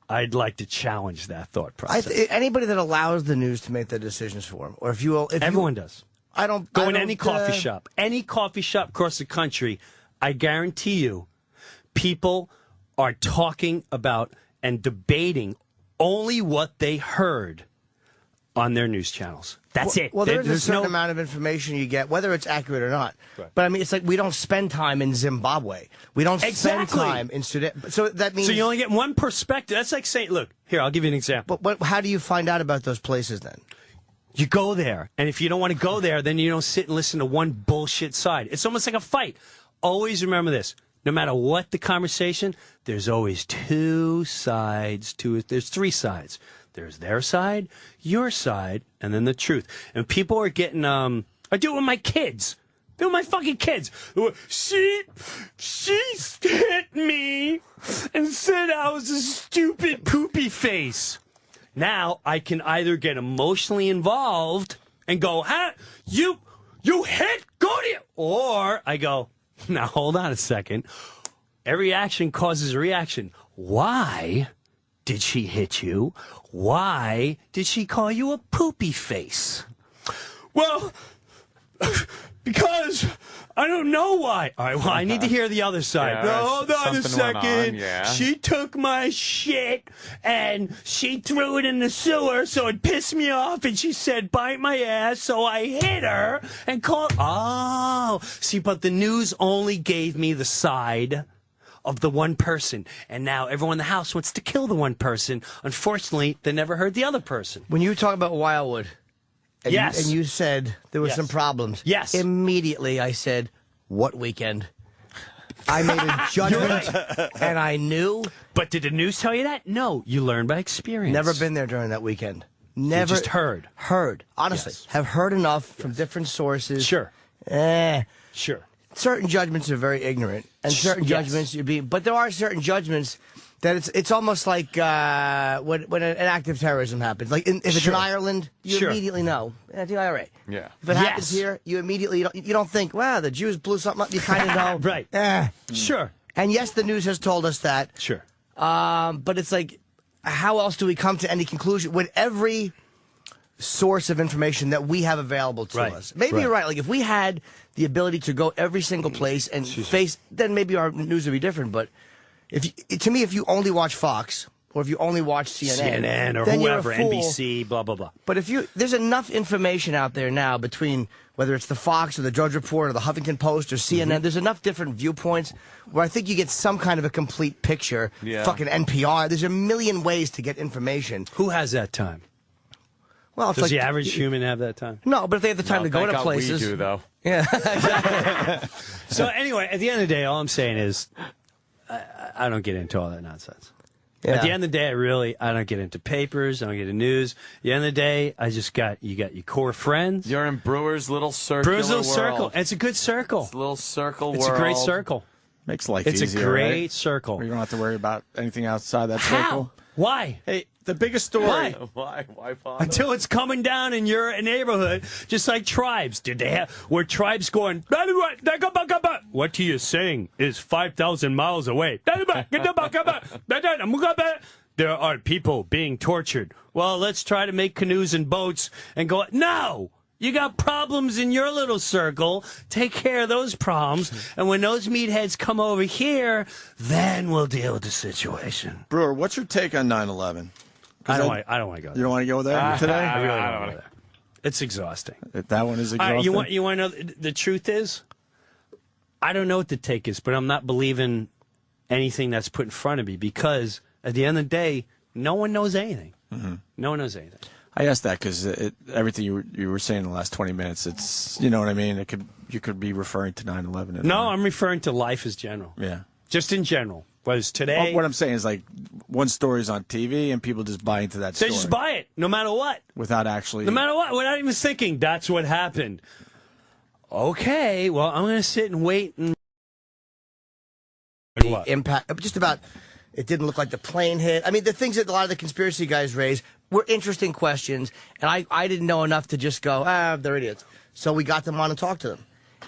I'd like to challenge that thought process. Anybody that allows the news to make their decisions for them, or if you will, Everyone does. I don't Go I in don't, any coffee shop. Any coffee shop across the country, I guarantee you, people are talking about and debating only what they heard on their news channels. That's it. Well, there's a There's certain no. amount of information you get, whether it's accurate or not. Right. But I mean, it's like we don't spend time in Zimbabwe. We don't spend Exactly. time in Sudan. So that means. So you only get one perspective. That's like saying, look, here, I'll give you an example. But how do you find out about those places then? You go there, and if you don't want to go there, then you don't sit and listen to one bullshit side. It's almost like a fight. Always remember this. No matter what the conversation, there's always two sides to it. There's three sides. There's their side, your side, and then the truth. And people are getting, I do it with my kids. Do it with my fucking kids. She hit me and said I was a stupid poopy face. Now I can either get emotionally involved and go, you hit, go to you. Or I go, now hold on a second. Every action causes a reaction. Why did she hit you? Why did she call you a poopy face? Well, because I don't know why. All right, well, I need to hear the other side. Yeah, No, hold on a something went on, second. yeah. She took my shit and she threw it in the sewer, so it pissed me off, and she said, bite my ass, so I hit her and called. Oh, see, but the news only gave me the side of the one person, and now everyone in the house wants to kill the one person. Unfortunately, they never heard the other person. When you talk about Wildwood, and Yes. and you said there were Yes. some problems. Yes. Immediately I said, what weekend? I made a judgment, and I knew. But did the news tell you that? No, you learn by experience. Never been there during that weekend. Never. just heard. Heard. Honestly. Yes. Have heard enough from different sources. Sure. Sure. Certain judgments are very ignorant, and certain Yes. judgments you're being. But there are certain judgments that it's almost like when an act of terrorism happens. Like if it's Sure. in Ireland, you Sure. immediately know. The IRA. Yeah. If it happens Yes. here, you immediately you don't think, wow, the Jews blew something up. You kind of know, Right. Sure. And yes, the news has told us that. Sure. But it's like, how else do we come to any conclusion with every source of information that we have available to Right. us? Maybe Right. you're right. Like if we had the ability to go every single place and face, then maybe our news would be different. But to me, if you only watch Fox or if you only watch CNN or then you're a whoever, fool. NBC, blah, blah, blah. But there's enough information out there now between whether it's the Fox or the Drudge Report or the Huffington Post or CNN, there's enough different viewpoints where I think you get some kind of a complete picture. Yeah. Fucking NPR. There's a million ways to get information. Who has that time? Well, it's Does like the average human have that time? No, but if they have the time to go Thank to God places. we do, though. Yeah. So anyway, at the end of the day, all I'm saying is I don't get into all that nonsense. Yeah. At the end of the day, I don't get into papers. I don't get into news. At the end of the day, you got your core friends. You're in Brewer's little circle. Brewer's little circle. It's a good circle. It's a little circle It's world. a great circle. Makes life It's easier, a great right? circle. Where you don't have to worry about anything outside that How? circle. Why? Hey, the biggest story. Why? Why Father? Until it's coming down in your neighborhood, just like tribes. Did they have where tribes going? What he is saying is 5,000 miles away. There are people being tortured. Well, let's try to make canoes and boats and go. No. You got problems in your little circle. Take care of those problems. And when those meatheads come over here, then we'll deal with the situation. Brewer, what's your take on 9/11? I don't want to go there. You don't want to go there today? I really don't want to go there. It's exhausting. That one is exhausting. You want to know the truth is? I don't know what the take is, but I'm not believing anything that's put in front of me because at the end of the day, no one knows anything. No one knows anything. I asked that because everything you were saying in the last 20 minutes, it's, you know what I mean? You could be referring to 9/11. No, I'm referring to life as general. Yeah. Just in general. Whereas today... Well, what I'm saying is like one story's on TV and people just buy into that They story. just buy it, no matter what. Without actually... No matter what, without even thinking, that's what happened. Okay, well, I'm going to sit and wait and... The impact, just about, it didn't look like the plane hit. I mean, the things that a lot of the conspiracy guys raise were interesting questions, and I didn't know enough to just go, they're idiots. So we got them on and talked to them.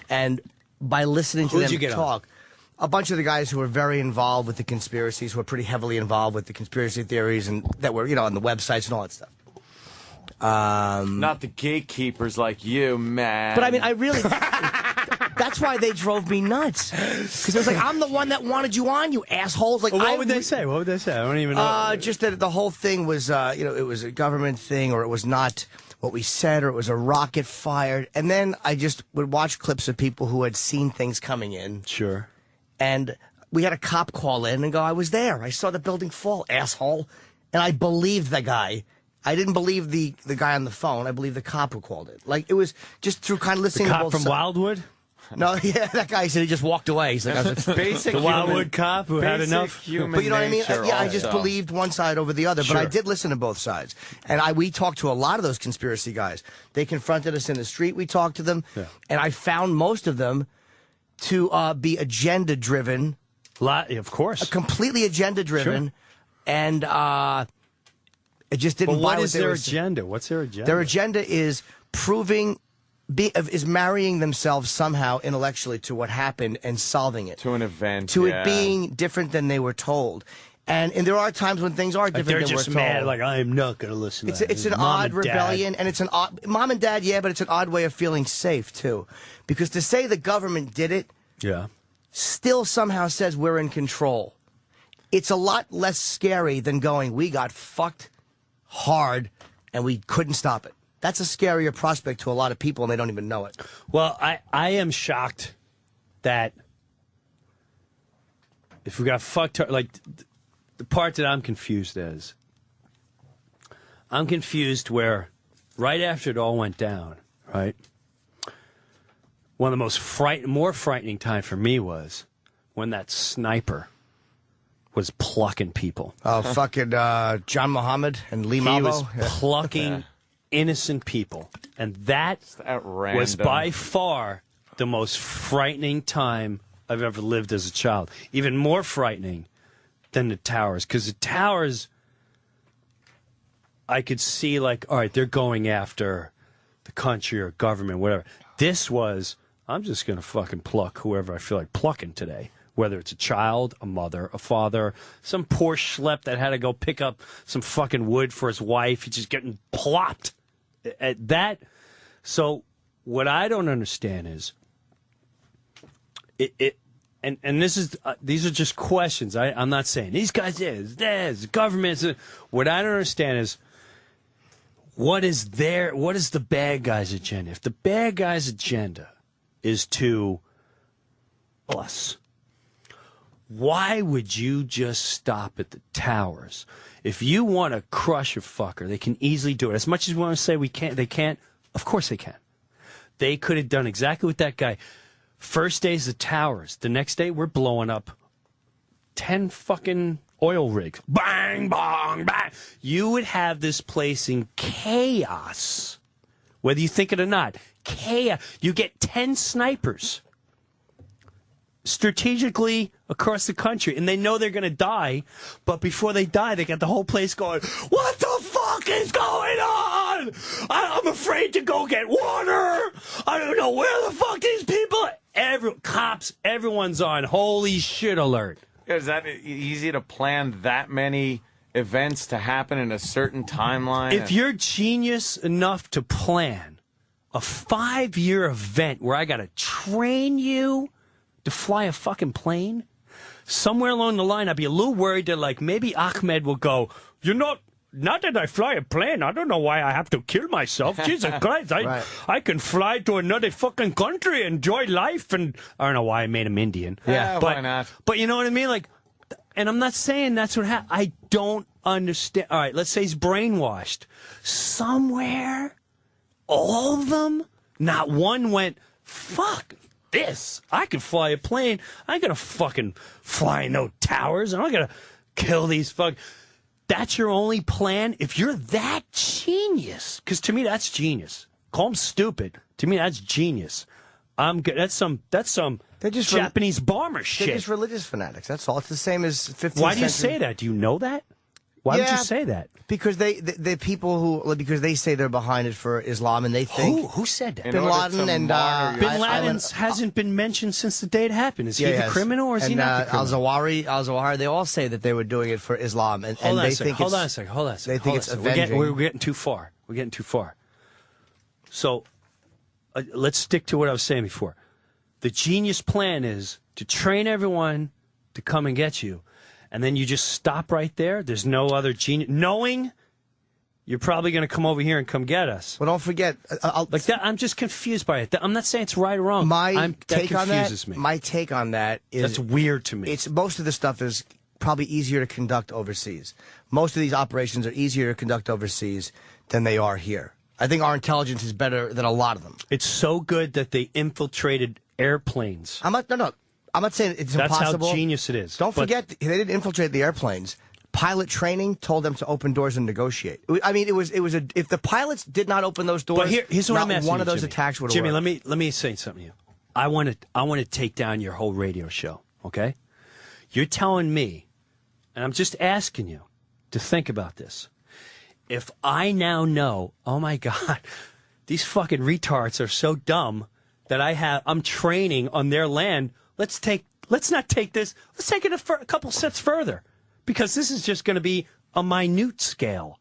And by listening to Who'd them you get talk, a bunch of the guys who were very involved with the conspiracies, who were pretty heavily involved with the conspiracy theories, and that were, on the websites and all that stuff. Not the gatekeepers like you, man. But I mean, I really... That's why they drove me nuts. Because it was like, I'm the one that wanted you on, you assholes. Like, Well, what would they say? What would they say? I don't even know. Just that the whole thing was, it was a government thing, or it was not what we said, or it was a rocket fired. And then I just would watch clips of people who had seen things coming in. Sure. And we had a cop call in and go, I was there. I saw the building fall, asshole. And I believed the guy. I didn't believe the guy on the phone. I believed the cop who called it. Like, it was just through kind of listening The to cop both from sides. Wildwood? No, yeah, that guy said he just walked away. He's like, I was like, basic The human, Wildwood cop who had basic enough? Human but you know what I mean? nature Yeah, I just also. believed one side over the other. But I Sure. did listen to both sides. And we talked to a lot of those conspiracy guys. They confronted us in the street. We talked to them. Yeah. And I found most of them to be agenda-driven. Of course. Completely agenda-driven. Sure. And it just didn't But buy what is they their were agenda? What's their agenda? Their agenda is proving... is marrying themselves somehow intellectually to what happened and solving it. To an event, To yeah. it being different than they were told. And there are times when things are different They're than just we're mad, told. like, I'm not going to listen to that. It's an Mom odd and Dad. rebellion, and it's an odd... Mom and Dad, yeah, but it's an odd way of feeling safe, too. Because to say the government did it Yeah. still somehow says we're in control. It's a lot less scary than going, we got fucked hard, and we couldn't stop it. That's a scarier prospect to a lot of people, and they don't even know it. Well, I am shocked that if we got fucked, like, the part that I'm confused is, I'm confused where right after it all went down, right, one of the most more frightening time for me was when that sniper was plucking people. Oh, fucking John Muhammad and Lee He Malvo. was Yeah. plucking innocent people. And that At random. was by far the most frightening time I've ever lived as a child. Even more frightening than the towers. Because the towers, I could see like, all right, they're going after the country or government, whatever. This was, I'm just going to fucking pluck whoever I feel like plucking today. Whether it's a child, a mother, a father, some poor schlep that had to go pick up some fucking wood for his wife. He's just getting plopped at that. So what I don't understand is and this is these are just questions. I'm not saying these guys is government. What I don't understand is what is the bad guy's agenda? If the bad guy's agenda is to us, why would you just stop at the towers? If you want to crush a fucker, they can easily do it. As much as we want to say we can't, they can't. Of course they can. They could have done exactly what that guy. First day's the towers. The next day we're blowing up 10 fucking oil rigs. Bang, bang, bang. You would have this place in chaos. Whether you think it or not. Chaos. You get 10 snipers strategically across the country, and they know they're going to die, but before they die, they got the whole place going, what the fuck is going on? I'm afraid to go get water. I don't know where the fuck these people cops, everyone's on holy shit alert. Is that easy to plan that many events to happen in a certain timeline? If you're genius enough to plan a 5-year event where I got to train you to fly a fucking plane, somewhere along the line, I'd be a little worried that, like, maybe Ahmed will go, not that I fly a plane, I don't know why I have to kill myself. Jesus Christ, I can fly to another fucking country, enjoy life, and I don't know why I made him Indian. Yeah, why not? But you know what I mean? Like, and I'm not saying that's what happened. I don't understand. All right, let's say he's brainwashed. Somewhere, all of them, not one went, fuck this. I can fly a plane. I ain't gonna fucking fly no towers. I'm not gonna kill these fuck. That's your only plan? If you're that genius, because to me that's genius. Call them stupid. To me that's genius. I'm good. That's some they're just Japanese bomber shit. They're just religious fanatics. That's all. It's the same as 15th Why do you say that? Do you know that? Why would you say that? Because the people because they say they're behind it for Islam, and they think who said that? Bin Laden and Bin Laden hasn't been mentioned since the day it happened. Is he the criminal or is he not the criminal? Al-Zawahiri, they all say that they were doing it for Islam, and they think hold on a second. They think it's avenging. We're getting too far. We're getting too far. So let's stick to what I was saying before. The genius plan is to train everyone to come and get you. And then you just stop right there. There's no other genius. Knowing you're probably going to come over here and come get us. Well, don't forget. I'm just confused by it. I'm not saying it's right or wrong. My take on that is that's weird to me. It's most of the stuff is probably easier to conduct overseas. Most of these operations are easier to conduct overseas than they are here. I think our intelligence is better than a lot of them. It's so good that they infiltrated airplanes. I'm not saying it's impossible. That's how genius it is. Don't forget, they didn't infiltrate the airplanes. Pilot training told them to open doors and negotiate. I mean, if the pilots did not open those doors, but here's what I'm asking one of those Jimmy. attacks would have Jimmy, worked. let me say something to you. I want to take down your whole radio show, okay? You're telling me, and I'm just asking you to think about this. If I now know, oh my God, these fucking retards are so dumb that I'm training on their land. Let's not take this. Let's take it a couple steps further, because this is just going to be a minute scale.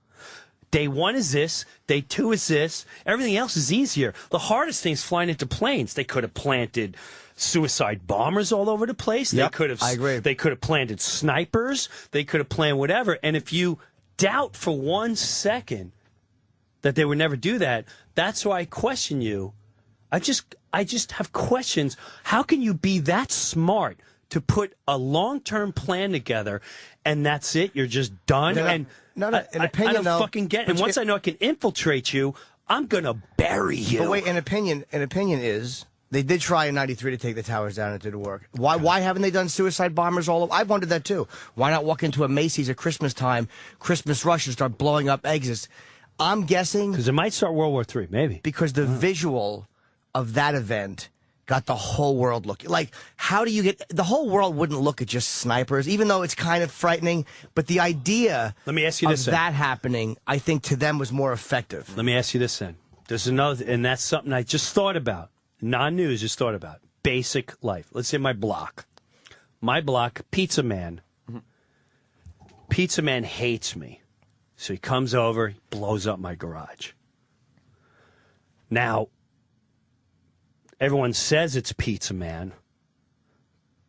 Day 1 is this. Day 2 is this. Everything else is easier. The hardest thing is flying into planes. They could have planted suicide bombers all over the place. Yep, they could have. I agree. They could have planted snipers. They could have planned whatever. And if you doubt for 1 second that they would never do that, that's why I question you. I just have questions. How can you be that smart to put a long-term plan together, and that's it? You're just done. In opinion, I don't though, fucking get it. And once I know I can infiltrate you, I'm gonna bury you. But wait, an opinion is they did try in '93 to take the towers down. It didn't work. Why haven't they done suicide bombers all over? I wondered that too. Why not walk into a Macy's at Christmas time, Christmas rush, and start blowing up exits? I'm guessing because it might start World War III, maybe. Because the visual of that event got the whole world looking. Like, how do you get... The whole world wouldn't look at just snipers, even though it's kind of frightening. But the idea Let me ask you this, that happening, I think, to them was more effective. Let me ask you this, then. There's another... And that's something I just thought about. Non-news, just thought about. Basic life. Let's say my block. My block, Pizza Man. Pizza Man hates me. So he comes over, he blows up my garage. Now... Everyone says it's Pizza Man,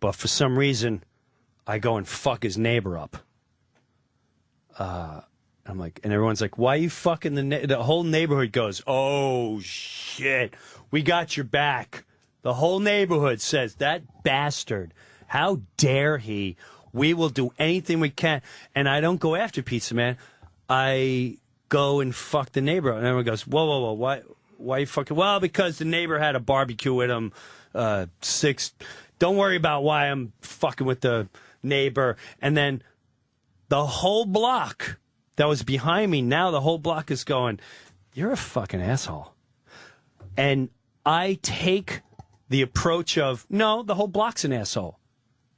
but for some reason, I go and fuck his neighbor up. I'm like, and everyone's like, why are you fucking the whole neighborhood goes, oh, shit, we got your back. The whole neighborhood says, that bastard, how dare he? We will do anything we can. And I don't go after Pizza Man. I go and fuck the neighbor. And everyone goes, whoa, why you fucking? Well, because the neighbor had a barbecue with him. Don't worry about why I'm fucking with the neighbor. And then the whole block that was behind me, now the whole block is going, you're a fucking asshole. And I take the approach of, no, the whole block's an asshole.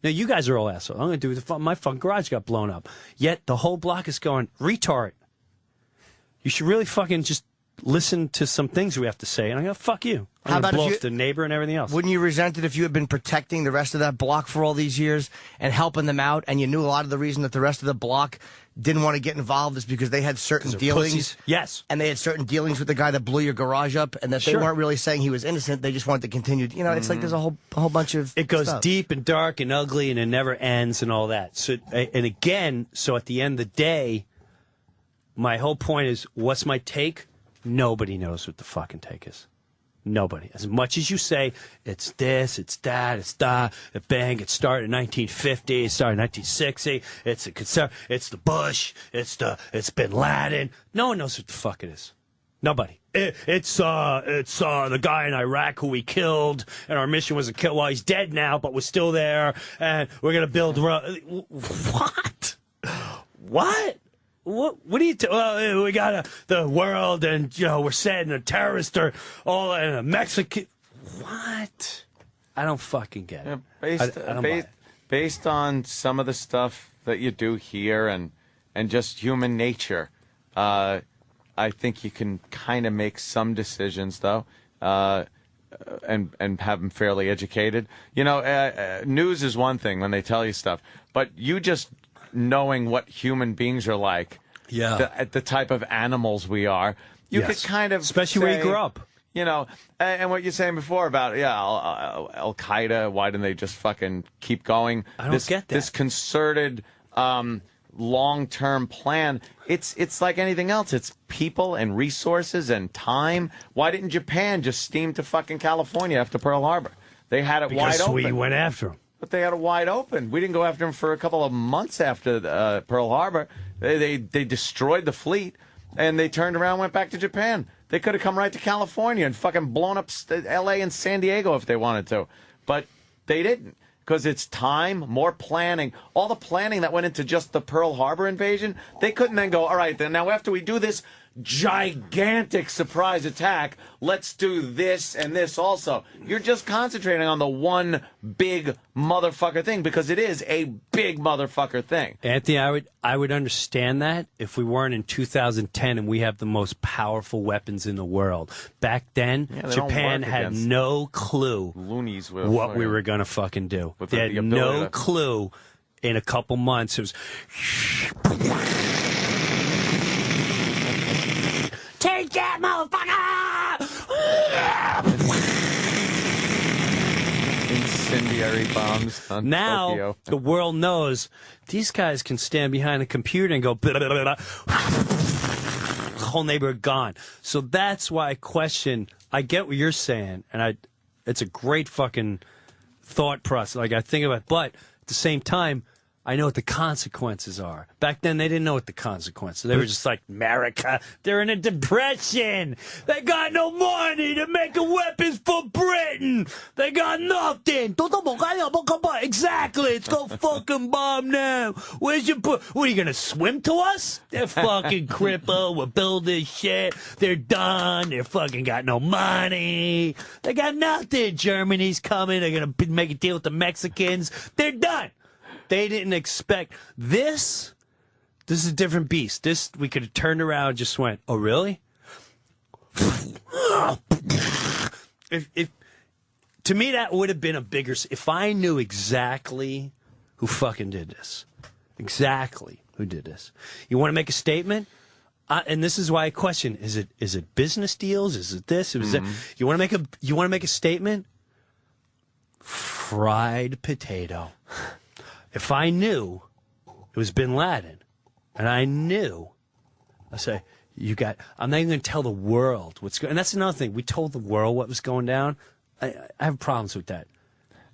Now, you guys are all assholes. I'm going to do my fucking garage got blown up. Yet the whole block is going, retard. You should really fucking just listen to some things we have to say. And I go, fuck you. I'm going to blow up the neighbor and everything else. Wouldn't you resent it if you had been protecting the rest of that block for all these years and helping them out, and you knew a lot of the reason that the rest of the block didn't want to get involved is because they had certain dealings? Pussies. Yes. And they had certain dealings with the guy that blew your garage up, and that they weren't really saying he was innocent. They just wanted to continue. You know, it's like there's a whole bunch of It goes stuff. deep and dark and ugly, and it never ends and all that. So, and again, so at the end of the day, my whole point is, what's my take? Nobody knows what the fucking take is. Nobody. As much as you say, it's this, it's that, it's that, bang, it started in 1950, it started in 1960, it's the Bush, it's Bin Laden. No one knows what the fuck it is. Nobody. It's the guy in Iraq who we killed, and our mission was to kill. Well, he's dead now, but we're still there, and we're gonna build. What? What? What do you? Well, we got the world, and we're setting a terrorist or all in a Mexican. What? I don't fucking get it. Yeah, based on some of the stuff that you do here, and just human nature, I think you can kind of make some decisions, though, and have them fairly educated. News is one thing when they tell you stuff, but you just knowing what human beings are like, the type of animals we are, you could kind of especially where you grew up. And what you're saying before about Al Qaeda, why didn't they just fucking keep going? I don't get that. This concerted long-term plan. It's like anything else. It's people and resources and time. Why didn't Japan just steam to fucking California after Pearl Harbor? They had it wide open. Because we went after them. But they had it wide open. We didn't go after them for a couple of months after Pearl Harbor. They destroyed the fleet, and they turned around and went back to Japan. They could have come right to California and fucking blown up L.A. and San Diego if they wanted to. But they didn't, because it's time, more planning. All the planning that went into just the Pearl Harbor invasion, they couldn't then go, all right, then now after we do this gigantic surprise attack, let's do this and this also. You're just concentrating on the one big motherfucker thing, because it is a big motherfucker thing. Anthony, I would understand that if we weren't in 2010 and we have the most powerful weapons in the world. Back then, Japan had no clue loonies what we were going to fucking do. They had no clue. In a couple months, it was take that, motherfucker! Incendiary bombs on now Tokyo. The world knows these guys can stand behind a computer and go blah, blah, blah, blah. Whole neighborhood gone. So that's why I question. I get what you're saying, and it's a great fucking thought process. Like, I think about it, but at the same time, I know what the consequences are. Back then, they didn't know what the consequences. They were just like, America, they're in a depression. They got no money to make weapons for Britain. They got nothing. Exactly. It's go fucking bomb now. Where's your... What, are you going to swim to us? They're fucking crippled. We're building shit. They're done. They're fucking got no money. They got nothing. Germany's coming. They're going to make a deal with the Mexicans. They're done. They didn't expect this. This is a different beast. This, we could have turned around and just went, oh, really? If to me, that would have been a bigger... If I knew exactly who fucking did this. Exactly who did this. You want to make a statement? And this is why I question, is it business deals? Is it this? Is that? You want to make a statement? fried potato. If I knew it was Bin Laden, and I knew, I say, I'm not even going to tell the world what's going. And that's another thing. We told the world what was going down. I have problems with that.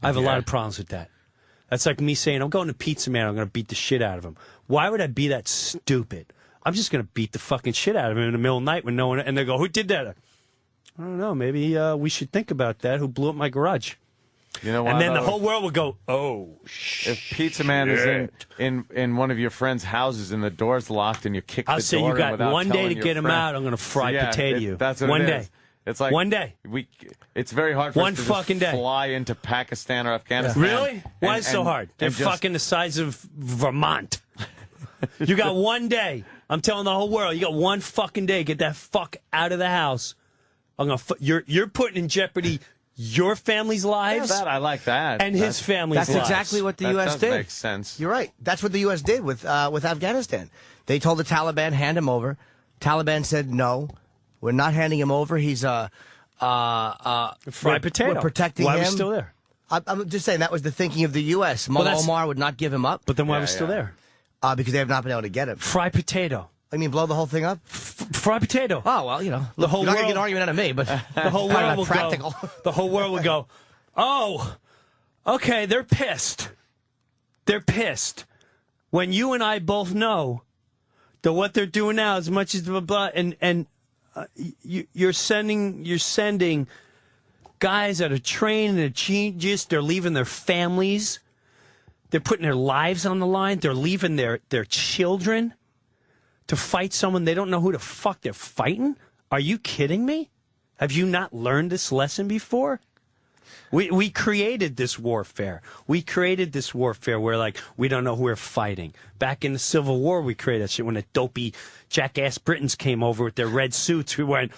I have a lot of problems with that. That's like me saying, I'm going to Pizza Man, I'm going to beat the shit out of him. Why would I be that stupid? I'm just going to beat the fucking shit out of him in the middle of the night when no one, and they go, who did that? I don't know, maybe we should think about that. Who blew up my garage? You know what? And then the whole world would go, oh, shit. If Pizza Man is in one of your friend's houses and the door's locked and you kick the door in I'll say you got one day to get him out, I'm going to fry potato you. That's what one it day. Is. It's like one day. It's very hard for one us to fucking just day. fly into Pakistan or Afghanistan. Really? Why is it so hard? They're fucking the size of Vermont. You got one day. I'm telling the whole world, you got one fucking day. Get that fuck out of the house. I'm gonna. You're putting in jeopardy your family's lives. Yeah, I like that. And his family's lives. That's exactly what the U.S. did. That makes sense. You're right. That's what the U.S. did with Afghanistan. They told the Taliban, hand him over. Taliban said, no, we're not handing him over. He's a fried potato. We're protecting Why him. Why was still there? I'm just saying that was the thinking of the U.S. Mullah Omar would not give him up. But then why was still there? Because they have not been able to get him. Fried potato. I mean, blow the whole thing up? Fried potato. Oh, well, the whole world. You're not going to get an argument out of me, but the whole world will practical. The whole world would go, oh, okay, they're pissed. They're pissed. When you and I both know that what they're doing now, as much as blah, blah, and you're sending guys that are trained and genius, they're leaving their families. They're putting their lives on the line. They're leaving their children to fight someone they don't know who the fuck they're fighting? Are you kidding me? Have you not learned this lesson before? We created this warfare. We created this warfare where, we don't know who we're fighting. Back in the Civil War, we created that shit when the dopey jackass Britons came over with their red suits. We went,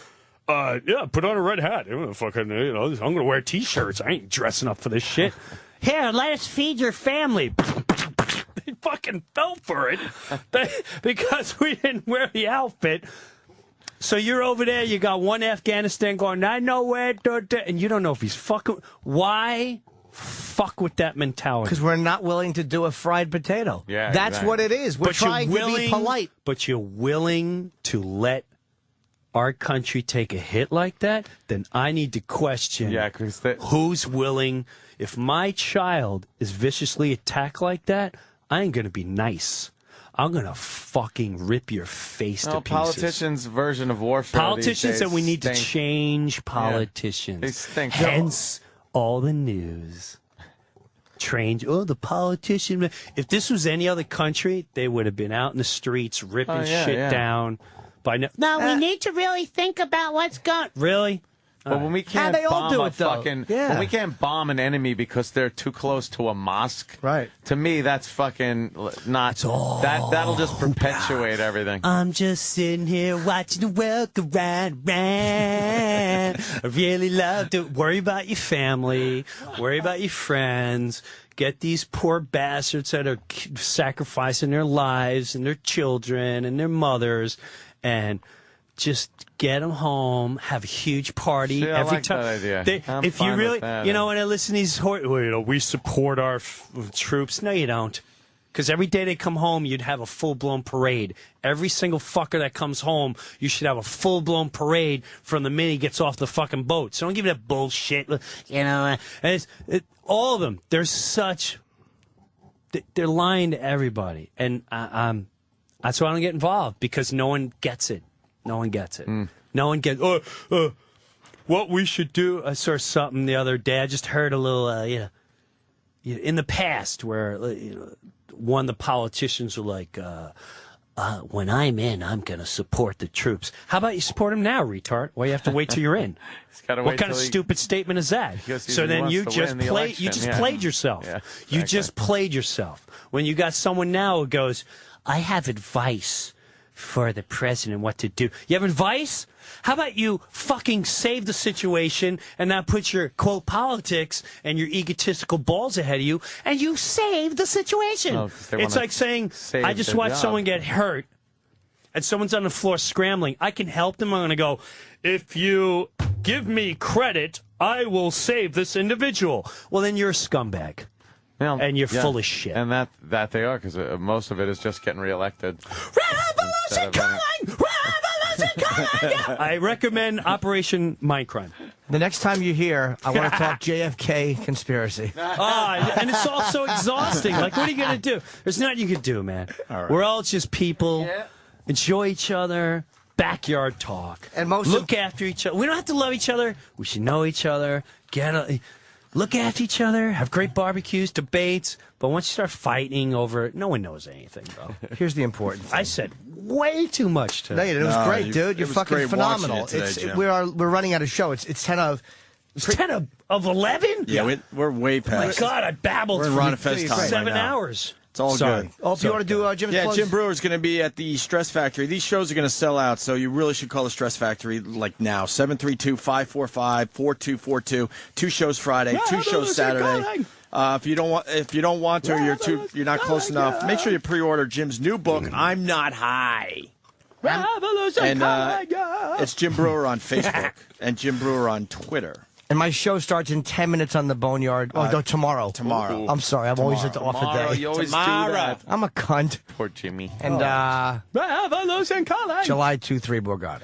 yeah, put on a red hat. I'm going to wear T-shirts. I ain't dressing up for this shit. Here, let us feed your family. They fucking fell for it because we didn't wear the outfit. So you're over there, you got one Afghanistan going, I know where, and you don't know if he's fucking. Why fuck with that mentality? Because we're not willing to do a fried potato. Yeah, that's what it is. We're trying to be polite. But you're willing to let our country take a hit like that? Then I need to question who's willing. If my child is viciously attacked like that, I ain't going to be nice. I'm going to fucking rip your face to pieces. Politicians' version of warfare. Politicians said we need to change politicians. They stink. Hence all the news. The politician. If this was any other country, they would have been out in the streets ripping shit down. By now. No, we need to really think about what's going. Really? But when we can't when we can't bomb an enemy because they're too close to a mosque, right? To me, that's fucking not. That'll just perpetuate everything. I'm just sitting here watching the world go round. I really love to worry about your family, worry about your friends. Get these poor bastards that are sacrificing their lives and their children and their mothers, and just get them home, have a huge party every time. That idea. If you really, when I listen to these, we support our troops. No, you don't. Because every day they come home, you'd have a full-blown parade. Every single fucker that comes home, you should have a full-blown parade from the minute he gets off the fucking boat. So don't give me that bullshit. All of them, they're lying to everybody. And that's why I don't get involved, because no one gets it. No one gets it. No one gets. What we should do. I saw something the other day. I just heard a little. In the past, where one of the politicians were like, "When I'm in, I'm going to support the troops." How about you support them now, retard? Why you have to wait till you're in? What kind of stupid statement is that? So then you just played. You just played yourself. Yeah, exactly. You just played yourself. When you got someone now who goes, "I have advice for the president what to do." You have advice? How about you fucking save the situation and not put your, quote, politics and your egotistical balls ahead of you, and you save the situation. It's like saying, I just watched someone get hurt and someone's on the floor scrambling. I can help them. I'm going to go, if you give me credit, I will save this individual. Well, then you're a scumbag. Yeah, And you're yeah. full of shit. And that they are, because most of it is just getting reelected. Revolution calling! Revolution calling! I recommend Operation Mindcrime. The next time you're here, I want to talk JFK conspiracy. And it's all so exhausting. Like, what are you going to do? There's nothing you can do, man. We're all just people. Enjoy each other. Backyard talk. And look after each other. We don't have to love each other. We should know each other. Look after each other. Have great barbecues, debates. But once you start fighting over it, no one knows anything, bro. Here's the important thing. I said way too much No, today. it was great, dude. You're was fucking great phenomenal. watching it today, Jim. We're running out of show. It's 10 of. It's 10 of 11? Yeah, we're way Oh my past. God, I babbled We're in for Ron and Fez time 7 right now. hours. It's all Sorry. good. Oh, if you want to do Jim's Yeah, plugs? Jim Breuer is going to be at the Stress Factory. These shows are going to sell out, so you really should call the Stress Factory like now. 732-545-4242. 2 shows Friday, 2 shows Saturday. If you don't want to, you're not close enough. Make sure you pre-order Jim's new book, I'm Not High. Revolution And it's Jim Breuer on Facebook and Jim Breuer on Twitter. And my show starts in 10 minutes on the Boneyard. Oh, no, tomorrow. Tomorrow. I'm sorry. I'm always at the off Tomorrow, a day. you always do Tomorrow. that. I'm a cunt. Poor Jimmy. And Revolution calling. July 2-3 Borgata.